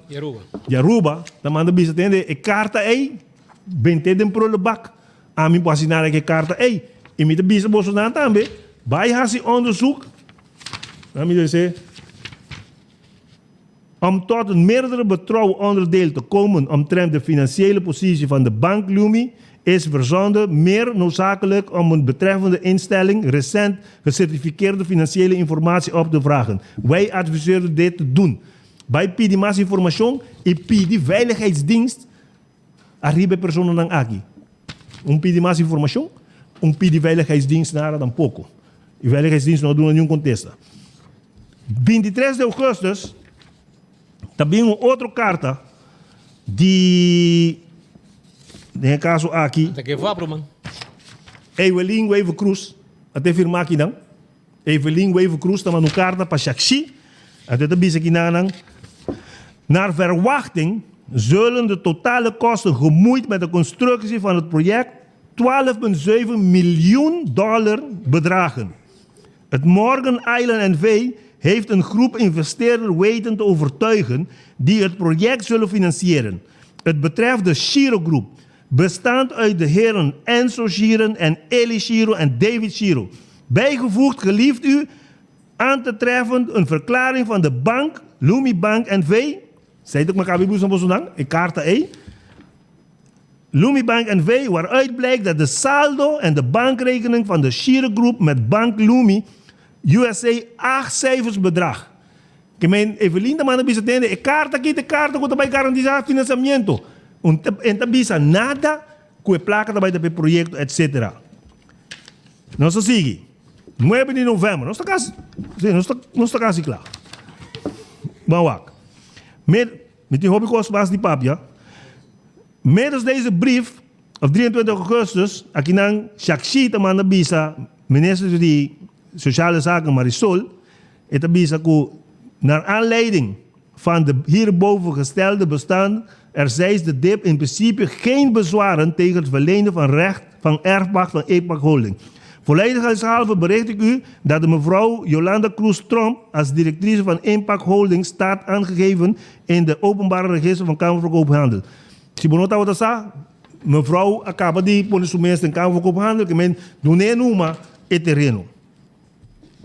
Yaruba, dan manda bisa tende, e carta ei, bente den pro lebak, a mim pode assinar que carta ei, e me de bisa Bolsonaro também, vai hasi onderzoek, dan me dizer, om tot een meerdere betrouwen onderdeel te komen omtrent de financiële positie van de bank Lumi, is verzonden meer noodzakelijk om een betreffende instelling recent gecertificeerde financiële informatie op te vragen. Wij adviseren dit te doen. Bij PD Mas Information en PD Veiligheidsdienst arriba personen dan aqui. PD Mas Information, PD Veiligheidsdienst nada tampoco. E Veiligheidsdienst não doen nenhum contesta. 23 de augustus, também outra carta de nesse caso aqui, Evelyn Wever Cruz, até firmar aqui não. Evelyn Wever Cruz está mandando carta para Shakshi, até também aqui não. Naar verwachting zullen de totale kosten gemoeid met de constructie van het project $12,7 miljoen bedragen. Het Morgan Island NV heeft een groep investeerders weten te overtuigen die het project zullen financieren. Het betreft de Shiro Groep, bestaand uit de heren Enzo Shiro en Eli Shiro en David Shiro. Bijgevoegd gelieft u aan te treffen een verklaring van de bank, Lumi Bank NV, zei het ook maar Kabibusambosonang, in kaarta E. Lumi Bank NV, waaruit blijkt dat de saldo en de bankrekening van de Shiro Groep met Bank Lumi USA 8 cijfers bedrag. Ik meen, Evelien, de man bisa tende, kaarta ko tabay garantiza financiamiento. En tabisa nada, ko placa tabay tabi proyecto, etc. Não se sigue. 9 de novembro, não está quase claro. Bawak. Met die hobbykost was die papja. Middels deze brief, op 23 augustus, akinang Shakshi tamana bisa, minister die Sociale Zaken Marisol, etabisa ko naar aanleiding van de hierboven gestelde bestand, er zijs de DIP in principe geen bezwaren tegen het verlenen van recht van erfpacht van EPAC Holding. Volledigheidshalve bericht ik u dat de mevrouw Jolanda Cruz Tromp als directrice van EPAC Holding staat aangegeven in de openbare register van Kamer van Koophandel. Sibonota wat sa, mevrouw acaba di ponisumens in Kamer van Koophandel, que men dune numa e terreno.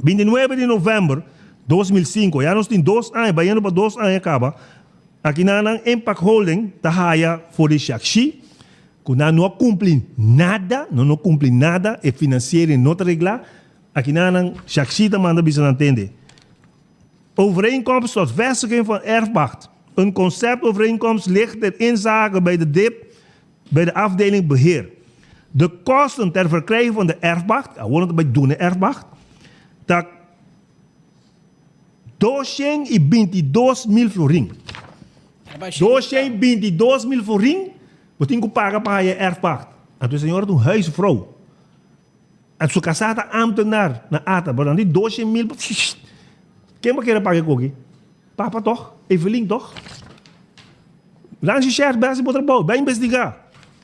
29 de novembro 2005, ya nos tin 2 anos, bayano pa 2 anos acaba, aqui na Impact Holding, tahaya for the Shakshi, que não cumpre nada, e financiering não regla, aqui na Shakshi ta manda bisa entender. Overeenkomst tot vestiging van erfpacht. Een conceptovereenkomst ligt ter inzage bij de DIP, bij de afdeling beheer. De kosten ter verkrijgen van de erfpacht, gewoon het bij doen erfpacht, dat 222.000 florin. 222.000 florin, wat in paga para je erfpacht. En toen senhora een huisvrouw. En zo casata ambtenaar na ata, maar dan die 200.000. Quem quer pagar koki? Papa toch? Evelien toch? Lange chef base botar bom, vai investigar.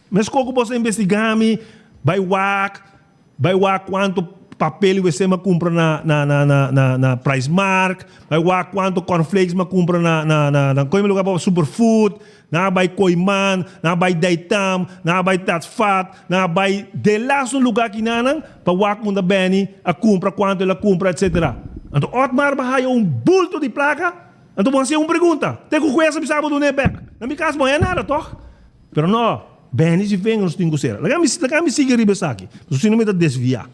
Mas coco posso investigar me, vai WAC quanto papel você me compra na Price Mark, vai WAC quanto cornflakes me compra na coisa lugar para Superfood, na vai Coiman, na vai Daitam, na vai Tatsfat, na vai de laço lugar que nanang, para WAC munda beni, a compra quanto ela compra, etc. Então, Otmar bahaya bulto de placa. Então, você pergunta. Tem que conhecer o sábado do Nebek. Na minha casa, não é nada, toch? Pero não. Bem, se vem, nós temos que ser. Lá me siga ribesaki. Se não me dá desviar.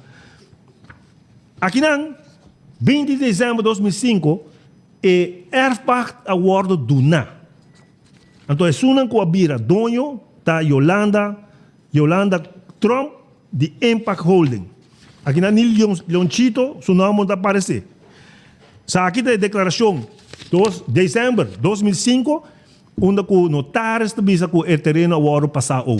Aqui, 20 de dezembro de 2005, é Erfpacht Award do NA. Então, é sunan com a bira dono da Yolanda Trump, de Impact Holding. Aqui, Nil Leonchito, seu nome não aparece. Sa aqui tem a declaração 2 de dezembro de 2005, onde o notário está com o terreno agora passado.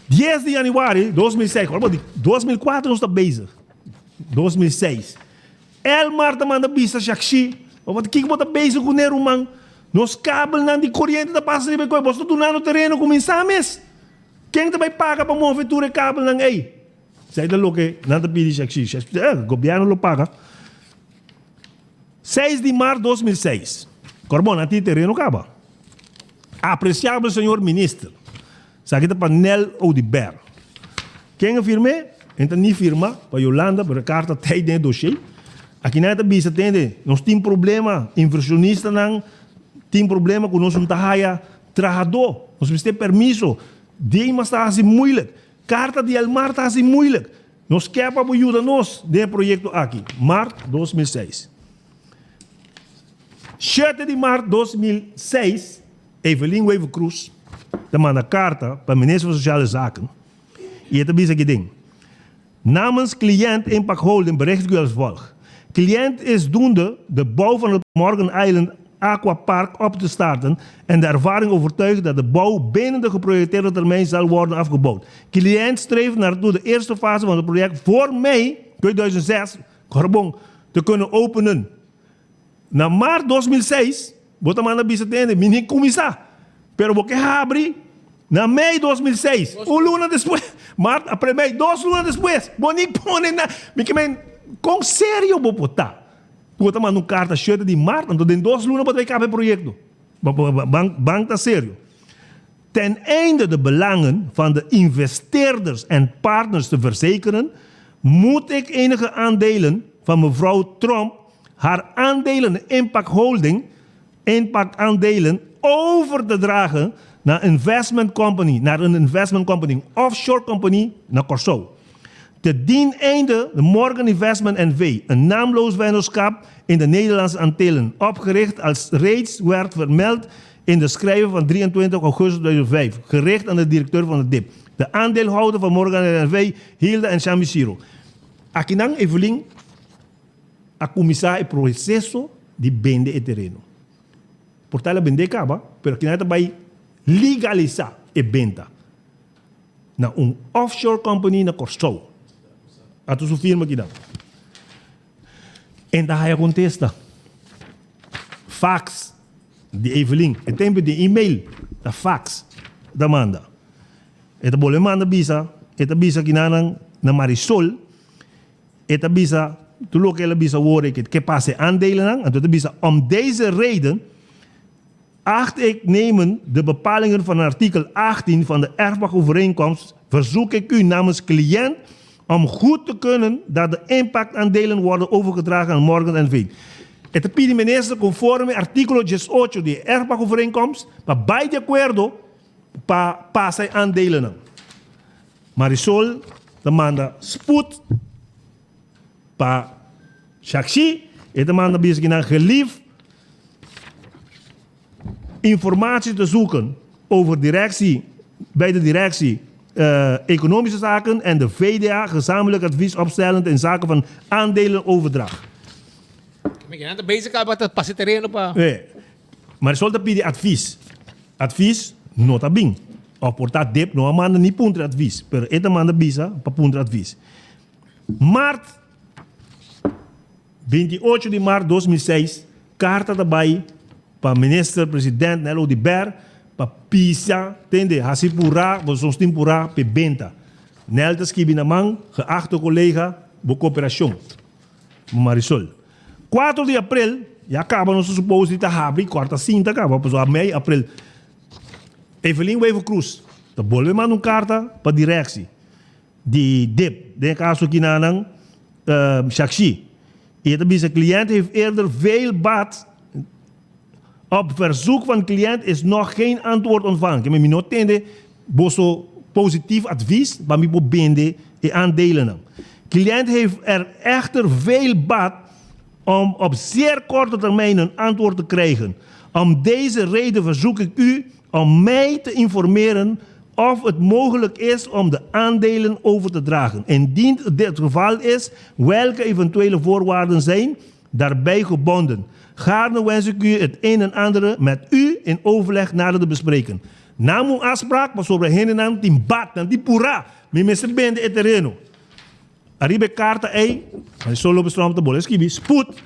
10 de janeiro de 2006, 2004 não está bezig. 2006. Elmar também manda bisa Shakshi. Wat kijk wat bezig com o man. Nos kabel na de corrente da passa de coi, você tu na no terreno com mensames. Quem também paga para mover o kabel nang ei? Sai da loke, nada pedi Shakshi. O governo lo paga. 6 de março de 2006. Corbon, a ti terreno acaba. Apreciável senhor ministro. Sakita panel Audibert. Quem afirme? Então, nem firma, para Yolanda, para a carta, tem dentro do dossiê. Aqui não é bisa, entende? Nós temos problema, inversionista não tem problema com nós não trabalha trabalhador. Nós precisamos ter permisso. Dima está assim muito. Carta de Elmar está assim muito. Nós queremos para ajudar nós nesse projeto aqui. Março de 2006. 7 de março de 2006, Evelien Wever Cruz manda carta para o ministro van Sociale Zaken. E het is een ding. Namens cliënt Impact Holding bericht ik u als volgt. Cliënt is doende de bouw van het Morgan Island Aquapark op te starten en de ervaring overtuigt dat de bouw binnen de geprojecteerde termijn zal worden afgebouwd. Cliënt streeft naartoe de eerste fase van het project voor mei 2006 te kunnen openen. Na maart 2006, bota manda bisa tende, mini comisa. Pero porque abre na mei 2006, luna después, março, april, mei, 2 lunas después, bonic pone na, me que men, com sério vou botar. Bota man um carta chata de marca, então tem 2 lunas para cabe projeto. Bank tá sério. Ten einde de belangen van de investeerders en partners te verzekeren, moet ik enige aandelen van mevrouw Trump, haar aandelen Impact Holding, Impact aandelen over te dragen naar een investment company, offshore company naar Curaçao. Te dien einde de Morgan Investment NV, een naamloos vennootschap in de Nederlandse Antillen, opgericht als reeds werd vermeld in de schrijven van 23 augustus 2005, gericht aan de directeur van de DIP. De aandeelhouder van Morgan NV, Hilda en Chamiciro. Akinang Evelyn, a comisar el proceso de vender el terreno. Portale vender acaba, pero que nada vai legalizar a venda na offshore company na Curaçao. Ato su firma aqui não. En daar hij contesta. Fax de Evelyn, het tempo de e-mail, da fax, da manda. Eta bole manda bisa, eta bisa kinanang na Marisol, eta bisa, tulo que ela bisa horen que passe aandelen aan, en dat bisa om deze reden acht ik nemen de bepalingen van artikel 18 van de erfpachovereenkomst, verzoek ik u namens cliënt om goed te kunnen dat de impactaandelen worden overgedragen aan Morgan NV. Het pide minister conforme artículo 18 de erfpachovereenkomst, maar bij de acuerdo pasa aandelen aan. Marisol demanda spoed pa Shakshi, het demanda bezig naar geliefd informatie te zoeken over bij de directie Economische Zaken en de VDA gezamenlijk advies opstellend in zaken van aandelenoverdracht. Imagínate, bezig met het passe terreno pa. Maar solta pide advies. Advies nota bem. Of portat dep no manda ni punto advies, pero eta manda bisa pa punto advies. Maart 28 de maart 2006, carta daarbij para minister-president Nelo de Ber, para Pisa, tende, Hasipura, soms Timpura, pe Benta. Nelta skibi namang, geachte collega, bo cooperação. Marisol. 4 de abril, já acaba nosso suposto de abrir, quarta cinta, acaba, pessoal, mei, abril. Evelyn Wever Cruz, de bolwe man carta para directie. Die DIP, de caso aqui nanang, Shakshi. En de cliënt heeft eerder veel baat. Op verzoek van cliënt is nog geen antwoord ontvangen. Ik heb me niet tende, boso positief advies, maar mi bende e aandelen. Cliënt heeft er echter veel baat om op zeer korte termijn een antwoord te krijgen. Om deze reden verzoek ik u om mij te informeren of het mogelijk is om de aandelen over te dragen. Indien dit het geval is, welke eventuele voorwaarden zijn daarbij gebonden. Gaarne wens ik u het een en ander met u in overleg nader te bespreken. Na een afspraak, maar sobre hen en die bat, die pura, met minister bende et terreno. Arribe kaarten ei, maar solo bestroomd te bolen, spoed.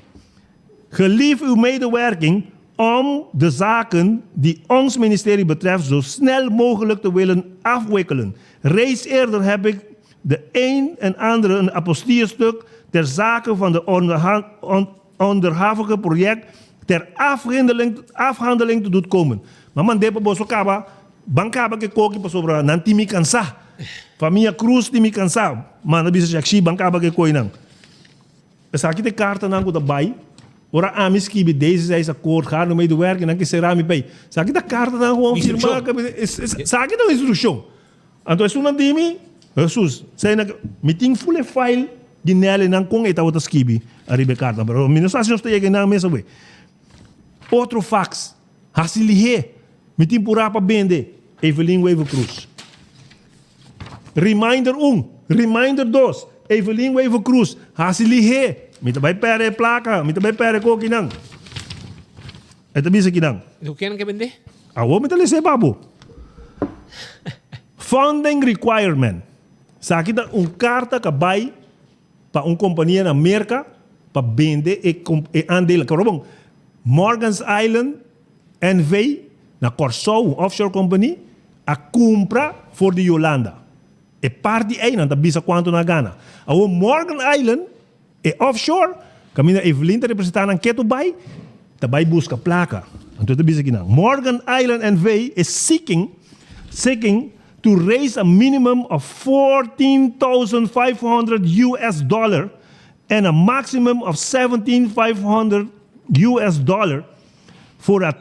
Gelief uw medewerking om de zaken die ons ministerie betreft zo snel mogelijk te willen afwikkelen. Reeds eerder heb ik de een en andere een apostillestuk ter zake van de onderhavige project ter afhandeling te doen komen. Maar man depo boso kaba, bankaba ke koki pa sobra nanti mi kansa. Familia Cruz ti mi kansa. Man na bisa jakshi bankaba ke koi nang. Esaki te kaarten nang ko daarbij. Ora amis ki bij deze zijn akkoord gaan om mee te werken en dan kies er mee. Zag je dat kaarten dan gewoon firma? Zag je dat instructie? En toen is toen aan die Jesus, zijn er meeting full file die nelle dan kon eten wat skibi arribe kaarten. Maar minus als je nog tegen naam mensen we. Otro fax, hasilihe, meeting pura pa bende, Evelyn Wever Cruz. Reminder 1, reminder 2, Evelyn Wever Cruz, hasilihe. Mita bay pere plaka, mita bay pere ko kinang. Ito bisa kinang. Hoe ken ik bende? Awo mita lese babu. Funding requirement. Sa kita carta kabay pa companhia na Amerika pa bende e aandelen. Karobong Morgan's Island NV na Curaçao offshore company a compra for the Yolanda. E parte aí não tá bisa quanto na Gana. Awo Morgan Island e offshore Camina Evelyn te representar ang keto bay, tabay busca placa. Então te bisa kinang. Morgan Island NV is seeking to raise a minimum of $14,500 and a maximum of $17,500 for an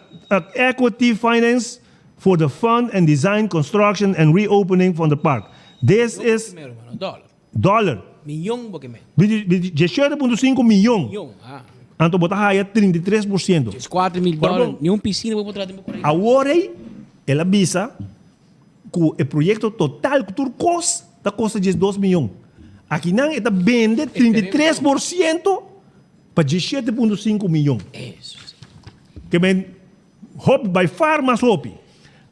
equity finance for the fund and design, construction, and reopening from the park. This is dollar. Milhão, porque me. 17,5 milhão. Então, botar aí 33%. $4 mil. Nenhum piscina vou botar por aí. Agora, ela avisa que o projeto total que tudo custa 2 milhões. Aqui não, ela vende 33% para 17,5 milhões. Isso. Que bem, hobby by far mais hobby.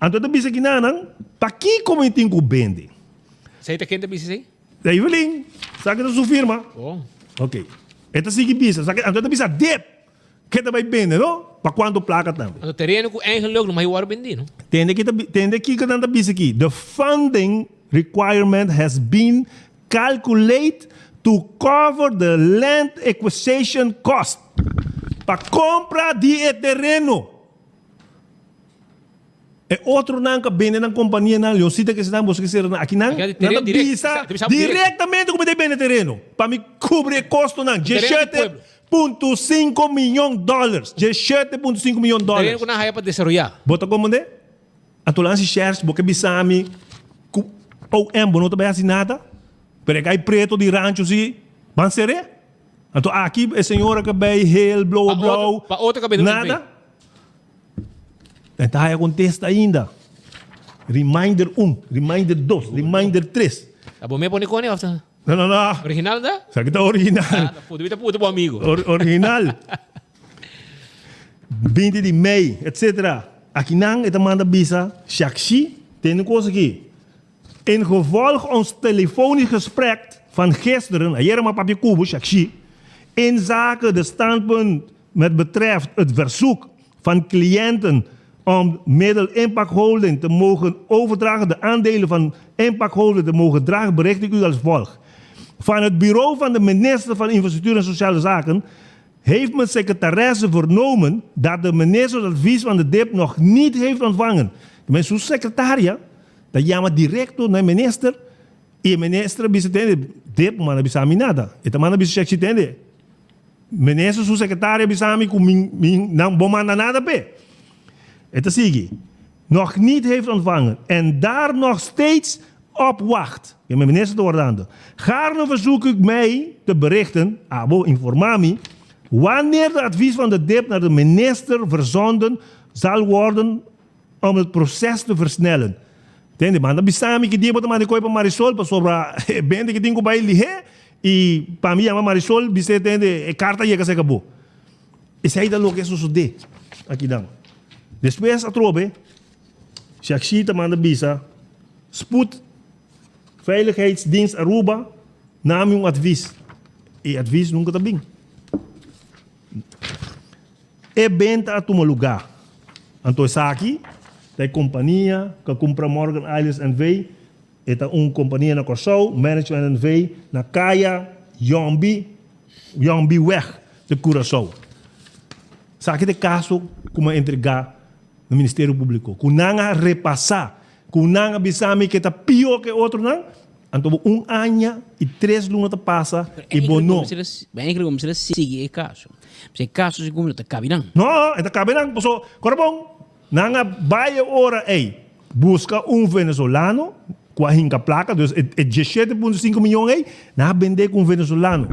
Então, ela avisa que não, para que como tem que vende? Você está quente bisa aí? Da Evelyn, sabe que é sua firma? Oh. Ok. Esta sigue bisa, sabe? Então, ela avisa DEP, que ela vai vender, não? Para quando placa também. O terreno com eigenlijk não vai o vender, não? Tende que ela avisa aqui. The funding requirement has been calculated to cover the land acquisition cost. Para compra de terreno. E outro não que vende na companhia não, eu cito que estão buscando aqui não, visa diretamente como de vende terreno. Para me cobrir custo não, $17,5 milhões. $17,5 milhões. Terreno que não é para desenvolver. Bota como de? Atulansi shares, porque bisami ou embo não também assim nada. Pero preto de rancho si, van seré. Então aqui a senhora que vai hell blow nada. Então aí contesta ainda. Reminder 1, reminder 2, reminder 3. A bom me pone com ele, Não. Original da? Sabe que tá original. Puta bom amigo. Original. 20 de maio, etc. Aqui não, ela manda visa. Shaxi, tem coisa aqui. In gevolg ons telefonisch gesprek van gisteren, hier maar papje Kubo, Shakshi, in zaken de standpunt met betreft het verzoek van cliënten om middel Impact Holding te mogen overdragen, de aandelen van Impact Holding te mogen dragen, bericht ik u als volgt. Van het bureau van de minister van Infrastructuur en Sociale Zaken heeft mijn secretaresse vernomen dat de minister het advies van de DIP nog niet heeft ontvangen. Mijn secretaria dat llama directo na minister e o ministro bisa tende DIP mana bisa ami nada. Eta mana bisa check tende. Minister su secretária bisa ami com não bom manda nada pe. Eta sigue. Nog niet heeft ontvangen en daar nog steeds op wacht. Ja, mijn minister te ordando. Gaarne verzoek ik mij te berichten, abo informami, wanneer de advies van de DIP naar de minister verzonden zal worden om het proces te versnellen. Entende? Manda bisami que dia bota maricoi para Marisol para sobra bende que tem com baile he e para mim a Marisol biste entende e carta chega se acabou. Esse aí da lo que sucede aqui dan. Depois a trobe Shakshita manda bisa spoed veiligheidsdienst Aruba naam advies. E advies nunca tá bem. E benta a toma lugar. Então essa aqui da companhia que compra Morgan Island NV, é uma companhia na Corsou, Management NV, na Caia, Yombi Weg de Curaçao. Sabe que caso como entregar no Ministério Público, que não repassar, que não bisami que está pior que outro não, então ano e 3 lunas passa e bono. Bem que como se sigue o caso. Se caso segundo está cabinando. Não, está cabinando, pessoal. Corbão. Nanga baie ora busca venezuelano com a hinca placa, dus é 17,5 milhões na vender com venezuelano.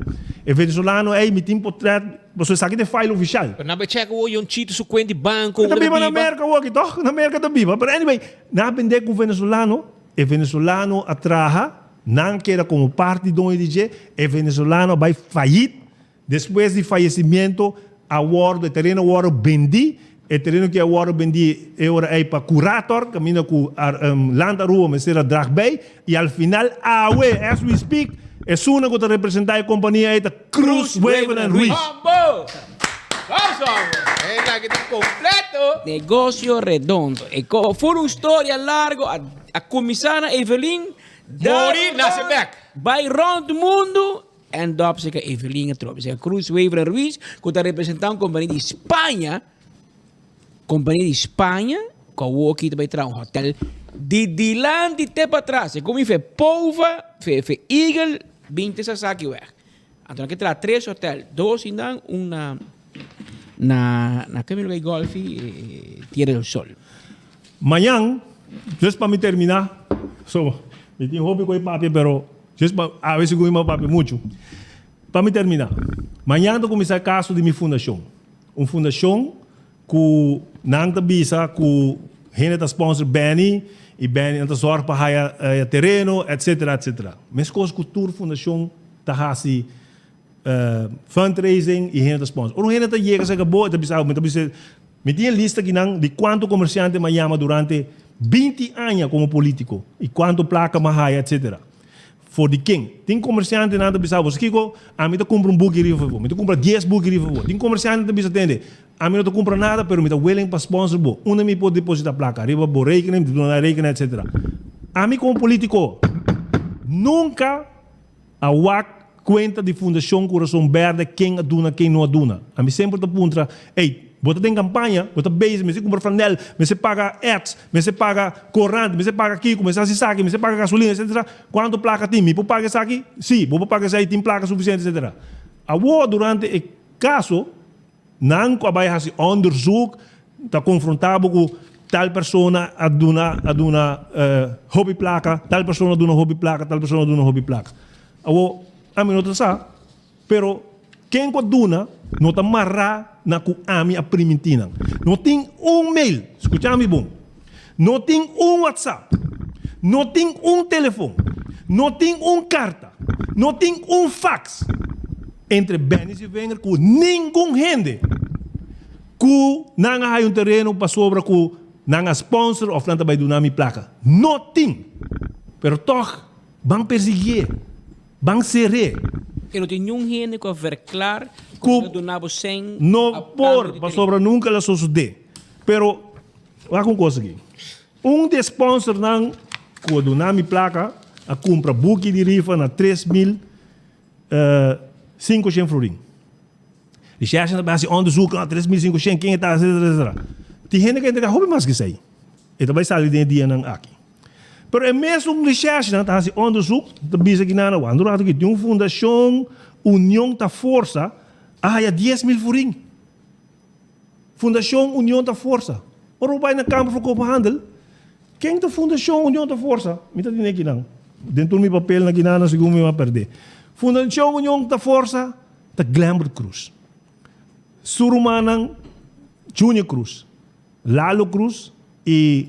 E venezuelano me tem portret, você sabe de file oficial. Mas na checa o um chito su conta de banco, também na América aqui, toch? Na América também. But anyway, na vender com venezuelano, e venezuelano atraja, não quer como parte do IDG, e venezuelano vai falir, depois de falecimento, a de terreno agora vendi. O terreno que agora vendi é para curator, caminho com land rua, mas será drag bay, e al final, as we speak, é só que representar a companhia é Cruz, Weber and Ruiz. Completo. Negócio redondo. Foi uma história larga. A comissária Evelyn Mori nasce back. Vai round o mundo end up se que Evelyn Trope, se Cruz Weaver Ruiz, que está representando companhia de Espanha, que o aqui também traz um hotel de dilante até para trás, é como foi Pova, foi Eagle, 20 Sasaki weg. Então aqui traz 3 hotéis, 2 em Dan, na Camilo Bay Golf e Tierra del Sol. Amanhã, just para me terminar, eu tenho hobby com o papi, pero a vezes com o papi muito. Para me terminar, amanhã eu começar o caso de minha fundação. Uma fundação que não bisa que gente da sponsor Benny e Benny não sorge para o terreno, etc, etc. Mas coisas que a fundação está assim fundraising e gente da sponsor. Ou gente da chega se acabou, está bisa, me tinha lista aqui de quanto comerciante me chama durante 20 anos como político e quanto placa me haya, etc. For the king. Tem comerciante nada bisa, você kiko, a mim tá compra book e rifa, me tá compra 10 book e rifa. Tem comerciante nada bisa atende. A mim não tá compra nada, pero me tá willing para sponsor bo. Una me pode depositar placa, riba bo rekening, etc. A mim como político nunca a conta de fundação Coração Verde quem aduna, quem não aduna. A mim sempre tá puntra, bota tem campanha, bota base, me se compra franel, me se paga ads, me se paga corrente, me se paga Kiko, me se saque, me se paga gasolina, etc. Quanto placa tem? Me pode pagar isso aqui? Sim, vou pagar isso aí, tem placa suficiente, etc. Agora, durante o caso, não vai fazer onderzoek, está confrontado com tal pessoa aduna hobby placa, tal pessoa aduna hobby placa, tal pessoa aduna hobby placa. Agora, a mim não está, pero quem aduna não está marrado na que a minha primitina. Não tem mail, escute-me bom. Não tem WhatsApp. Não tem telefone. Não tem carta. Não tem fax. Entre Benny e Wenger, com nenhum gente que não há terreno para sobra que não há sponsor ou planta vai donar minha placa. Não tem. Pero toch, vão perseguir. Vão ser. E não tem nenhum gente que vai claro que donava sem. Não por sobra nunca la suceder. Pero, vá com coisa aqui. De sponsor não que donar minha placa a compra book de rifa na 3.500 florin. E se acha na base onderzoek na 3.500 quem está etc. Tem gente que ainda hobby mais que isso aí. E também sai de dia não aqui. Pero é mesmo recherche, não está assim onderzoek, da bisa que não há. Durante que tem uma fundação União da Força, há 10.000 florin. Fundação União da Força. Ora vai na Câmara de Koophandel, quem da Fundação União da Força? Me está dizendo aqui não. Dentro do meu papel na Guiana, segundo me vai perder. Fundação União da Força, da Glamour Cruz. Surumanang Junior Cruz. Lalo Cruz e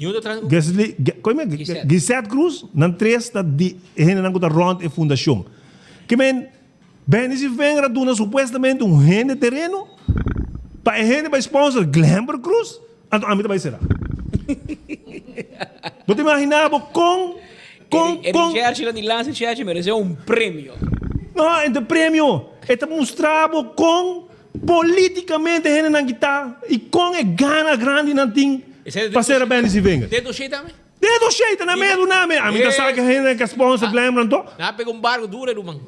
Gisette Cruz, não três da gente não está rond e fundação. Que men Benny se vem a supostamente gente terreno para a gente vai sponsor Glamour Cruz, então a mim vai ser. Não te imaginava com Richard de Lance Richard mereceu prêmio. Não, é prêmio. É mostrado com politicamente a gente não está e com a gana grande não tem para ser a Benny se venga. Dedo cheio também? Dedo cheio, na meio do nome. A mim sabe que a gente que sponsor Glamour não está. Não, pega barco duro, irmão.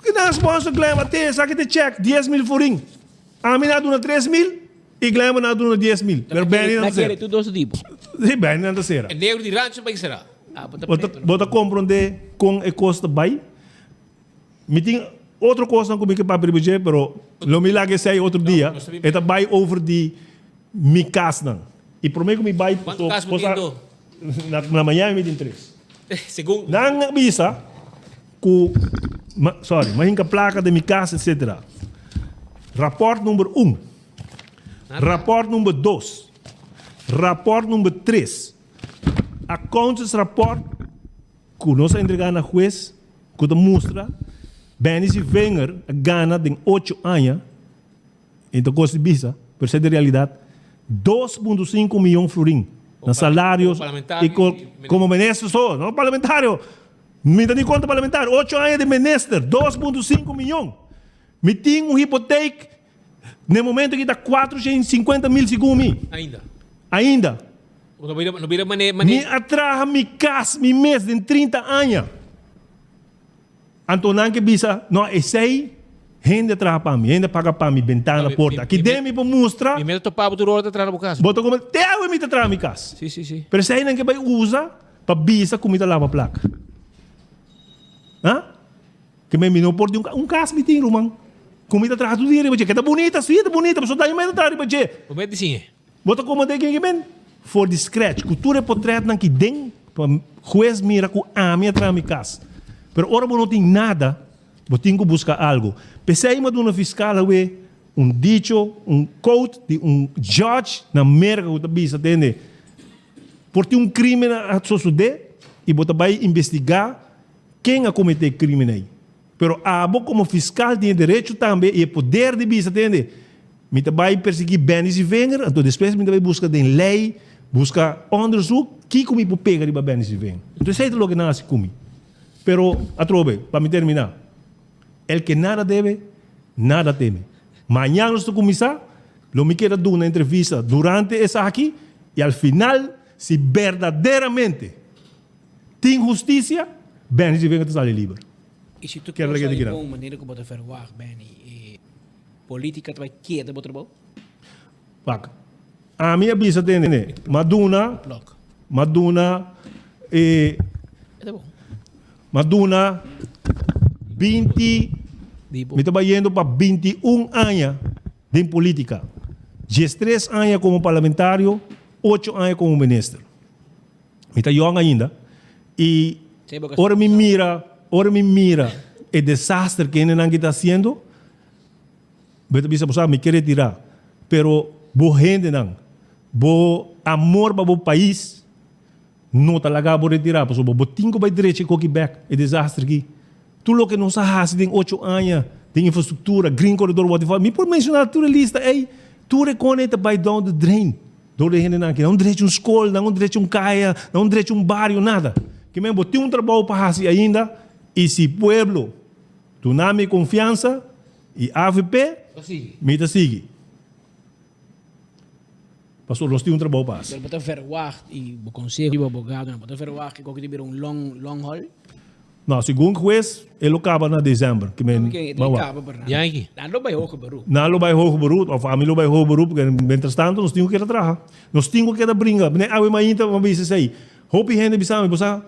Que não sponsor Glamour, até sabe que te check 10.000 florin. A mim não dá 3.000 e Glamour não dá 10.000. Mas Benny não será. Tudo dois tipos. Sim, Benny não será. É negro de rancho, para que será? Bota compreender com a costa vai. Me tem outra coisa que eu para privilegiar, pero lo me lage sei outro dia. Eta vai over de mi casa. E por que me vai quanto caso mudando? Na manhã me tem 3. Segundo. Nang bisa ku mas a placa de mi casa, etc. Rapport número 1. Rapport número 2. Rapport número 3. Accounts rapport que nós entregamos na juez que demonstra Benny e Wenger gana de 8 anos então coisa de bisa por ser de realidade 2.5 milhões de florin na salários e como ministro só, não parlamentário me dá conta parlamentário 8 anos de ministro 2.5 milhões me tem hipoteca no momento que dá 450 mil segundo ainda Não vira me atraja mi casa, mi mês de 30 anos. Antonan que bisa, no, sei gente atrás para mim, gente paga para mim, ventana, porta. Aqui dentro para mostrar. E mesmo topava tu hora atrás da casa. Bota como te água me atrás da minha casa. Sim. Pero sei não que vai usa para bisa comida lá para placa. Hã? Que me não pode um caso me tem, Roman. Comida atrás do dia, que tá bonita, bonita, mas só dá mais atrás, porque. O medo sim. Bota como de quem vem? For the scratch. Cultura portrait não que den, juez mira com a minha atrás da minha casa. Pero ora não tem nada, eu tenho que buscar algo. Pensei em uma fiscal, dicho, quote de judge na América que bisa entende. Porque crime a suceder e você vai investigar quem a cometeu crime aí. Pero como fiscal tem direito também e poder de bisa entende. Me vai perseguir Benny e Wenger, então depois me vai buscar de lei, buscar onderzoek, que me pode pegar de Benny e Wenger. Então sei lo que nasce comigo. Pero, atrobe, para me terminar, el que nada debe, nada teme. Mañana estou começar, lo me quero dar uma entrevista durante essa aqui, e al final, se verdadeiramente tem justiça, Benny e Wenger está livre. E se tu queres saber de uma maneira que você verwacht, Benny, política vai quieta, você bom? Paca. A minha bisa tem, Maduna, 20, me estava indo para 21 anos de política. 13 anos como parlamentário, 8 anos como ministro. Me está young ainda. E ora me mira o desastre que ele está fazendo. Me quer retirar. Pero, bo gente não. Bo amor para o país. Não talaga vou retirar, porque o botinho vai direito com o back, é desastre aqui. Tudo que não sabe tem 8 anos, tem infraestrutura, green corridor, whatever. Me pode mencionar tudo lista, tu reconhece by down the drain. Dole gente não direito escola, não direito caia, não direito bairro, nada. Que mesmo tem trabalho para fazer ainda, e se pueblo, tu não me confiança, e AVP, me te sigue. Pastor, nós temos trabalho para isso. Você verwacht e o conselho do advogado, você verwacht que tiver long haul? Não, segundo o juiz, ele acaba em dezembro. Que ele acaba, Bernardo. Não vai hoog beroep. Não vai hoog beroep, a família vai hoog beroep, porque, mientras tanto, nós temos que trabalhar. Nós temos que brincar. Não, mas ainda, vamos dizer assim, hope gente bisa,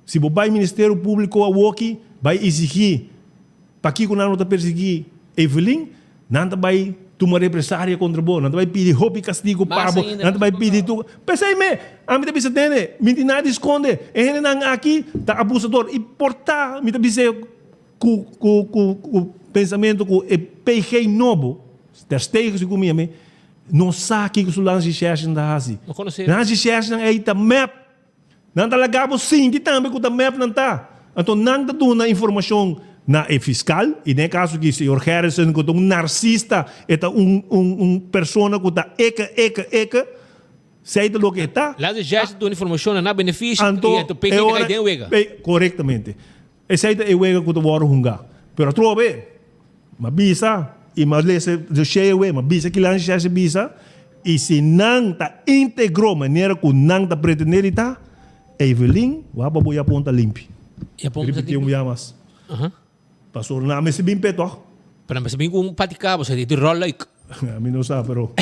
se o Ministério Público aqui vai exigir, para que não está perseguir Evelyn, não vai tomar represária contra você, não vai pedir roupa e castigo para você, não vai pedir tu. Pensei a mim também se tem, me nada esconde, ele não aqui, tá abusador e portar, me também se com pensamento com o PG novo, ter steigers comigo, não sabe que o lance chefe não está assim. Não conhece. Lance chefe não é ita map, não tá legal sim, que também com o map não tá, então não tá dando informação na fiscal, e no caso que o senhor Harrison, que é narcisista, é persona que está eca, sei do que está. Lá de gesto de informação na benefício, e tu pega que tem uega. Corretamente. Esse aí é o uega que tu vai arrungar. Pero trove, mas bisa, e mas lese de cheio mas bisa que lança essa bisa, e se não está íntegro, maneira que não está pretendendo está, Evelyn, vai para boia ponta limpa. E a ponta limpa. Repetir Pastor, na me se bem peto. Para me se bem com paticabo, se de rola like. A mim não sabe, pero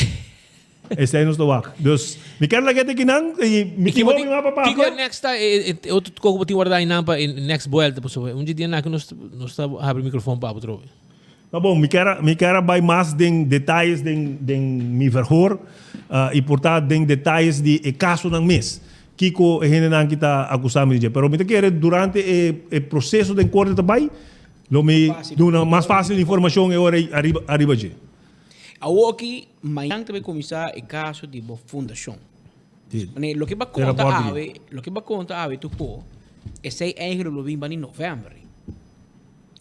esse aí não estou aqui. Dus, me quero lá que te não e me que vou me papá. Tigo next outro coco botin guardar em nampa next vuelta, pessoal. Dia na que nós está abre o microfone para outro. Tá bom, me quero vai mais de detalhes de me verhoor e portanto de detalhes de caso ng mês. Kiko e gente não que está acusando de, pero me quero durante o processo de corte também. Lo me dá mais fácil informação é hora arriba de. Aqui, amanhã também começar o caso de boa fundação. O que vai contar tu pô, esse é eigenlijk lo vim em novembro.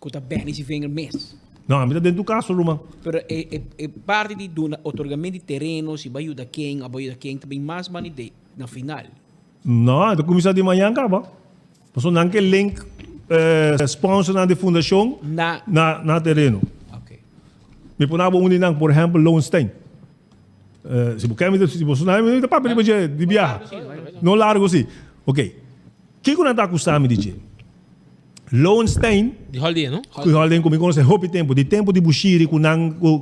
Que bem se vem mês. Não, mas dentro do caso, Luma. Pero é parte de otorgamento de terreno, se vai ajudar quem, também mais mani na final. Não, então começar de manhã acaba. Passou não que link sponsor na de fundação na terreno. Okay. Me ponava uninang, por exemplo, Lowenstein. Se você não me papel de viagem. Não largo assim. Ok. O que eu não está acusando de dizer? Lowenstein, Di holiday, no? que holiday comigo conhece hopi tempo, de tempo de Bushiri, com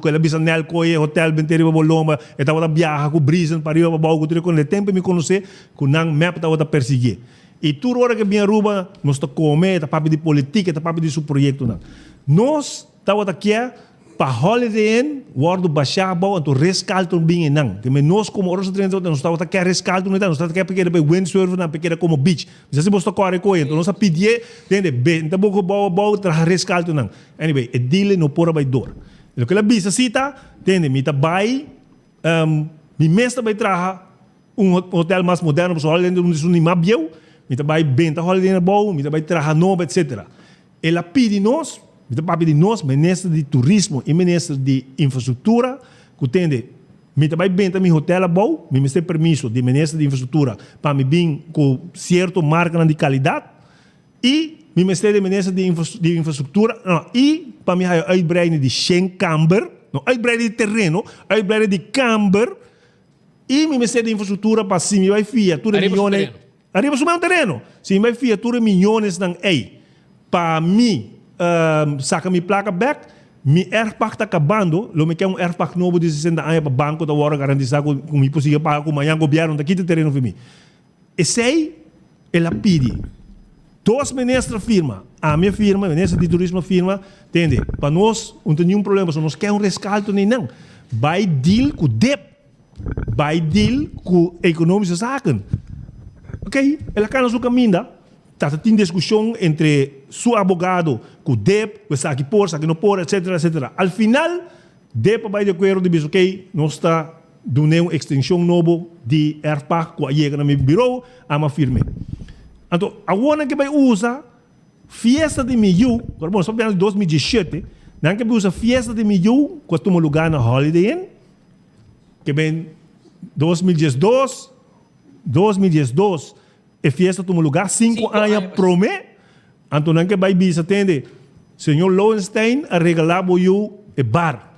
ela bisa nel coie hotel benteri ba loma, eta wata viaja com brisen para ir para baú, com de tempo me conhece, com nang map ta wata perseguir. E tudo hora que vem Aruba, nós tá comer, tá papo de política, tá papo de seu projeto não. Nós tá wata quer para holiday in, wardo baixar bau, então rescalto bem não. Que nós como horas treinando, nós tá wata quer rescalto não, nós tá quer pequena para windsurf não, pequena como beach. Mas se você corre com então nós pedir, entende? Bem, tá pouco bau tra rescalto não. Anyway, é dele no pora vai dor. O que ela bisa cita, entende? Me tá vai, me mestra vai trazer hotel mais moderno, para holiday onde isso nem mabieu. Me tá vai bem, tá holiday na bau, me tá vai trazer novo, etc. Ela pede nós Mita papi de nós, ministro de turismo e ministro de infraestrutura, que entende, mita vai bem também hotel bom, me tem permisso de ministro de infraestrutura para me vir com certo marca de qualidade e me tem de ministro de infraestrutura e para me uitbreiden de Schenkamber, não uitbreiden de terreno, uitbreiden de camber e me tem de infraestrutura para se me vai fia, tudo milhões, arriba sobre o terreno, se me vai fia tudo milhões não para mim saca minha placa back, meu airpack está acabando, eu me quero um airpack novo de 60 anos para o banco da hora garantizar que me possível pagar com amanhã o governo daqui do terreno para mim. Esse aí, ela pede. Dois ministros firma, a minha firma, ministro de turismo firma, entende? Para nós, não tem nenhum problema, se nós queremos rescaldo nem não. Vai deal com o DEP, vai deal com econômicos sacan. Ok? Ela cai na sua caminho, tem discussão entre seu advogado com o DEP, o saque não por, etc, etc. Al final, DEP vai de acordo de dizer, ok, nós está dando uma extensão nova de AirPack que chega no meu bureau, a uma firme. Então, agora que vai usar fiesta de milho, agora só em 2017, não que vai usar fiesta de milho, que toma lugar na Holiday Inn, que vem 2012, e fiesta toma lugar 5 anos promê, então não que vai bisa atende, senhor Lowenstein a regalar para eu e bar.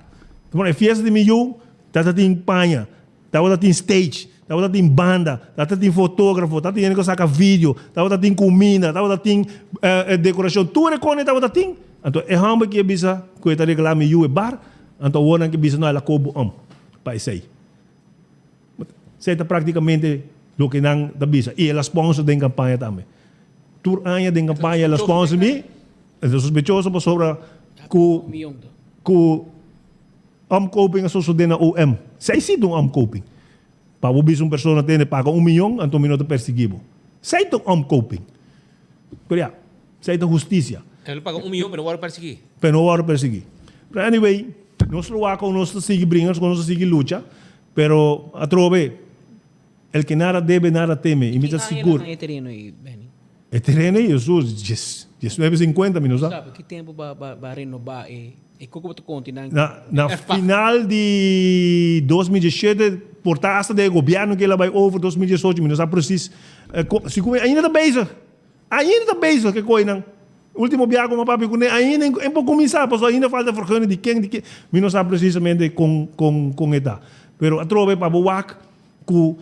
Então a fiesta de milho, tá tem panha, tá tem stage, tá tem banda, tá tem fotógrafo, tá tem que saca vídeo, tá tem comida, tá tem decoração, tudo é quando tá tem. Então é hamba que bisa que tá regalar milho e bar, então o ano que bisa não ela cobo para isso aí. Você tá praticamente do que não da bisa e ela sponsor da campanha também. Tur anya da campanha ela sponsor me, é suspeitoso por sobre ku omkoping a susunod na OM. Sei si dong omkoping. Para o bisong persona tem paga 1 milhão, então minuto perseguido. Sei dong omkoping. Pero sei dong justiça. Ele paga 1 milhão, pero não vai perseguir. Pero não vai perseguir. But anyway, nós luamos, nós sigue brincando, nós sigue luta, pero a trove el que nada debe, nada teme. E me está seguro. É terreno aí, Benny. É terreno aí, Jesus. 19,50 minutos. Sabe, que tempo vai renovar e como tu continente? Na final de 2017, por taxa do governo que ela vai over 2018, minutos, preciso. Ainda está bezig. Ainda está bezig, que coisa. Último viagem com o papi, ainda é para começar, porque ainda falta vergunning de quem, minutos precisamente com ETA. Pero a trove para boa que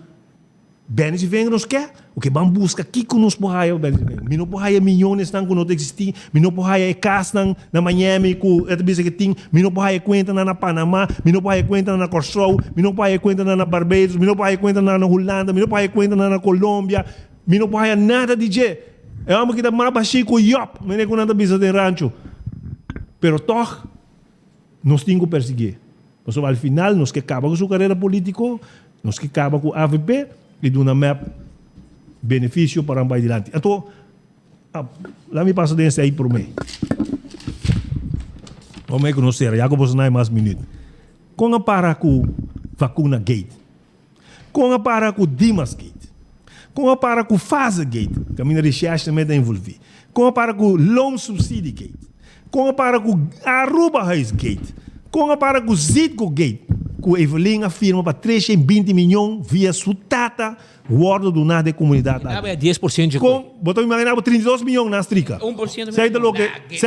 bens e vem nos quer, o que vamos buscar aqui que nos porraia, me não porraia milhões não que não existem, me não porraia casa na Miami que é bisa que tem, me não porraia conta na Panamá, me não porraia conta na Corsou, me não porraia conta na Barbados, me não porraia conta na Holanda, me não porraia conta na Colômbia, me não porraia nada de je. É uma que dá mais baixo que o iop, me nem com nada bisa de rancho. Pero toch, nós temos que perseguir. Mas ao final, nós que acaba com sua carreira política, nós que acaba com a AVP, e dá uma map benefício para um país adiante. Então, lá me passa desse aí por mim. Vamos conhecer, já que você não é mais minuto. Com a para com vacuna gate, com a para com Dimas gate, com a para com Fase gate, que a minha recherche também está envolvida, com a para com Loan Subsidy gate, com a para com Aruba House gate, com a para com Zitco gate, que Evelyn afirma para 320 milhões via sutata guarda do nada de comunidade. É 10% de coisa. Botou imaginar 32 milhões na strica. 1% Sai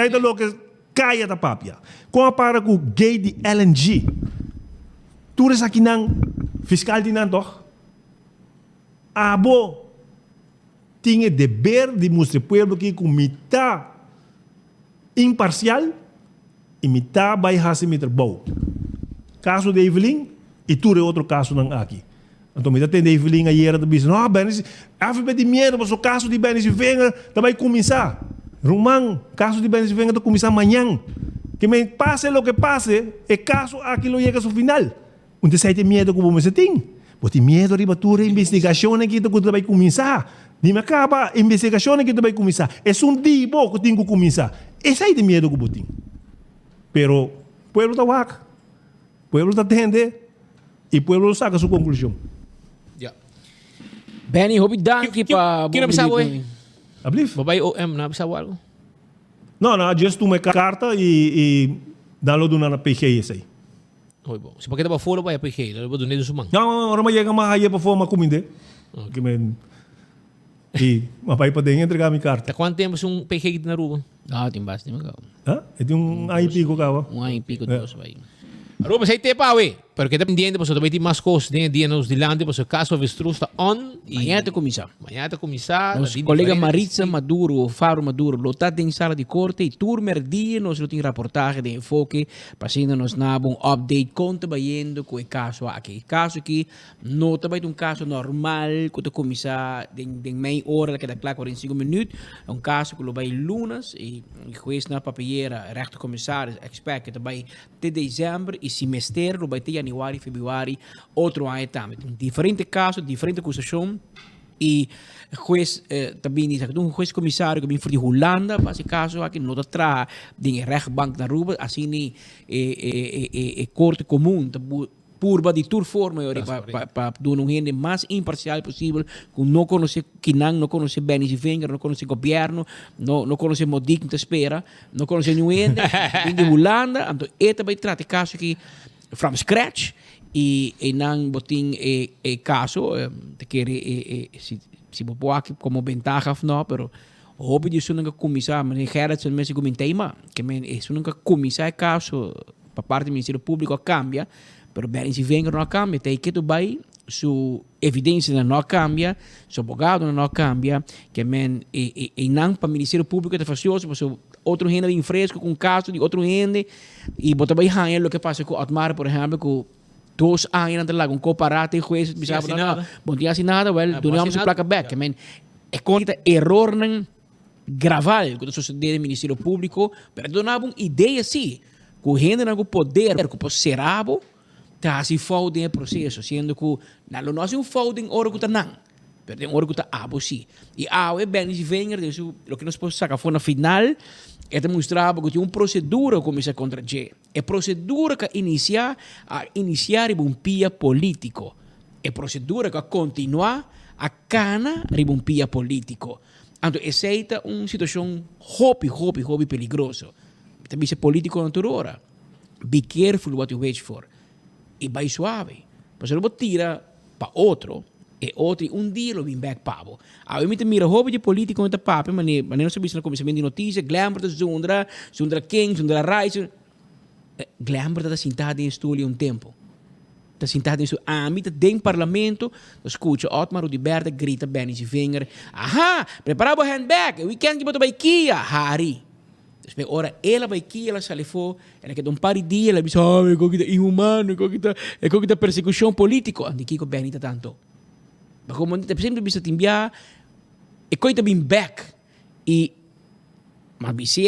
da que caia da papia. Com a para com gate de LNG. Tudo isso aqui não fiscal de não doch. Abo tinha dever de mostrar povo que com mitad imparcial e me tá vai hasi me trabalho. Caso de Evelyn e tudo é outro caso não aqui. Então me atende Evelyn ayer da bis, não, Benis, have de medo, mas o caso de Benis venga vai começar. Romão, caso de Benis venga vai começar amanhã. Que me passe o que passe, é caso aquilo chega ao final. Onde sai de medo que você tem? Você medo de bater investigação que tu vai começar. Não me acaba a investigação que tu vai começar. É um dia que tem que começar. É sai de medo que você tem. Pero o povo está vaca. O povo está atendendo. E o povo saca a sua conclusão. Benny, hope danke pa... Kino bisa boy? Ablif? Babai OM na bisa algo? Não, just uma carta e dá-lo na PGS aí. Oi, bom. Se pakita ba follow ba ya PK, lalo ba doon nito sumang? Não, orang maya mahaya pa forma kuminde. Okay, men. E mapai pa din entregar mi carta. Quanto tempo sung PK na ruba? Timbas di magaw. Ha? Ito yung IP ko kawa. IP ko dos ba yun. Aruba sa ite pa, we. Pero kita pendiente, pues, também tem mais coisas, tem dia nos dilante, pues, o caso avestruz está on. Amanhã está começar. Amanhã está começar. Nosso colega Maritza Maduro, Faro Maduro, lotado em sala de corte e turmer dia nós tem reportagem de enfoque, passando nos nabo update, conta bayendo com o caso aqui. Caso aqui, não está um caso normal, que está começar de meia hora, que dá claro 45 minutos, caso que vai lunas e juiz na papelera, rechter commissaris, expert, que vai de dezembro e semestre, vai ter januário, februário, outro ano também. Diferente caso, diferente acusação. E juiz também diz que um juiz comissário que vem de Holanda, para esse caso aqui, não está de rechtbank na Aruba, assim, corte comum, purba de tour forma para dar um rende mais imparcial possível, que não conhece não conhece Benis Wenger, não conhece governo, não conhece modik que espera, não conhece ninguém, vem de Holanda, então ele vai tratar caso aqui from scratch e não botin caso te querer se vou aqui como ventaja não, pero hobby de isso nunca começar, mas Gerard se mesmo comentei mas que isso nunca começar caso para parte do Ministério Público cambia. Pero Benis Wenger não cambia, tem que tu vai, sua evidência não cambia, seu advogado não cambia, que e não para o Ministério Público é facioso, porque outro rende vem fresco com caso de outro rende, e bota vai ganhar o que passa com Otmar, por exemplo, com 2 anos na lá, com comparado e juiz, bisava não, bom dia assinada, well, do não se placa back, é conta error não gravar o que sucede no Ministério Público, pero donava uma ideia assim, que o rende não poder, que o serabo tá se folding é processo, sendo que não nós um folding hora que tá não, pero tem hora que tá abo sim. E é Benis Wenger, isso o que nós podemos sacar foi na final, é demonstrar que tem uma procedura como isso contra G. É procedura que iniciar um pia político. É procedura que continuar a cana um pia político. Então, essa é uma situação hobby peligrosa. Também é político naturora. Be careful what you wish for. E vai suave. Mas não tira para outro, e outro dia lo vem back pavo. Aí me mira hobby de político não papo, mas não se no começamento de notícia, Glamour da Zundra King, Zundra Rice. Glamour está sentado em estúdio um tempo. Está sentado em estúdio. Mim está dentro do parlamento, escuta Otmar Udiberta grita Benis Wenger. Aha, preparado o handbag, weekend que botou para Ikea, Harry. Ora, ela vai aqui, ela se for, ela quer um par de dias, ela diz, é que é inhumano, é que é persecução política. Andi que benita tanto. Mas como sempre bisa timbia, é que também back. E, mas bisa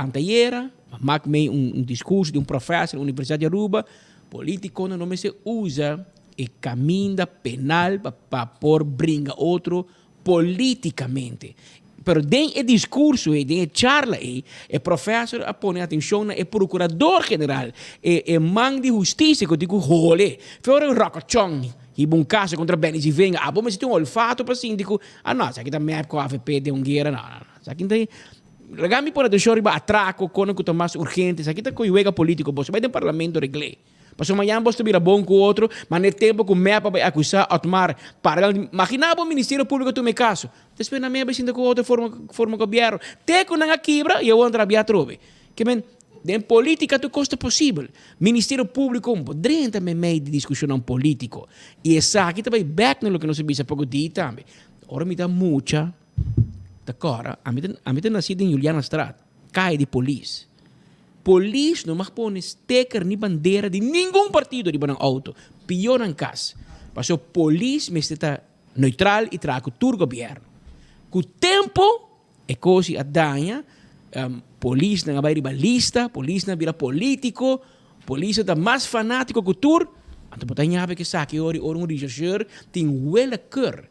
anteayer, mas um discurso de um professor da Universidade de Aruba, político não se usa e caminho penal para por brincar outro politicamente. Pero den o discurso, den a charla, o professor põe atenção no procurador-geral, o man de justiça, que digo, olha, foi um rocachão, e um caso contra Benis Wenger, mas tem um olfato para síndico, não, isso aqui também com a AFP de um guerra, não, isso aqui tem... Regami por deixar riba atraco, quando que mais urgente, isso aqui está com o ega político, você vai no parlamento reglé. Passou amanhã você vira bom com o outro, mas no tempo que o MEPA vai acusar Otmar para imaginar o Ministério Público tu me caso. Depois na minha vez com outra forma governo. Te com na quebra e eu ando a via trove. Que men, em política tu custa possível. Ministério Público um poderia também meio de discussão político. E essa aqui também back no que não se visa pouco dia também. Ora me dá muita. Agora, a mim tem nascido em Juliana Strat. cai de polícia. Polícia não mag pôr sticker nem bandeira de nenhum partido de banang auto. Pior em casa. Passou polícia está neutral e traga o governo. Com o tempo, é coisa a danha, polícia não vai ribalista, polícia não vira político, polícia está mais fanático que o tur. Então, botar em que sabe que um rechercheur tem uma cor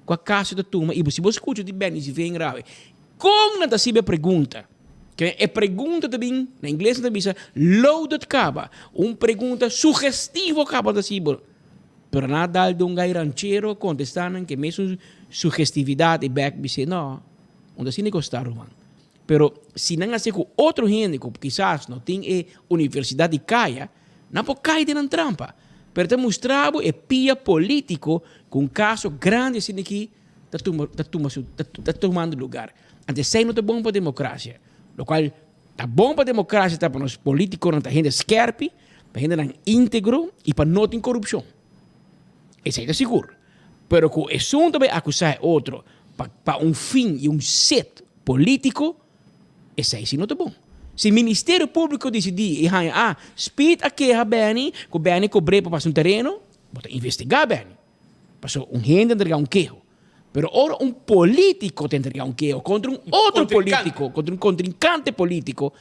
com a casa da turma e se você escuta de bem e vem grave. Como não se pergunta? Que é pergunta também, na inglês também diz loaded caba, pergunta sugestiva caba da cibo. Pero nada de gai ranchero contestando que mesmo sugestividade e back dice não, onde se negociar man. Pero se não assim com outro gente que quizás não tem universidade de caia, não pode cair de trampa. Pero te mostrava pia político com caso grande assim aqui está tomando lugar. Antes sei não é bom para a democracia. Lo qual está bom para a democracia, está para os políticos, para a gente esquerpe, para a gente não íntegro e para não ter corrupção. Isso aí é seguro. Pero que o assunto vai acusar outro para fim e set político, isso aí sim não é bom. Se o Ministério Público decidir, speed a queixa bem, que o bem cobre para passar um terreno, pode investigar bem. Passou gente entregar queijo. Pero ora político tem que entregar queijo contra outro político, contra contrincante político,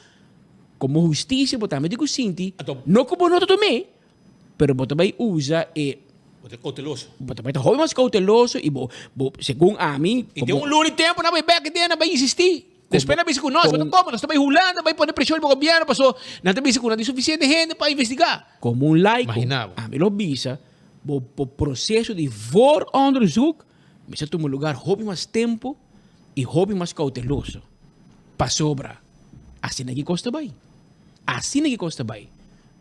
como justiça, botar me digo sinti, não como nota também, pero botar vai usa e cauteloso. Botar vai estar mais cauteloso e segundo a mim, e tem lune tempo na vai back dentro, vai insistir. Depois na vez com nós, nós estamos rolando, vai pôr pressão no governo, passou, na vez com não tem suficiente gente para investigar. Como laico, a mim lo visa, o processo de vooronderzoek, mas é um lugar hobby mais tempo e hobby mais cauteloso. Para sobra. Assim é que custa bem. Assim é que custa bem.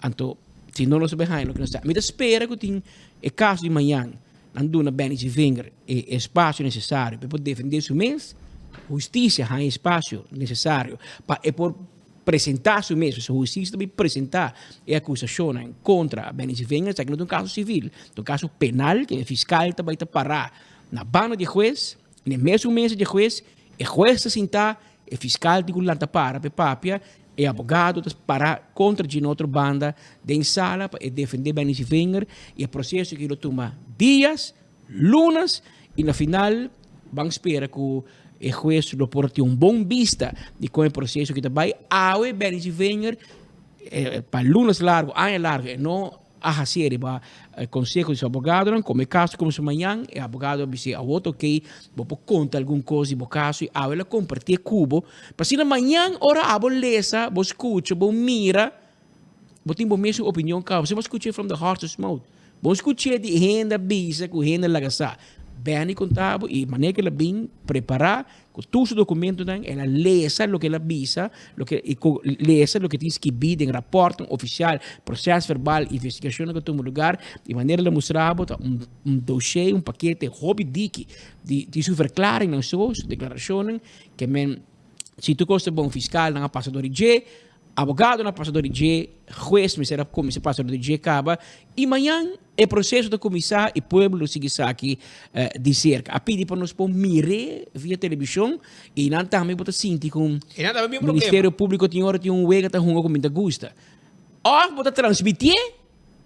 Então, se não nos behind, não sabe. Me espera que tem o caso de manhã, não na bem de vinger e espaço necessário para poder defender seu mês, justiça há espaço necessário para por apresentar seu mesmo. Se a justiça também apresentar a acusação contra a bem de vinger, já que não é um caso civil, é um caso penal que o fiscal também está parar na banda de juez, no mesmo mês de juez, o juez se senta, o fiscal de lanta para papia, e o advogado para contra de outra banda de sala para defender bem esse finger e o processo que ele toma dias, lunas e no final vamos esperar que o juez lo porte bom vista de como o processo que vai ao bem esse finger para lunas largo, ano largo, não a série para o conselho do advogado, como é caso como se amanhã, o advogado disse a outro que vou contar alguma coisa do caso e ela compartilha cubo, para se amanhã ora a boleza, vou escuta, vou mira, vou ter a mesma opinião que você vai escutar from the horse's mouth, vou escutar de renda bisa com renda lagasa, bem contábil e maneira que ela bem preparar com todos os documentos, ela lesa o que ela visa, lesa o que tem que vir em rapporto oficial, processo verbal, investigação que toma lugar, de maneira que mostrava dossiê, paquete, hobby de sua verklaring nas suas declarações, que se tu gosta bom fiscal, não passador de G, advogado na passador de G, juez, me será como se passador de G acaba, e amanhã é processo da comissão e pueblo sigue aqui de cerca. A pedir para nós pôr mire via televisão e não também botar sentir com o Ministério Público tem hora tem wega tá runga com muita gusta. Ou botar transmitir,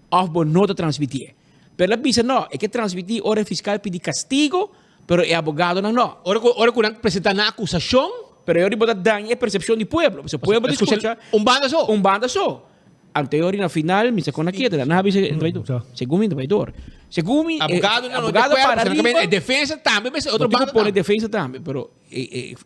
ou não transmitir. Pero a bisa não, é que transmitir hora fiscal pedir castigo, pero é advogado não. Hora que apresentar na acusação, pero eu botar daño é percepção do pueblo. O pueblo escuta banda só. Anterior na final, me sacou na queda, na vez segundo o traidor. Segundo advogado para arriba, defesa também, mas outro bando pode defesa também, pero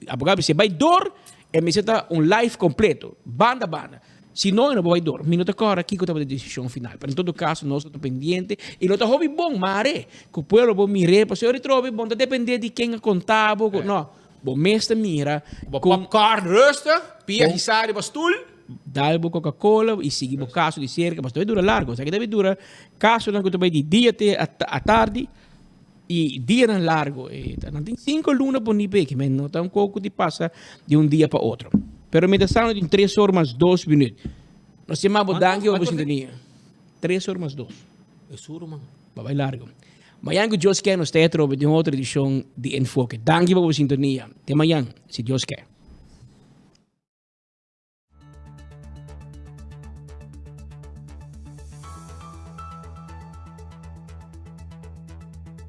advogado se vai dor, me seta live completo, banda. Se não vai dor, minuto agora aqui que eu tava de decisão final. Pero em todo caso, nós estamos pendentes e nós estamos bom, mare, que o pueblo bom mire, porque se eu retrovo bom, depender de quem é contábil, não. Bom mestre mira, com carne rusta, pia risari bastul. Dalbo Coca-Cola e seguimos caso de cerca, mas deve durar largo, sabe que deve durar caso não que tu vai de dia até a tarde e dia não largo, não tem 5 lunas por nível que não tá pouco de passa de dia para outro. Pero meditação de 3 horas mais 2 minutos. Nós chamamos dangue ou sintonia. 3 horas mais 2. É suro, mano. Vai largo. Amanhã que Deus quer nos teatro de outra edição de Enfoque. Dangue ou sintonia. Até amanhã, se Deus quer.